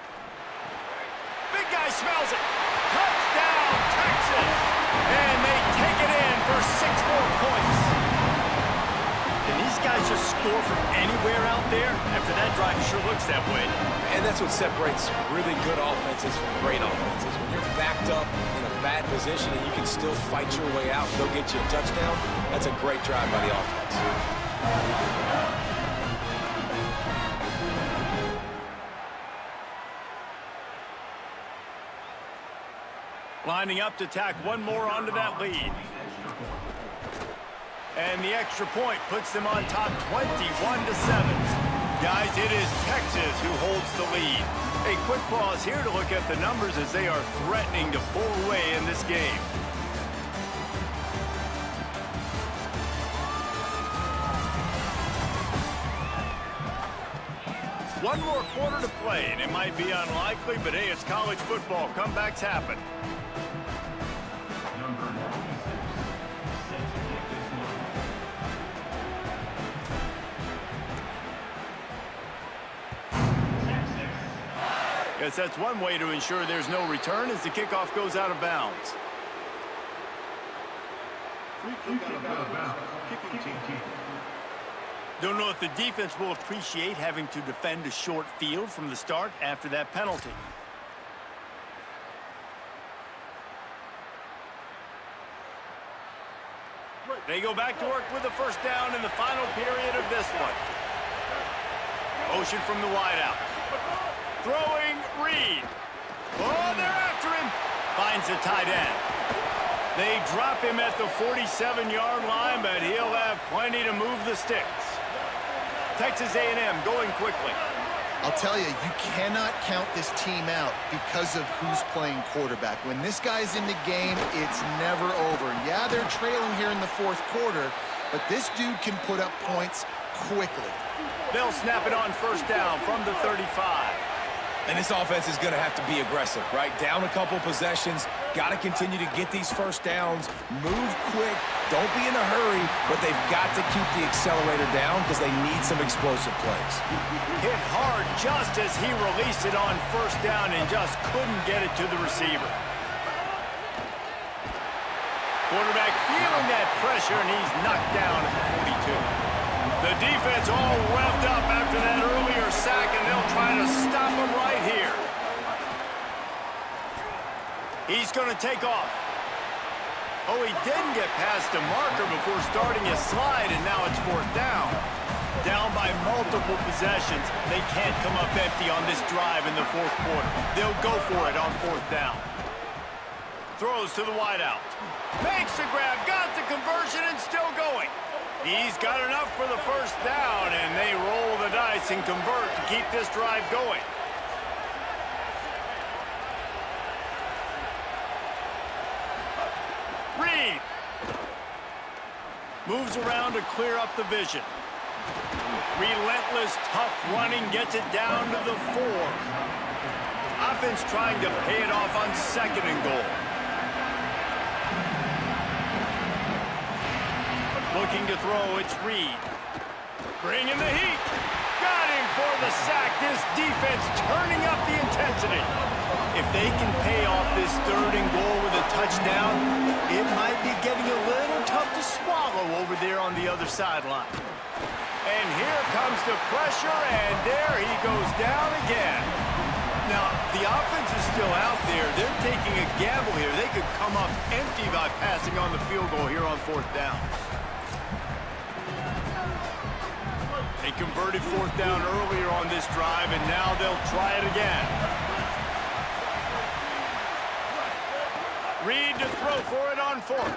Big guy smells it. Touchdown, Texas. And they take it in for 6 more points. Can these guys just score from anywhere out there? After that drive, it sure looks that way. And that's what separates really good offenses from great offenses. When you're backed up in a bad position and you can still fight your way out and they'll get you a touchdown, that's a great drive by the offense. Lining up to tack one more onto that lead. And the extra point puts them on top 21-7. Guys, it is Texas who holds the lead. A quick pause here to look at the numbers as they are threatening to pull away in this game. One more quarter to play, and it might be unlikely, but hey, it's college football. Comebacks happen. Guess that's one way to ensure there's no return as the kickoff goes out of bounds. Don't know if the defense will appreciate having to defend a short field from the start after that penalty. They go back to work with the 1st down in the final period of this one. Motion from the wideout. Throwing Reed. Oh, they're after him. Finds the tight end. They drop him at the 47-yard line, but he'll have plenty to move the sticks. Texas A&M going quickly. I'll tell you, you cannot count this team out because of who's playing quarterback. When this guy's in the game, it's never over. Yeah, they're trailing here in the 4th quarter, but this dude can put up points quickly. They'll snap it on 1st down from the 35. And this offense is going to have to be aggressive, right? Down a couple possessions, got to continue to get these 1st downs, move quick, don't be in a hurry, but they've got to keep the accelerator down because they need some explosive plays. Hit hard just as he released it on 1st down and just couldn't get it to the receiver. Quarterback feeling that pressure, and he's knocked down at the 42. The defense all revved up after that earlier sack, and they'll try to stop him right here. He's going to take off. Oh, he didn't get past the marker before starting his slide, and now it's 4th down. Down by multiple possessions. They can't come up empty on this drive in the 4th quarter. They'll go for it on 4th down. Throws to the wideout. Makes the grab, got the conversion, and still going. He's got enough for the 1st down, and they roll the dice and convert to keep this drive going. Reed moves around to clear up the vision. Relentless, tough running gets it down to the 4. Offense trying to pay it off on 2nd and goal. Looking to throw, it's Reed. Bringing the heat. Got him for the sack. This defense turning up the intensity. If they can pay off this 3rd and goal with a touchdown, it might be getting a little tough to swallow over there on the other sideline. And here comes the pressure, and there he goes down again. Now, the offense is still out there. They're taking a gamble here. They could come up empty by passing on the field goal here on 4th down. They converted 4th down earlier on this drive, and now they'll try it again. Reed to throw for it on 4th.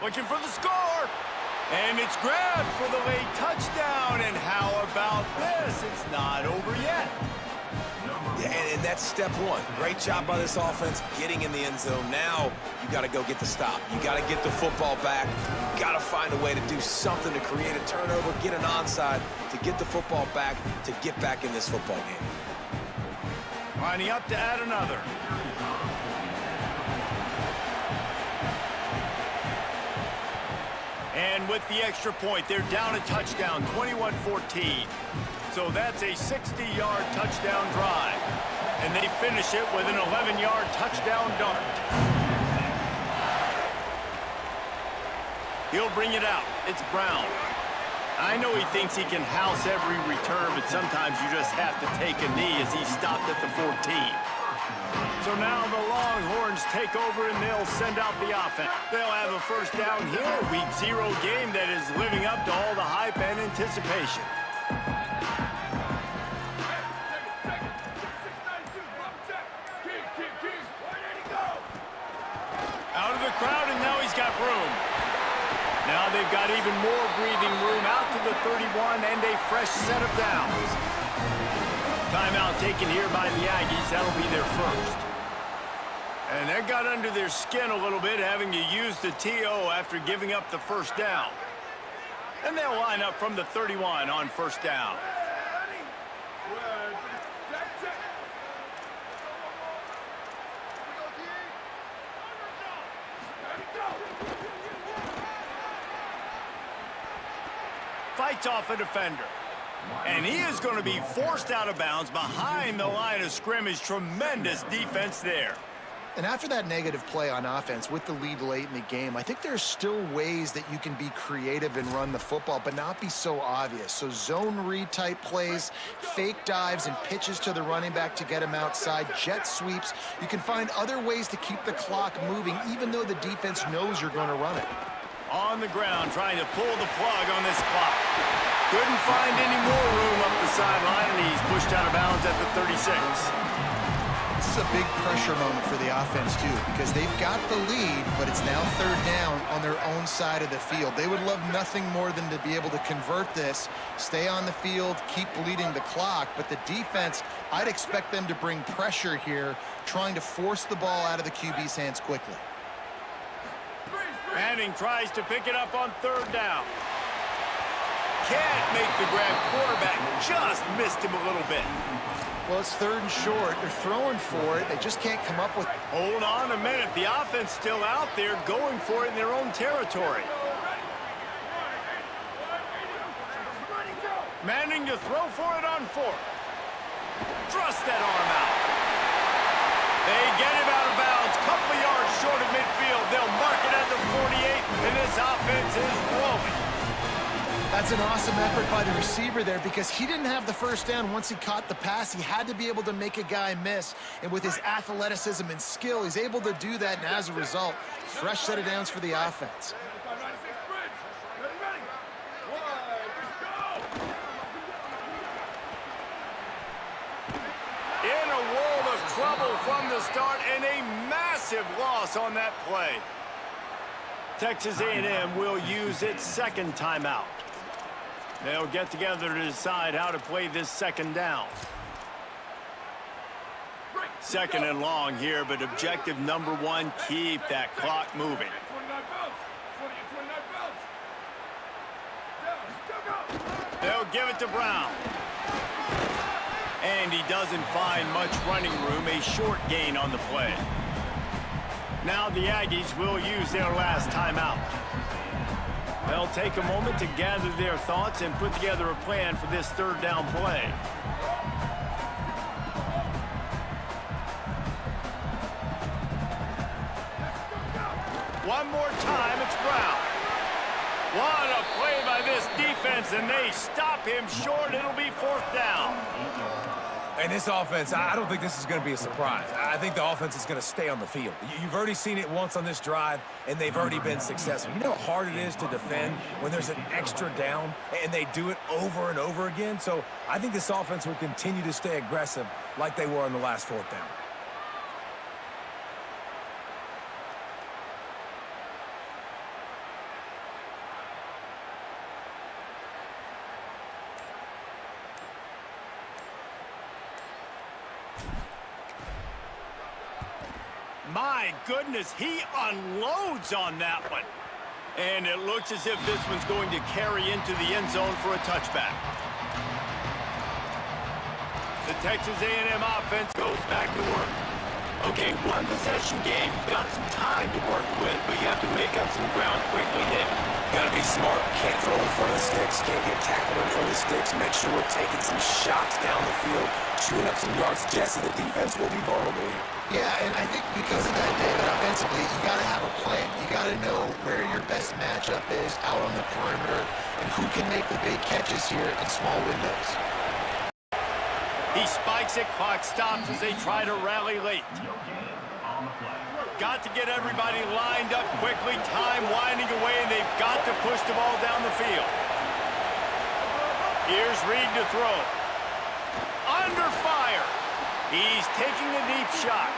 Looking for the score. And it's grabbed for the late touchdown. And how about this? It's not over yet. Yeah, and that's step 1. Great job by this offense getting in the end zone. Now you got to go get the stop. You got to get the football back. You got to find a way to do something to create a turnover, get an onside, to get the football back, to get back in this football game. Lining up to add another. And with the extra point, they're down a touchdown, 21-14. So that's a 60-yard touchdown drive. And they finish it with an 11-yard touchdown dart. He'll bring it out. It's Brown. I know he thinks he can house every return, but sometimes you just have to take a knee as he stopped at the 14. So now the Longhorns take over and they'll send out the offense. They'll have a 1st down here. Week 0 game that is living up to all the hype and anticipation. Out of the crowd, and now he's got room. Now they've got even more breathing room out to the 31 and a fresh set of downs. Timeout taken here by the Aggies. That'll be their 1st. And that got under their skin a little bit, having to use the TO after giving up the 1st down. And they'll line up from the 31 on 1st down. Fights off a defender. And he is going to be forced out of bounds behind the line of scrimmage. Tremendous defense there. And after that negative play on offense with the lead late in the game, I think there's still ways that you can be creative and run the football, but not be so obvious. So zone read type plays, fake dives and pitches to the running back to get him outside, jet sweeps. You can find other ways to keep the clock moving, even though the defense knows you're going to run it. On the ground, trying to pull the plug on this clock. Couldn't find any more room up the sideline, and he's pushed out of bounds at the 36. This is a big pressure moment for the offense, too, because they've got the lead, but it's now 3rd down on their own side of the field. They would love nothing more than to be able to convert this, stay on the field, keep bleeding the clock, but the defense, I'd expect them to bring pressure here, trying to force the ball out of the QB's hands quickly. Manning tries to pick it up on 3rd down. Can't make the grab. Quarterback just missed him a little bit. Well, it's 3rd and short. They're throwing for it. They just can't come up with... Hold on a minute. The offense still out there going for it in their own territory. Manning to throw for it on 4th. Thrust that arm out. They get him out of bounds. Couple of yards short of midfield. They'll mark it at the 48, and this offense is rolling. That's an awesome effort by the receiver there because he didn't have the 1st down once he caught the pass. He had to be able to make a guy miss. And with his athleticism and skill, he's able to do that. And as a result, fresh set of downs for the offense. In a world of trouble from the start and a massive loss on that play. Texas A&M will use its 2nd timeout. They'll get together to decide how to play this 2nd down. 2nd and long here, but objective number 1, keep that clock moving. Go, go, go. They'll give it to Brown. And he doesn't find much running room, a short gain on the play. Now the Aggies will use their last timeout. They'll take a moment to gather their thoughts and put together a plan for this third down play. One more time, it's Brown. What a play by this defense, and they stop him short. It'll be fourth down. And this offense, I don't think this is going to be a surprise. I think the offense is going to stay on the field. You've already seen it once on this drive, and they've already been successful. You know how hard it is to defend when there's an extra down, and they do it over and over again? So I think this offense will continue to stay aggressive like they were on the last fourth down. My goodness, he unloads on that one. And it looks as if this one's going to carry into the end zone for a touchback. The Texas A&M offense goes back to work. Okay, one possession game. Got some time to work with, but you have to make up some ground quickly there. Gotta be smart. Can't throw in front of the sticks. Can't get tackled in front of the sticks. Make sure we're taking some shots down the field. Chewing up some yards. Jesse, the defense will be vulnerable here. Yeah, and I think because of that, David, offensively, you got to have a plan. You got to know where your best matchup is out on the perimeter and who can make the big catches here in small windows. He spikes it, clock stops as they try to rally late. Got to get everybody lined up quickly, time winding away, and they've got to push the ball down the field. Here's Reed to throw. Under fire. He's taking a deep shot.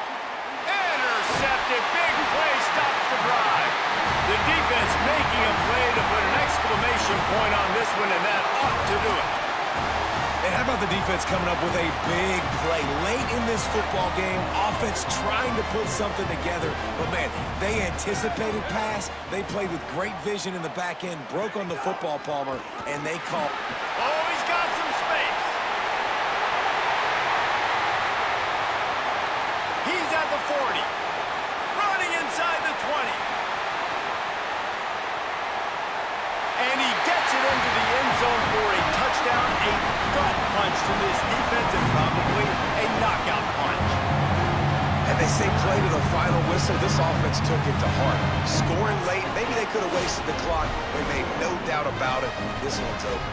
Intercepted. Big play stops the drive. The defense making a play to put an exclamation point on this one, and that ought to do it. And how about the defense coming up with a big play late in this football game? Offense trying to put something together. But, man, they anticipated pass. They played with great vision in the back end, broke on the football, Palmer, and they called. Oh, he's got some space. He's at the 40. Running inside the 20. And he gets it into the end zone for a touchdown, a gut punch to this defense, and probably a knockout punch. And they say play to the final whistle. This offense took it to heart. Scoring late, maybe they could have wasted the clock. They made no doubt about it. This one's over.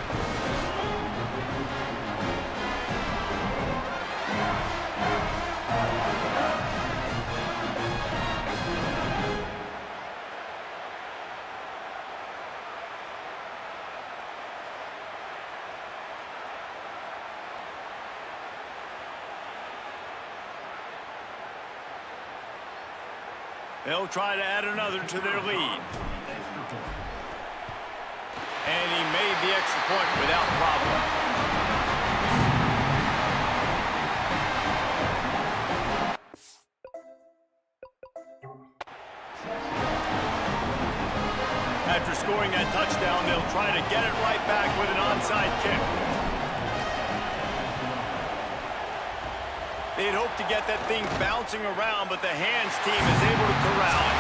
They'll try to add another to their lead. And he made the extra point without problem. After scoring that touchdown, they'll try to get it right back with an onside kick. They'd hope to get that thing bouncing around, but the hands team is able to corral it.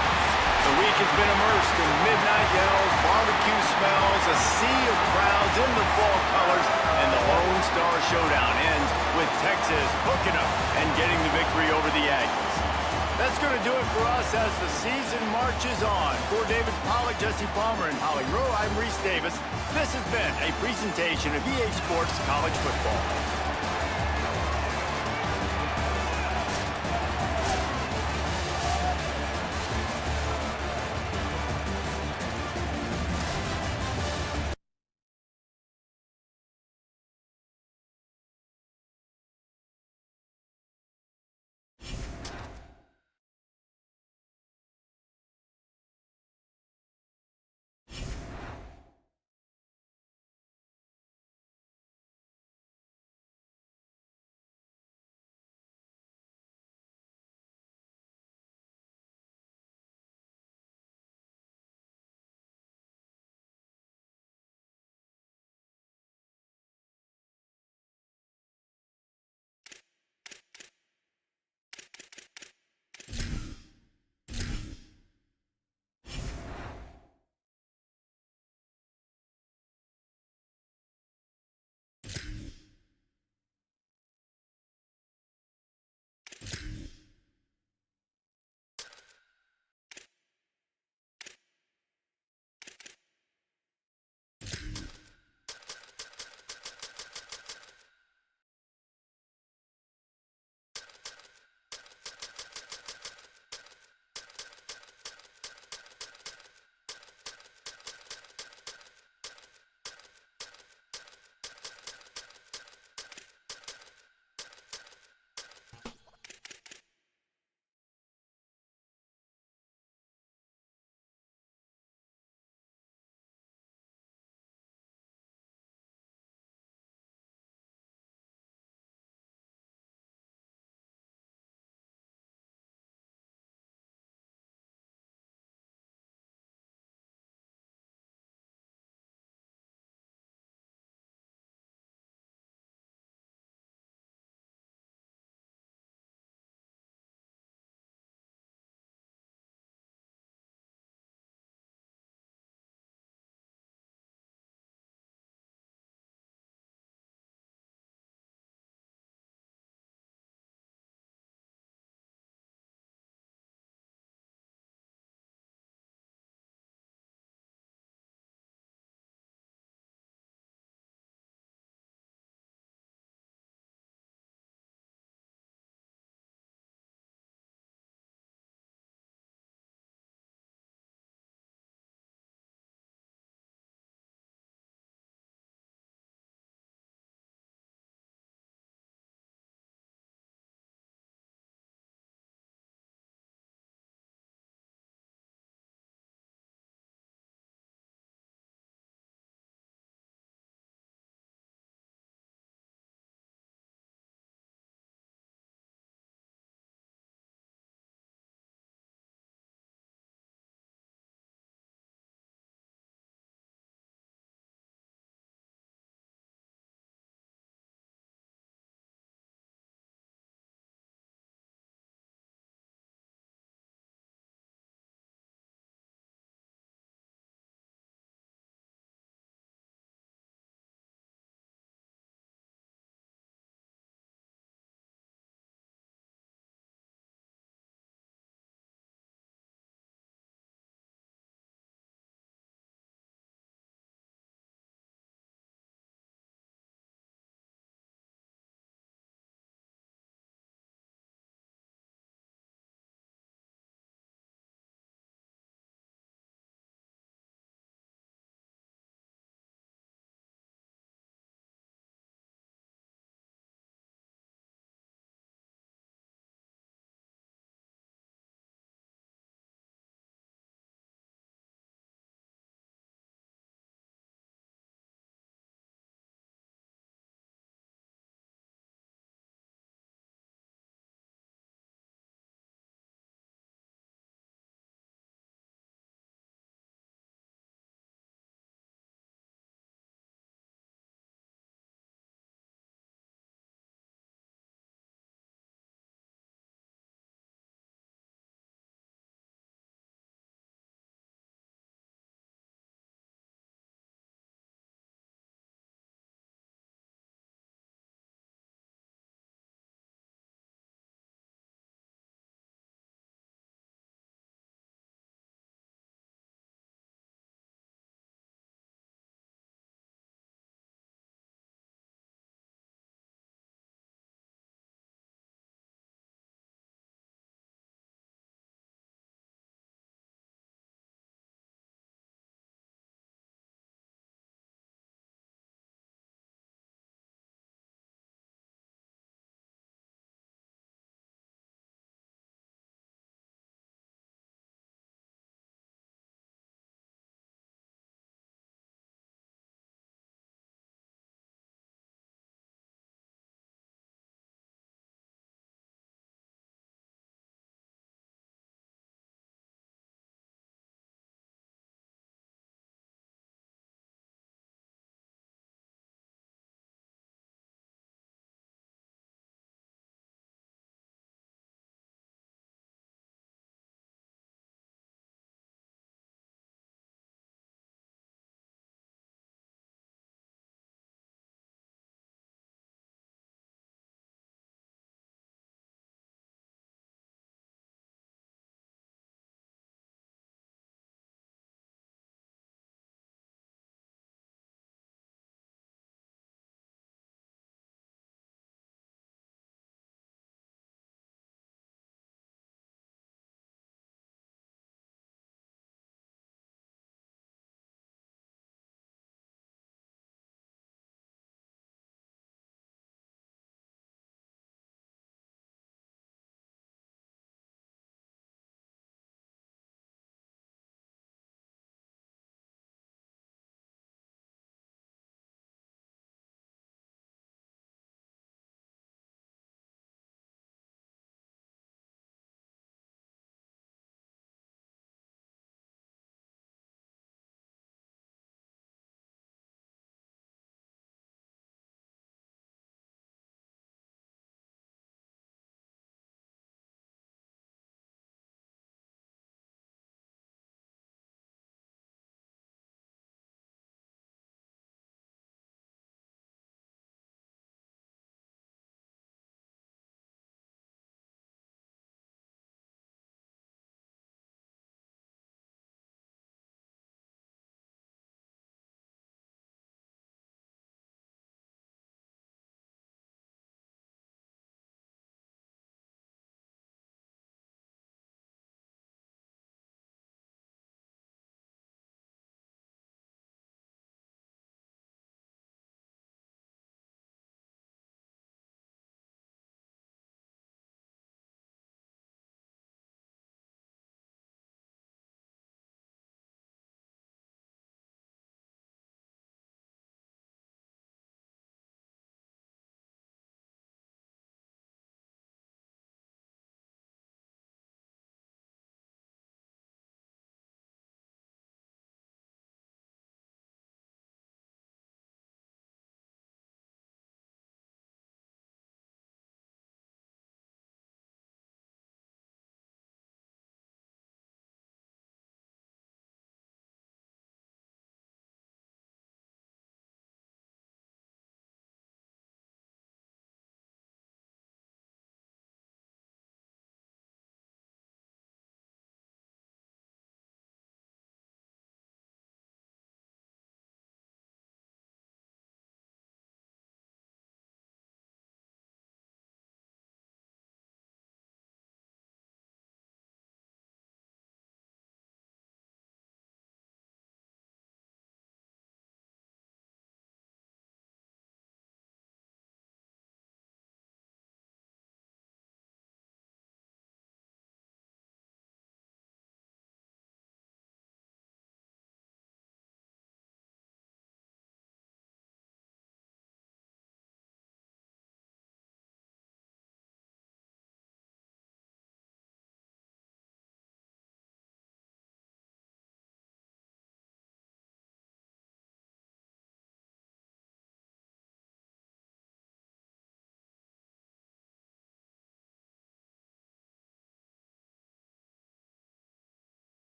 The week has been immersed in midnight yells, barbecue smells, a sea of crowds in the fall colors, and the Lone Star Showdown ends with Texas hooking up and getting the victory over the Aggies. That's going to do it for us as the season marches on. For David Pollack, Jesse Palmer, and Holly Rowe, I'm Reese Davis. This has been a presentation of EA Sports College Football.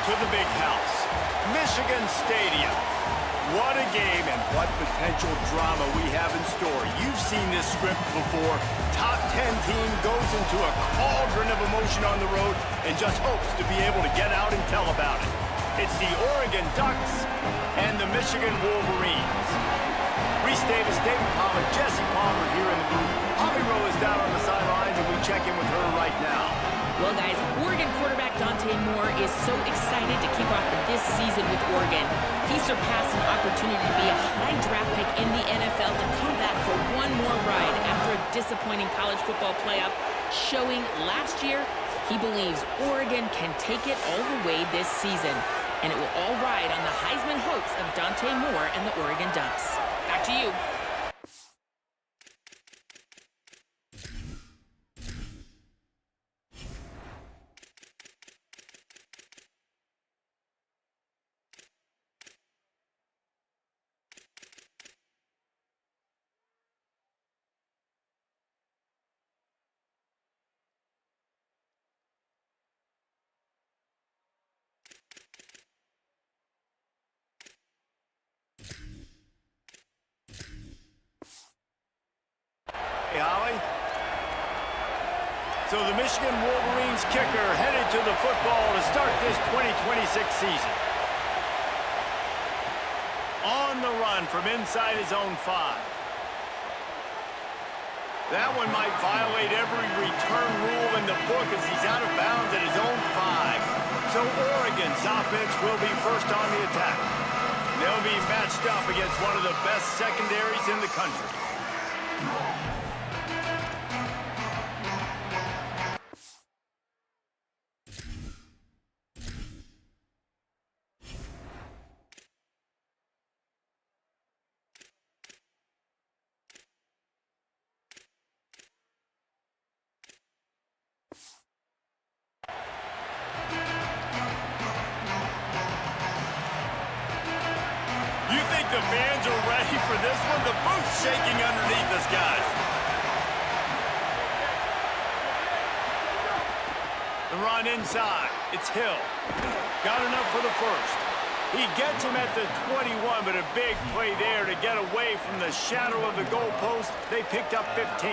to the big house, Michigan Stadium. What a game and what potential drama we have in store. You've seen this script before. Top 10 team goes into a cauldron of emotion on the road and just hopes to be able to get out and tell about it. It's the Oregon Ducks and the Michigan Wolverines. Reese Davis, David Palmer, Jesse Palmer here in the booth. Holly Rowe is down on the sidelines, and we check in with her right now. Well, guys, Oregon quarterback Dante Moore is so excited to kick off this season with Oregon. He surpassed an opportunity to be a high draft pick in the NFL to come back for one more ride after a disappointing college football playoff, showing last year he believes Oregon can take it all the way this season. And it will all ride on the Heisman hopes of Dante Moore and the Oregon Ducks. Back to you. Hey, Holly. So the Michigan Wolverines kicker headed to the football to start this 2026 season. On the run from inside his own 5. That one might violate every return rule in the book as he's out of bounds at his own 5. So Oregon's offense will be first on the attack. They'll be matched up against one of the best secondaries in the country. The fans are ready for this one. The booth's shaking underneath us, guys. The run inside. It's Hill. Got enough for the first. He gets him at the 21, but a big play there to get away from the shadow of the goalpost. They picked up 15.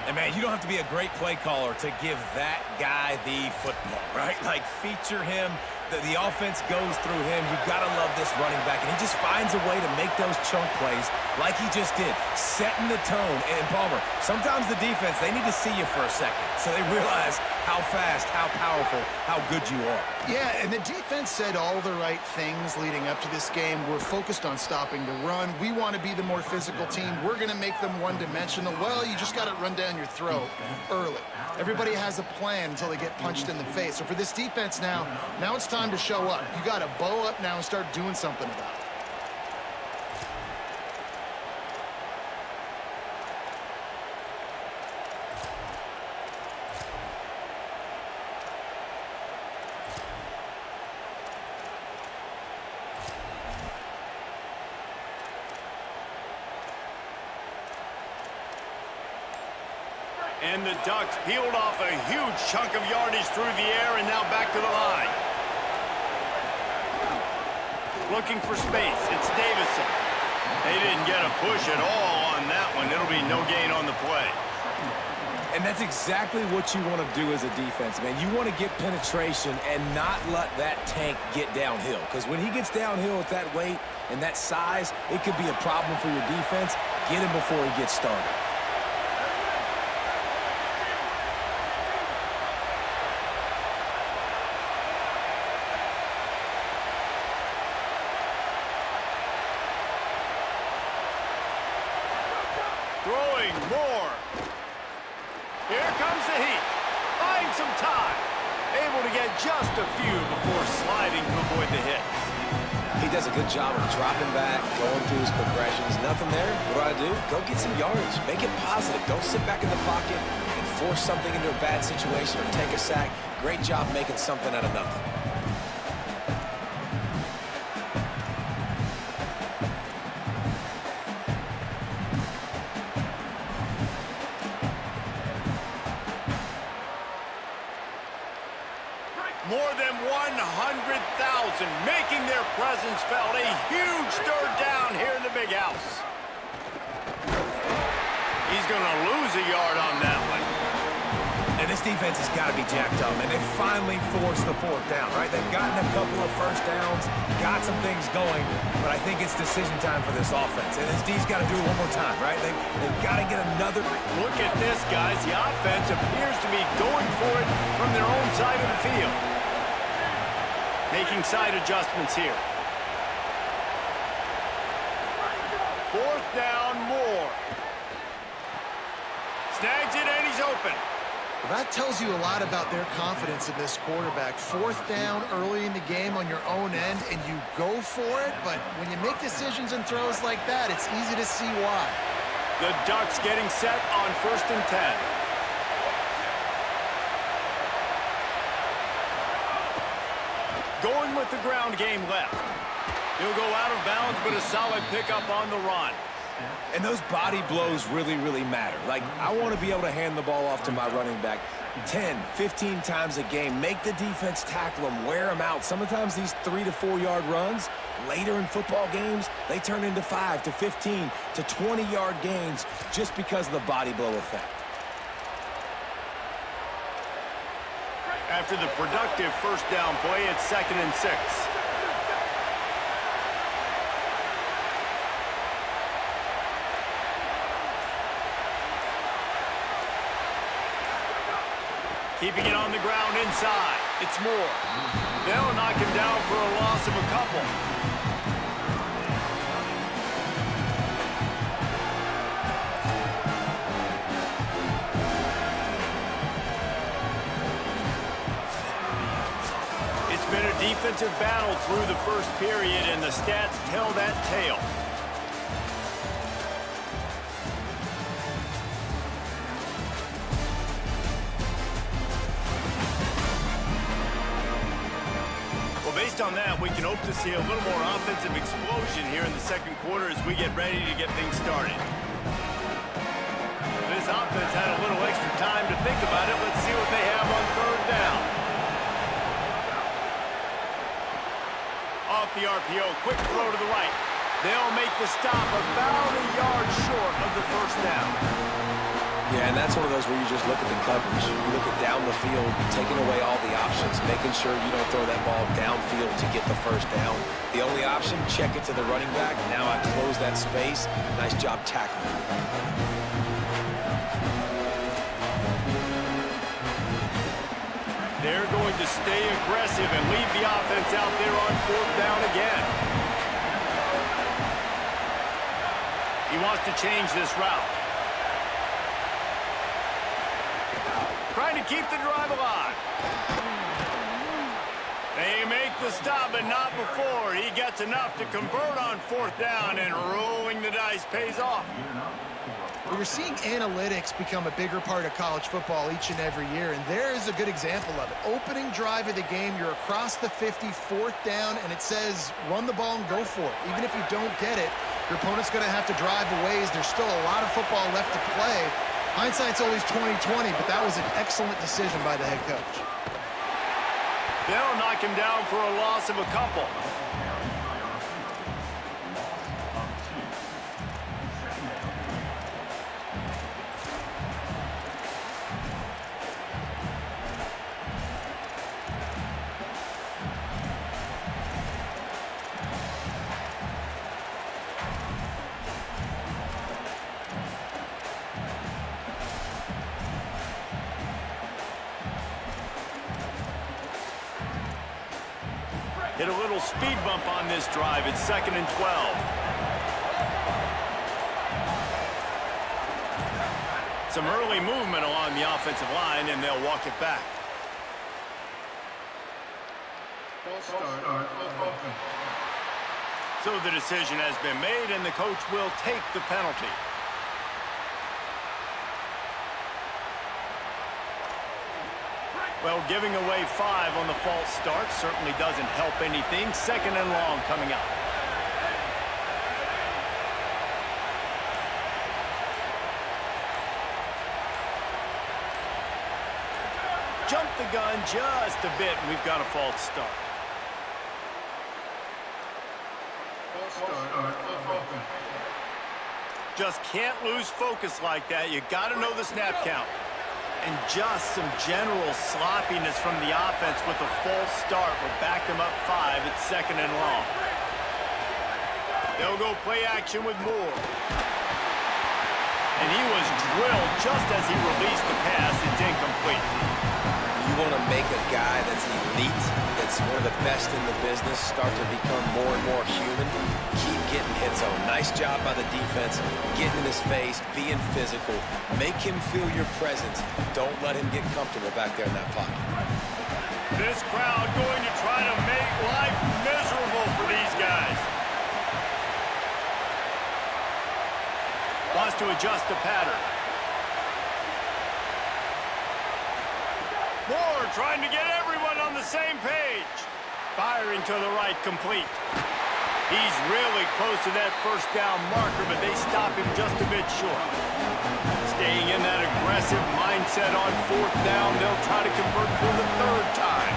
And, man, you don't have to be a great play caller to give that guy the football, right? Like, feature him. The offense goes through him. You've got to love this running back. And he just finds a way to make those chunk plays like he just did, setting the tone. And, Palmer, sometimes the defense, they need to see you for a second so they realize how fast, how powerful, how good you are. Yeah, and the defense said all the right things leading up to this game. We're focused on stopping the run. We want to be the more physical team. We're going to make them one-dimensional. Well, you just got to run down your throat early. Everybody has a plan until they get punched in the face. So for this defense now it's time to show up. You got to bow up now and start doing something about it. And the Ducks peeled off a huge chunk of yardage through the air and now back to the line. Looking for space. It's Davison. They didn't get a push at all on that one. It'll be no gain on the play. And that's exactly what you want to do as a defense, man. You want to get penetration and not let that tank get downhill. Because when he gets downhill at that weight and that size, it could be a problem for your defense. Get him before he gets started. Throwing more. Here comes the heat. Buying some time. Able to get just a few before sliding to avoid the hits. He does a good job of dropping back, going through his progressions. Nothing there. What do? Go get some yardage. Make it positive. Don't sit back in the pocket and force something into a bad situation or take a sack. Great job making something out of nothing. More than 100 making their presence felt. A huge third down here in the big house. He's going to lose a yard on that one. And this defense has got to be jacked up, and they finally forced the fourth down, right? They've gotten a couple of first downs, got some things going, but I think it's decision time for this offense. And this D's got to do it one more time, right? They've got to get another. Look at this, guys. The offense appears to be going for it from their own side of the field. Making side adjustments here. Fourth down, more. Snags it, and he's open. Well, that tells you a lot about their confidence in this quarterback. Fourth down early in the game on your own end, and you go for it, but when you make decisions and throws like that, it's easy to see why. The Ducks getting set on 1st and 10. Going with the ground game left. He'll go out of bounds, but a solid pickup on the run. And those body blows really, really matter. Like, I want to be able to hand the ball off to my running back 10, 15 times a game. Make the defense tackle them, wear them out. Sometimes these 3 to 4 yard runs, later in football games, they turn into 5 to 15 to 20 yard gains just because of the body blow effect. After the productive first down play, it's 2nd and 6. Keeping it on the ground inside. It's more. They'll knock him down for a loss of a couple. It's been a defensive battle through the first period, and the stats tell that tale. Based on that, we can hope to see a little more offensive explosion here in the second quarter as we get ready to get things started. This offense had a little extra time to think about it. Let's see what they have on 3rd down. Off the RPO, quick throw to the right. They'll make the stop about a yard short of the first down. Yeah, and that's one of those where you just look at the coverage. You look at down the field, taking away all the options, making sure you don't throw that ball downfield to get the first down. The only option, check it to the running back. Now I close that space. Nice job tackling. They're going to stay aggressive and leave the offense out there on 4th down again. He wants to change this route. Trying to keep the drive alive. They make the stop, but not before. He gets enough to convert on 4th down, and rolling the dice pays off. We're seeing analytics become a bigger part of college football each and every year, and there is a good example of it. Opening drive of the game, you're across the 50, 4th down, and it says run the ball and go for it. Even if you don't get it, your opponent's going to have to drive a ways. There's still a lot of football left to play. Hindsight's always 20/20, but that was an excellent decision by the head coach. They'll knock him down for a loss of a couple. Hit a little speed bump on this drive. It's 2nd and 12. Some early movement along the offensive line, and they'll walk it back. So the decision has been made, and the coach will take the penalty. Well, giving away 5 on the false start certainly doesn't help anything. 2nd and long coming up. Jump the gun just a bit, and we've got a false start. Just can't lose focus like that. You got to know the snap count. And just some general sloppiness from the offense with a false start will back them up 5 at 2nd and long. They'll go play action with Moore. And he was drilled just as he released the pass. It's incomplete. You want to make a guy that's elite, that's one of the best in the business, start to become more and more human. Keep getting hit zone. Nice job by the defense, getting in his face, being physical. Make him feel your presence. Don't let him get comfortable back there in that pocket. This crowd going to try to make life miserable for these guys. Wants to adjust the pattern. Moore trying to get everyone on the same page. Firing to the right, complete. He's really close to that first down marker, but they stop him just a bit short. Staying in that aggressive mindset on 4th down, they'll try to convert for the 3rd time.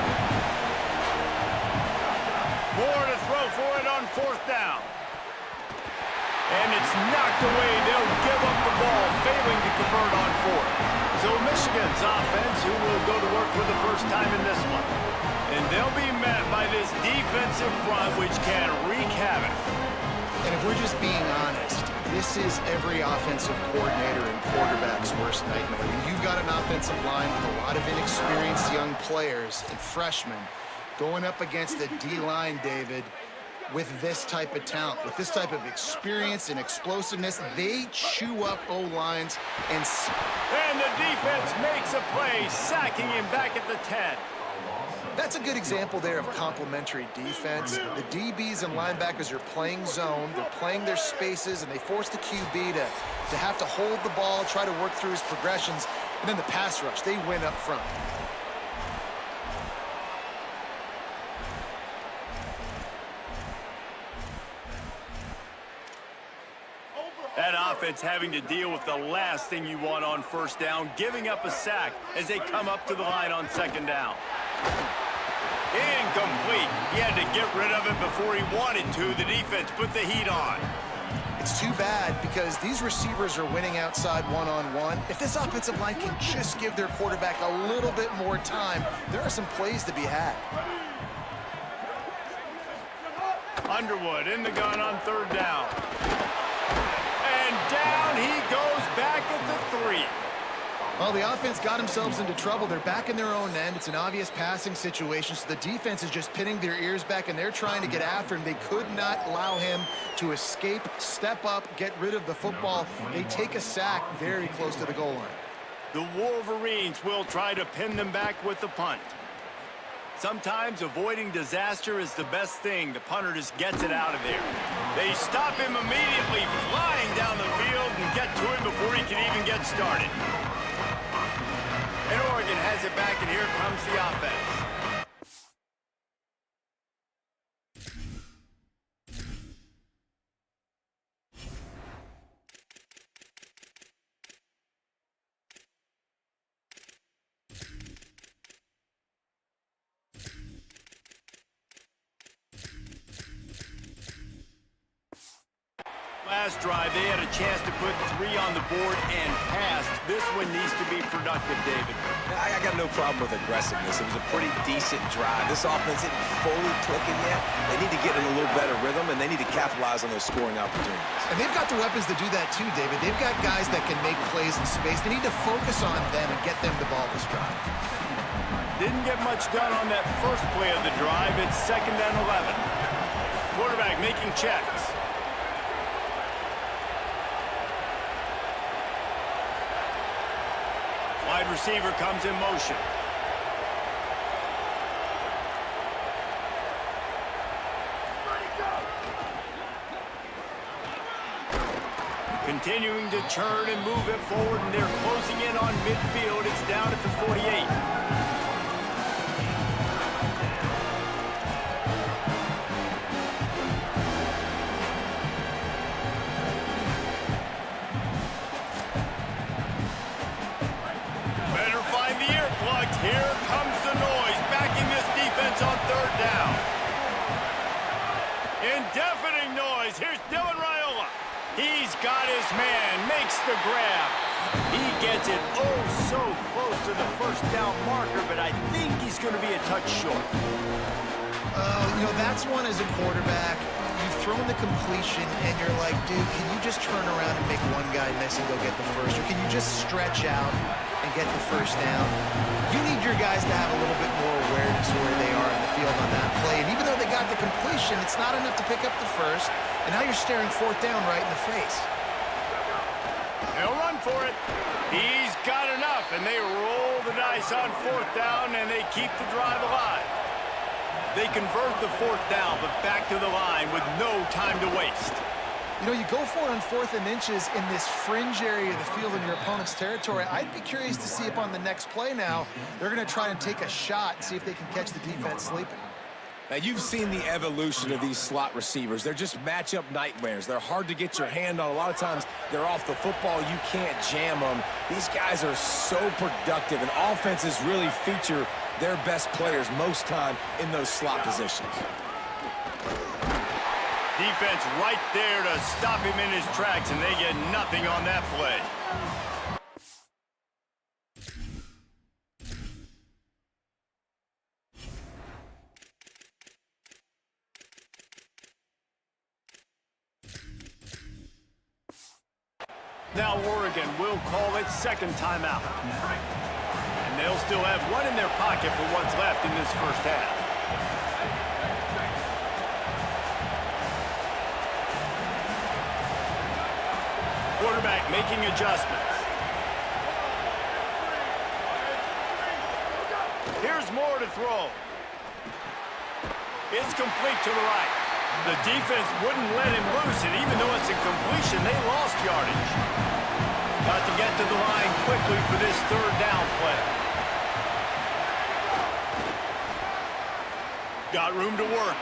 Moore to throw for it on 4th down. And it's knocked away. They'll give up the ball, failing to convert on 4th. So Michigan's offense, who will go to work for the first time in this one. And they'll be met by this defensive front, which can wreak havoc. And if we're just being honest, this is every offensive coordinator and quarterback's worst nightmare. I mean, you've got an offensive line with a lot of inexperienced young players and freshmen going up against the D-line, David, with this type of talent, with this type of experience and explosiveness. They chew up O-lines and the defense makes a play, sacking him back at the 10. That's a good example there of complementary defense. The DBs and linebackers are playing zone, they're playing their spaces, and they force the QB to have to hold the ball, try to work through his progressions, and then the pass rush, they win up front. That offense having to deal with the last thing you want on 1st down, giving up a sack as they come up to the line on 2nd down. Incomplete. He had to get rid of it before he wanted to. The defense put the heat on. It's too bad because these receivers are winning outside one-on-one. If this offensive line can just give their quarterback a little bit more time, there are some plays to be had. Underwood in the gun on 3rd down. And down he goes back at the 3. Well, the offense got themselves into trouble. They're back in their own end. It's an obvious passing situation, so the defense is just pinning their ears back, and they're trying to get after him. They could not allow him to escape, step up, get rid of the football. They take a sack very close to the goal line. The Wolverines will try to pin them back with the punt. Sometimes avoiding disaster is the best thing. The punter just gets it out of there. They stop him immediately, flying down the field, and get to him before he can even get started. And Oregon has it back, and here comes the offense. Last drive, they had a chance to put 3 on the board and passed. This one needs to be productive, David. I got no problem with aggressiveness. It was a pretty decent drive. This offense isn't fully clicking yet. They need to get in a little better rhythm, and they need to capitalize on those scoring opportunities. And they've got the weapons to do that too, David. They've got guys that can make plays in space. They need to focus on them and get them the ball this drive. Didn't get much done on that first play of the drive. It's 2nd and 11. Quarterback making checks. Wide receiver comes in motion. Continuing to turn and move it forward, and they're closing in on midfield. It's down at the 48. Here comes the noise, backing this defense on 3rd down. In deafening noise. Here's Dylan Raiola. He's got his man, makes the grab. He gets it oh so close to the first down marker, but I think he's going to be a touch short. You know, that's one as a quarterback. You've thrown the completion, and you're like, dude, can you just turn around and make one guy miss and go get the first? Or can you just stretch out and get the first down? You need your guys to have a little bit more awareness of where they are in the field on that play. And even though they got the completion, it's not enough to pick up the first. And now you're staring fourth down right in the face. They'll run for it. He's got enough, and they roll the dice on fourth down, and they keep the drive alive. They convert the fourth down, but back to the line with no time to waste. You know, you go for it on 4th and inches in this fringe area of the field in your opponent's territory. I'd be curious to see if on the next play now, they're going to try and take a shot and see if they can catch the defense sleeping. Now, you've seen the evolution of these slot receivers. They're just matchup nightmares. They're hard to get your hand on. A lot of times, they're off the football. You can't jam them. These guys are so productive, and offenses really feature their best players most time in those slot positions. Defense right there to stop him in his tracks, and they get nothing on that play. Now Oregon will call it second timeout. And they'll still have one in their pocket for what's left in this first half. Quarterback making adjustments. Here's more to throw. It's complete to the right. The defense wouldn't let him loose, and even though it's a completion, they lost yardage. Got to get to the line quickly for this third down play. Got room to work.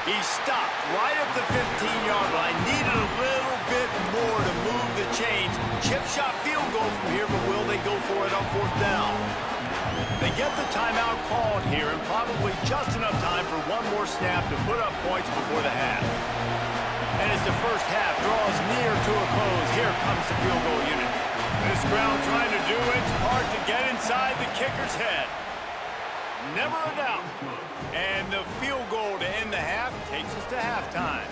He stopped right at the 15-yard line. Needed a little bit more to move the chains. Chip shot field goal from here, but will they go for it on fourth down? They get the timeout called here, and probably just enough time for one more snap to put up points before the half. And as the first half draws near to a close, here comes the field goal unit. This crowd trying to do its part to get inside the kicker's head. Never a doubt. And the field goal to end the half takes us to halftime.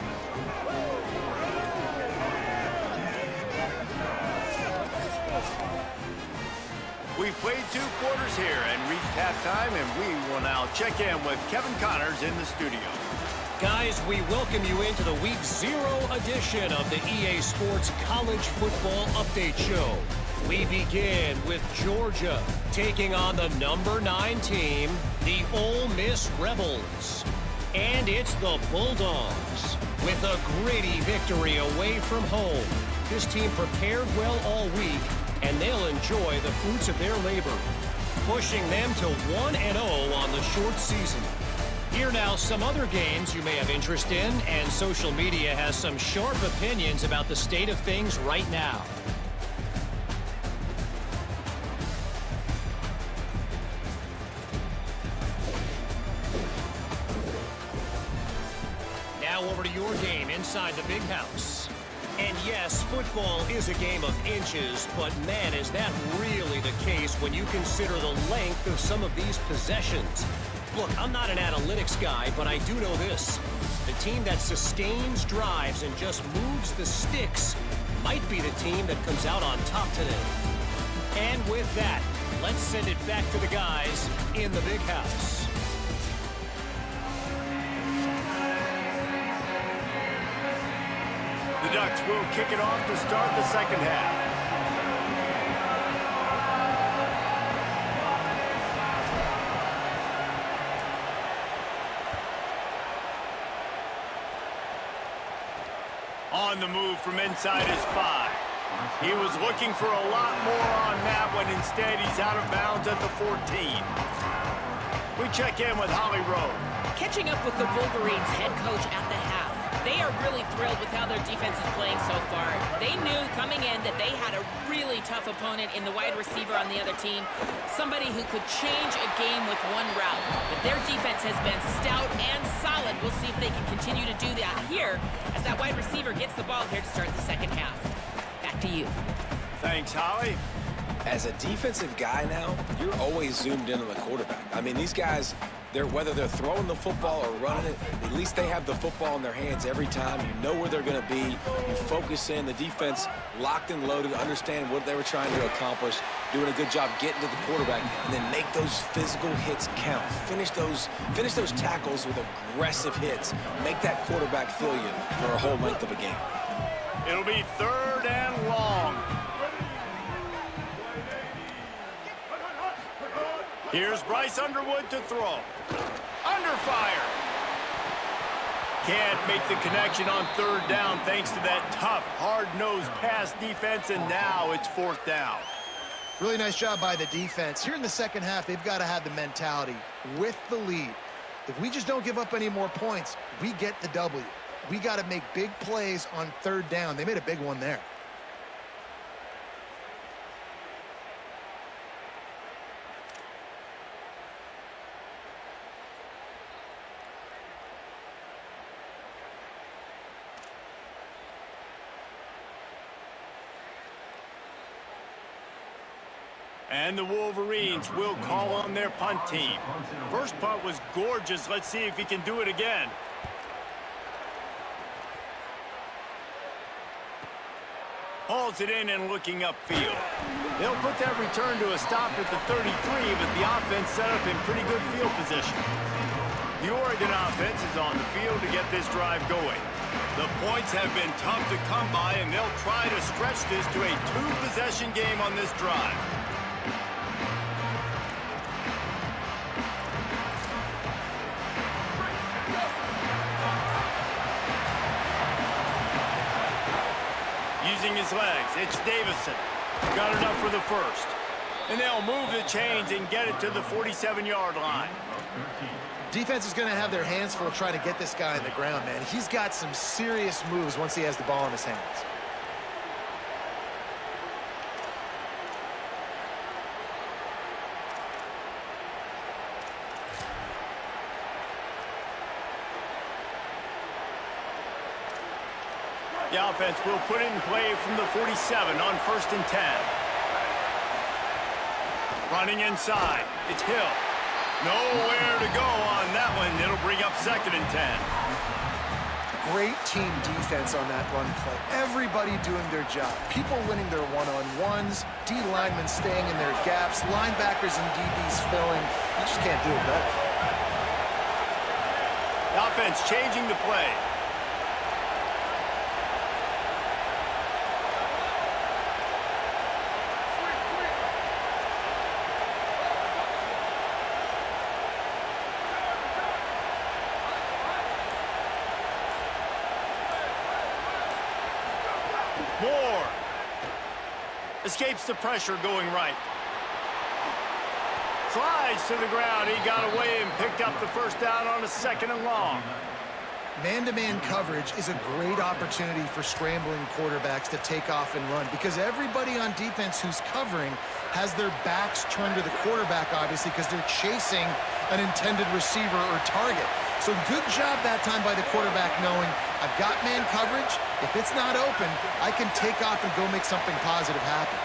We've played 2 quarters here and reached halftime, and we will now check in with Kevin Connors in the studio. Guys, we welcome you into the Week 0 edition of the EA Sports College Football Update Show. We begin with Georgia taking on the number 9 team, the Ole Miss Rebels. And it's the Bulldogs with a gritty victory away from home. This team prepared well all week, and they'll enjoy the fruits of their labor, pushing them to 1-0 on the short season. Here now some other games you may have interest in, and social media has some sharp opinions about the state of things right now. Now over to your game inside the Big House. And yes, football is a game of inches, but man, is that really the case when you consider the length of some of these possessions. Look, I'm not an analytics guy, but I do know this. The team that sustains drives and just moves the sticks might be the team that comes out on top today. And with that, let's send it back to the guys in the Big House. The Ducks will kick it off to start the second half. On the move from inside his 5. He was looking for a lot more on that one. Instead, he's out of bounds at the 14. We check in with Holly Rowe. Catching up with the Wolverines head coach at the half. They are are really thrilled with how their defense is playing so far. They knew coming in that they had a really tough opponent in the wide receiver on the other team, somebody who could change a game with one route. But their defense has been stout and solid. We'll see if they can continue to do that here as that wide receiver gets the ball here to start the second half. Back to you. Thanks, Holly. As a defensive guy now, you're always zoomed in on the quarterback. I mean, these guys, whether they're throwing the football or running it, at least they have the football in their hands every time. You know where they're going to be. You focus in. The defense locked and loaded, understand what they were trying to accomplish, doing a good job getting to the quarterback, and then make those physical hits count. Finish those tackles with aggressive hits. Make that quarterback feel you for a whole length of a game. It'll be 3rd and long. Here's Bryce Underwood to throw. Under fire. Can't make the connection on 3rd down thanks to that tough, hard-nosed pass defense, and now it's 4th down. Really nice job by the defense. Here in the second half, they've got to have the mentality with the lead. If we just don't give up any more points, we get the W. We got to make big plays on 3rd down. They made a big one there. And the Wolverines will call on their punt team. First punt was gorgeous. Let's see if he can do it again. Hauls it in and looking upfield. They'll put that return to a stop at the 33, but the offense set up in pretty good field position. The Oregon offense is on the field to get this drive going. The points have been tough to come by, and they'll try to stretch this to a 2-possession game on this drive. Using his legs, it's Davison. Got enough for the first. And they'll move the chains and get it to the 47-yard line. Defense is going to have their hands full trying to get this guy on the ground, man. He's got some serious moves once he has the ball in his hands. The offense will put it in play from the 47 on 1st and 10. Running inside. It's Hill. Nowhere to go on that one. It'll bring up 2nd and 10. Great team defense on that run play. Everybody doing their job. People winning their one-on-ones. D linemen staying in their gaps. Linebackers and DBs filling. You just can't do it better. The offense changing the play. Moore escapes the pressure going right. Slides to the ground. He got away and picked up the first down on a 2nd and long. Man-to-man coverage is a great opportunity for scrambling quarterbacks to take off and run because everybody on defense who's covering has their backs turned to the quarterback, obviously, because they're chasing an intended receiver or target. So good job that time by the quarterback knowing I've got man coverage. If it's not open, I can take off and go make something positive happen.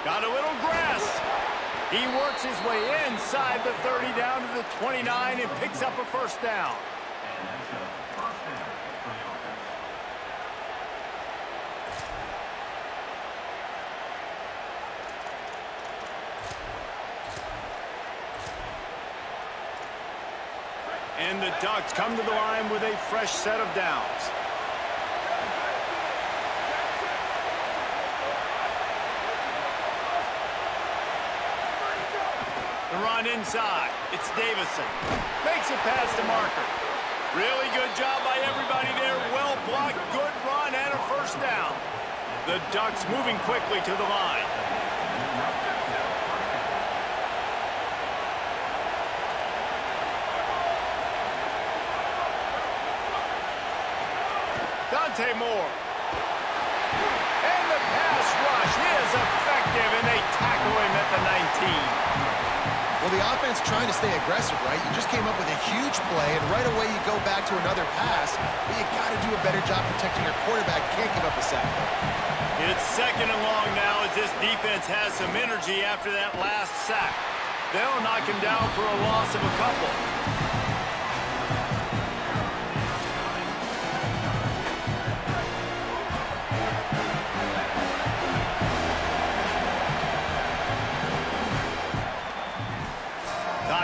Got a little grass. He works his way inside the 30 down to the 29 and picks up a first down. And the Ducks come to the line with a fresh set of downs. The run inside. It's Davison. Makes it past the marker. Really good job by everybody there. Well blocked, good run, and a first down. The Ducks moving quickly to the line. Moore. And the pass rush is effective, and they tackle him at the 19. Well, the offense trying to stay aggressive, right? You just came up with a huge play, and right away you go back to another pass, but you got to do a better job protecting your quarterback. Can't give up a sack. It's second and long now as this defense has some energy after that last sack. They'll knock him down for a loss of a couple.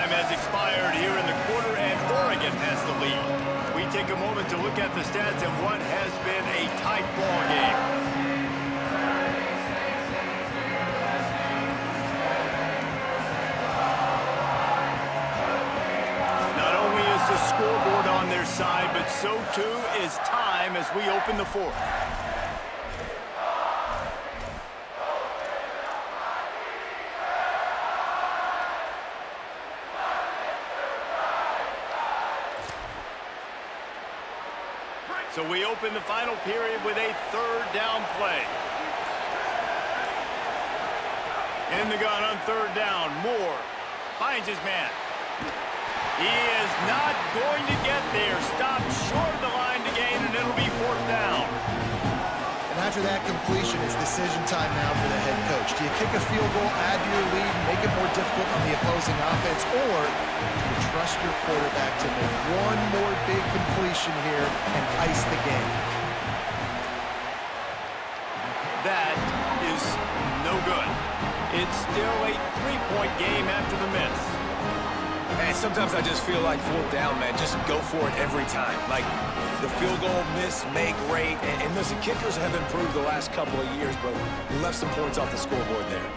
Has expired here in the quarter, and Oregon has the lead. We take a moment to look at the stats of what has been a tight ball game. Not only is the scoreboard on their side, but so too is time as we open the fourth. So we open the final period with a third down play. In the gun on third down. Moore finds his man. He is not going to get there. Stopped short of the line to gain, and it'll be fourth down. And after that completion, it's decision time now for the head coach. Do you kick a field goal, add to your lead, and make it more difficult on the opposing offense, or do you trust your quarterback to make one more big completion here and ice the game? That is no good. It's still a three-point game after the miss. And sometimes I just feel like fourth down, man, just go for it every time. Like the field goal, miss, make, rate. And listen, kickers have improved the last couple of years, but we left some points off the scoreboard there.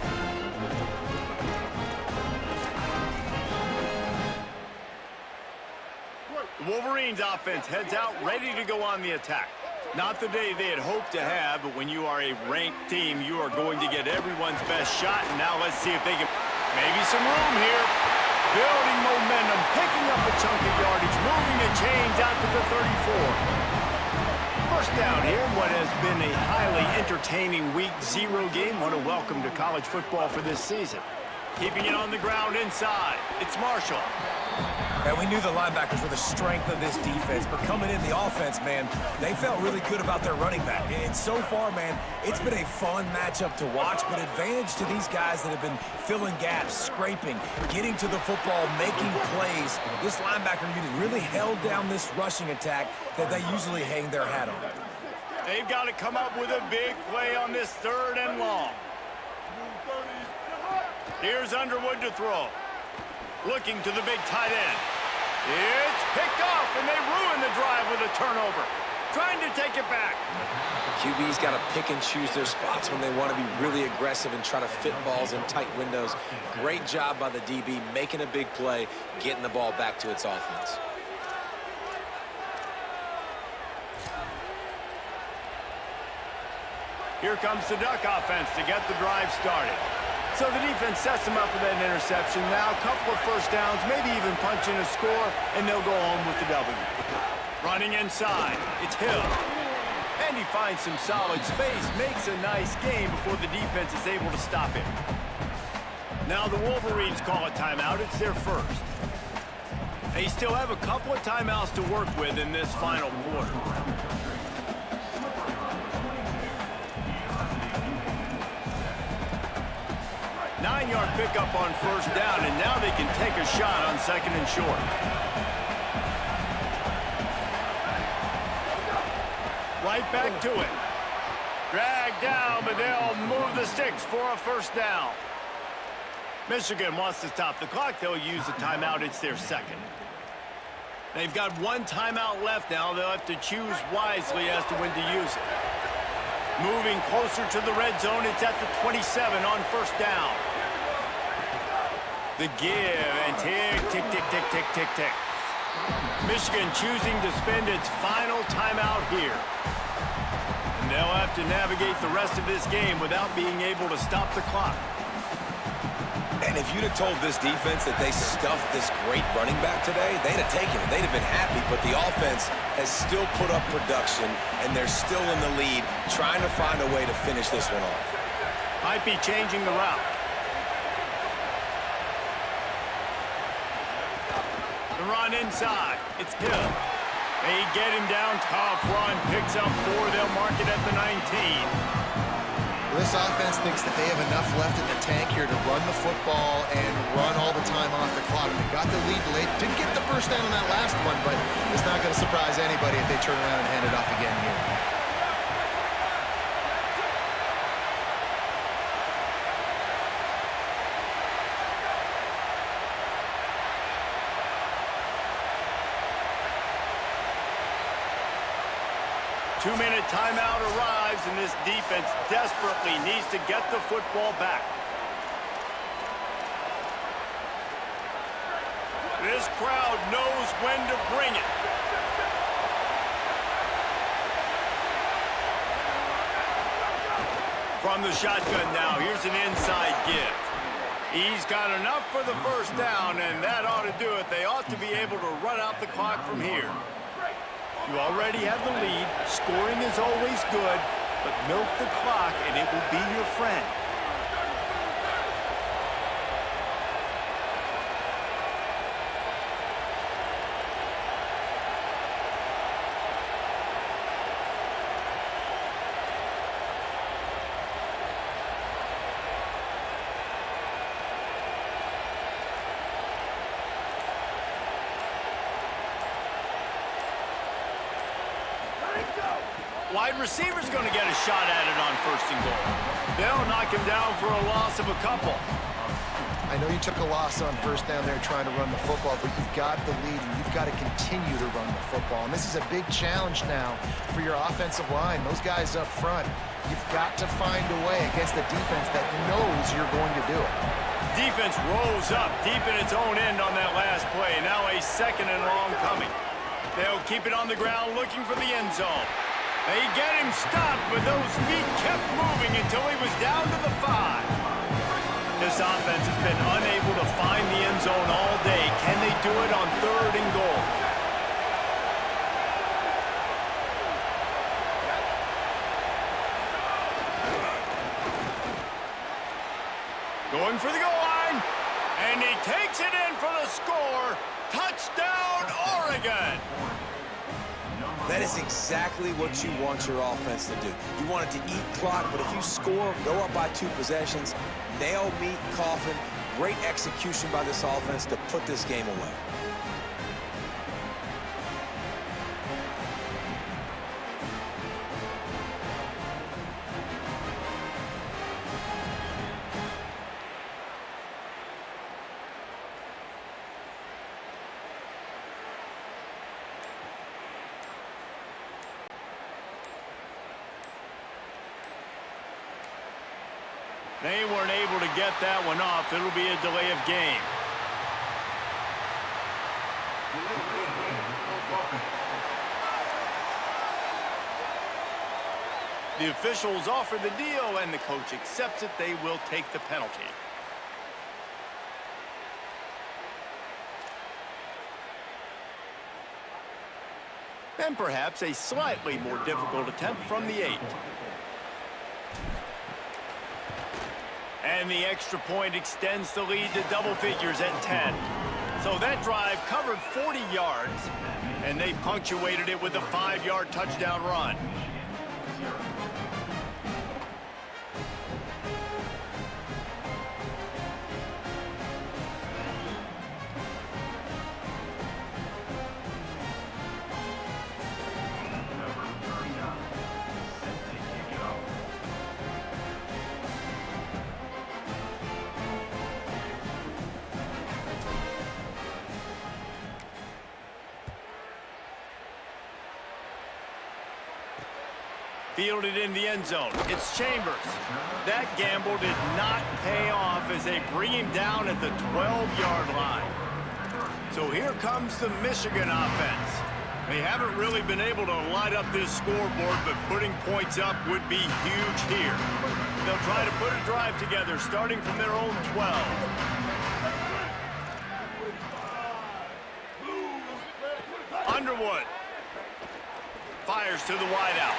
The Wolverines offense heads out ready to go on the attack. Not the day they had hoped to have, but when you are a ranked team, you are going to get everyone's best shot. And now let's see if they can... Maybe some room here. Building momentum, picking up a chunk of yardage, moving the chains out to the 34. First down here, what has been a highly entertaining Week 0 game. What a welcome to college football for this season. Keeping it on the ground inside. It's Marshall. And we knew the linebackers were the strength of this defense, but coming in the offense, man, they felt really good about their running back. And so far, man, it's been a fun matchup to watch, but advantage to these guys that have been filling gaps, scraping, getting to the football, making plays. This linebacker unit really held down this rushing attack that they usually hang their hat on. They've got to come up with a big play on this third and long. Here's Underwood to throw. Looking to the big tight end. It's picked off, and they ruin the drive with a turnover. Trying to take it back. QB's got to pick and choose their spots when they want to be really aggressive and try to fit balls in tight windows. Great job by the DB making a big play, getting the ball back to its offense. Here comes the Duck offense to get the drive started. So the defense sets them up with that interception. Now a couple of first downs, maybe even punch in a score, and they'll go home with the W. Running inside, it's Hill. And he finds some solid space, makes a nice game before the defense is able to stop him. Now the Wolverines call a timeout. It's their first. They still have a couple of timeouts to work with in this final quarter. 9-yard pickup on first down, and now they can take a shot on second and short. Right back to it. Dragged down, but they'll move the sticks for a first down. Michigan wants to stop the clock. They'll use the timeout. It's their second. They've got one timeout left now. They'll have to choose wisely as to when to use it. Moving closer to the red zone. It's at the 27 on first down. The give and tick, tick, tick, tick, tick, tick, tick. Michigan choosing to spend its final timeout here. And they'll have to navigate the rest of this game without being able to stop the clock. And if you'd have told this defense that they stuffed this great running back today, they'd have taken it. They'd have been happy, but the offense has still put up production, and they're still in the lead, trying to find a way to finish this one off. Might be changing the route. The run inside. It's Hill. They get him down. Tough run. Picks up 4. They'll mark it at the 19. This offense thinks that they have enough left in the tank here to run the football and run all the time off the clock. They got the lead late. Didn't get the first down on that last one, but it's not going to surprise anybody if they turn around and hand it off again here. Two-minute timeout arrives, and this defense desperately needs to get the football back. This crowd knows when to bring it. From the shotgun now, here's an inside give. He's got enough for the first down, and that ought to do it. They ought to be able to run out the clock from here. You already have the lead. Scoring is always good, but milk the clock and it will be your friend. Wide receiver's going to get a shot at it on 1st and goal. They'll knock him down for a loss of a couple. I know you took a loss on 1st down there trying to run the football, but you've got the lead and you've got to continue to run the football. And this is a big challenge now for your offensive line. Those guys up front, you've got to find a way against the defense that knows you're going to do it. Defense rolls up deep in its own end on that last play. Now a 2nd and long coming. They'll keep it on the ground looking for the end zone. They get him stopped, but those feet kept moving until he was down to the 5. This offense has been unable to find the end zone all day. Can they do it on 3rd and goal? Going for the goal line, and he takes it in for the score. Touchdown, Oregon! That is exactly what you want your offense to do. You want it to eat clock, but if you score, go up by 2 possessions, nail, meet, coffin, great execution by this offense to put this game away. They weren't able to get that one off. It'll be a delay of game. The officials offer the deal, and the coach accepts it. They will take the penalty. And perhaps a slightly more difficult attempt from the 8. And the extra point extends the lead to double figures at 10. So that drive covered 40 yards, and they punctuated it with a 5-yard touchdown run. Fielded in the end zone. It's Chambers. That gamble did not pay off as they bring him down at the 12-yard line. So here comes the Michigan offense. They haven't really been able to light up this scoreboard, but putting points up would be huge here. They'll try to put a drive together, starting from their own 12. Underwood fires to the wideout.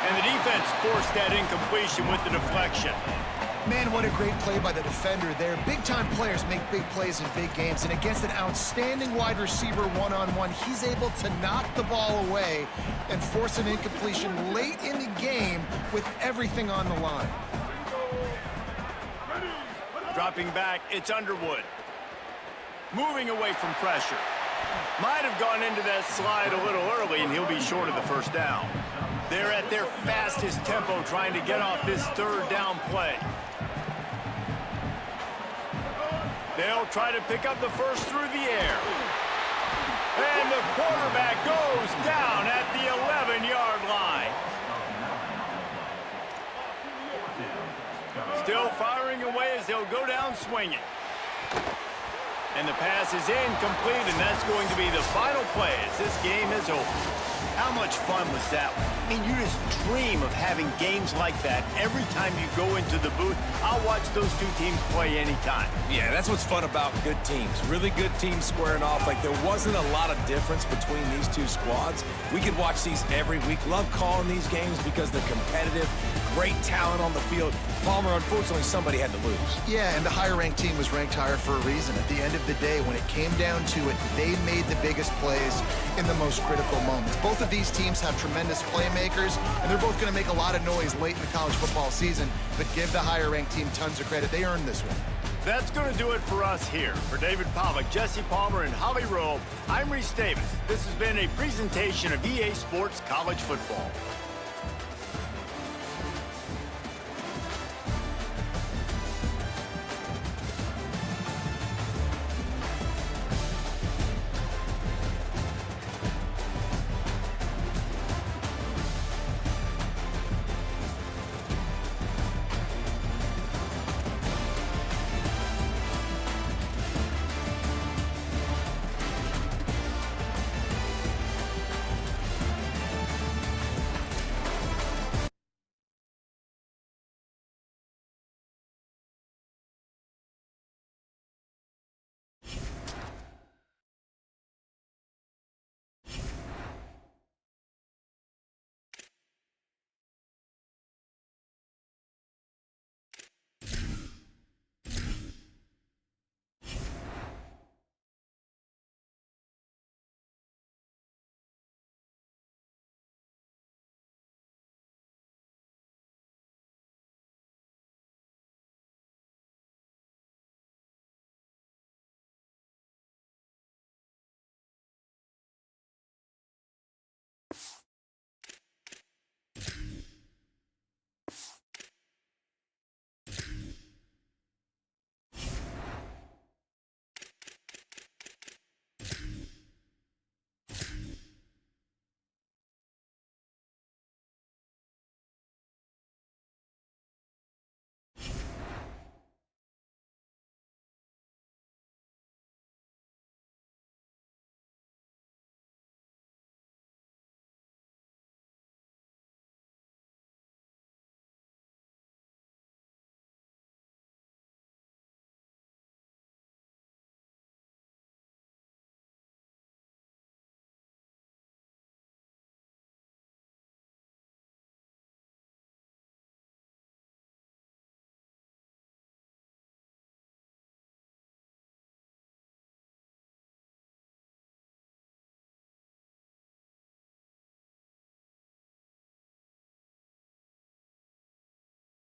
And the defense forced that incompletion with the deflection. Man, what a great play by the defender there. Big-time players make big plays in big games, and against an outstanding wide receiver one-on-one, he's able to knock the ball away and force an incompletion late in the game with everything on the line. Dropping back, it's Underwood. Moving away from pressure. Might have gone into that slide a little early, and he'll be short of the first down. They're at their fastest tempo trying to get off this third down play. They'll try to pick up the first through the air. And the quarterback goes down at the 11-yard line. Still firing away as they'll go down swinging. And the pass is incomplete, and that's going to be the final play as this game is over. How much fun was that one? I mean, you just dream of having games like that every time you go into the booth. I'll watch those two teams play anytime. Yeah, that's what's fun about good teams. Really good teams squaring off. Like, there wasn't a lot of difference between these two squads. We could watch these every week. Love calling these games because they're competitive. Great talent on the field. Palmer, unfortunately, somebody had to lose. Yeah, and the higher-ranked team was ranked higher for a reason. At the end of the day, when it came down to it, they made the biggest plays in the most critical moments. Both of these teams have tremendous playmakers, and they're both going to make a lot of noise late in the college football season, but give the higher-ranked team tons of credit. They earned this one. That's going to do it for us here. For David Pollack, Jesse Palmer, and Holly Rowe, I'm Reese Davis. This has been a presentation of EA Sports College Football.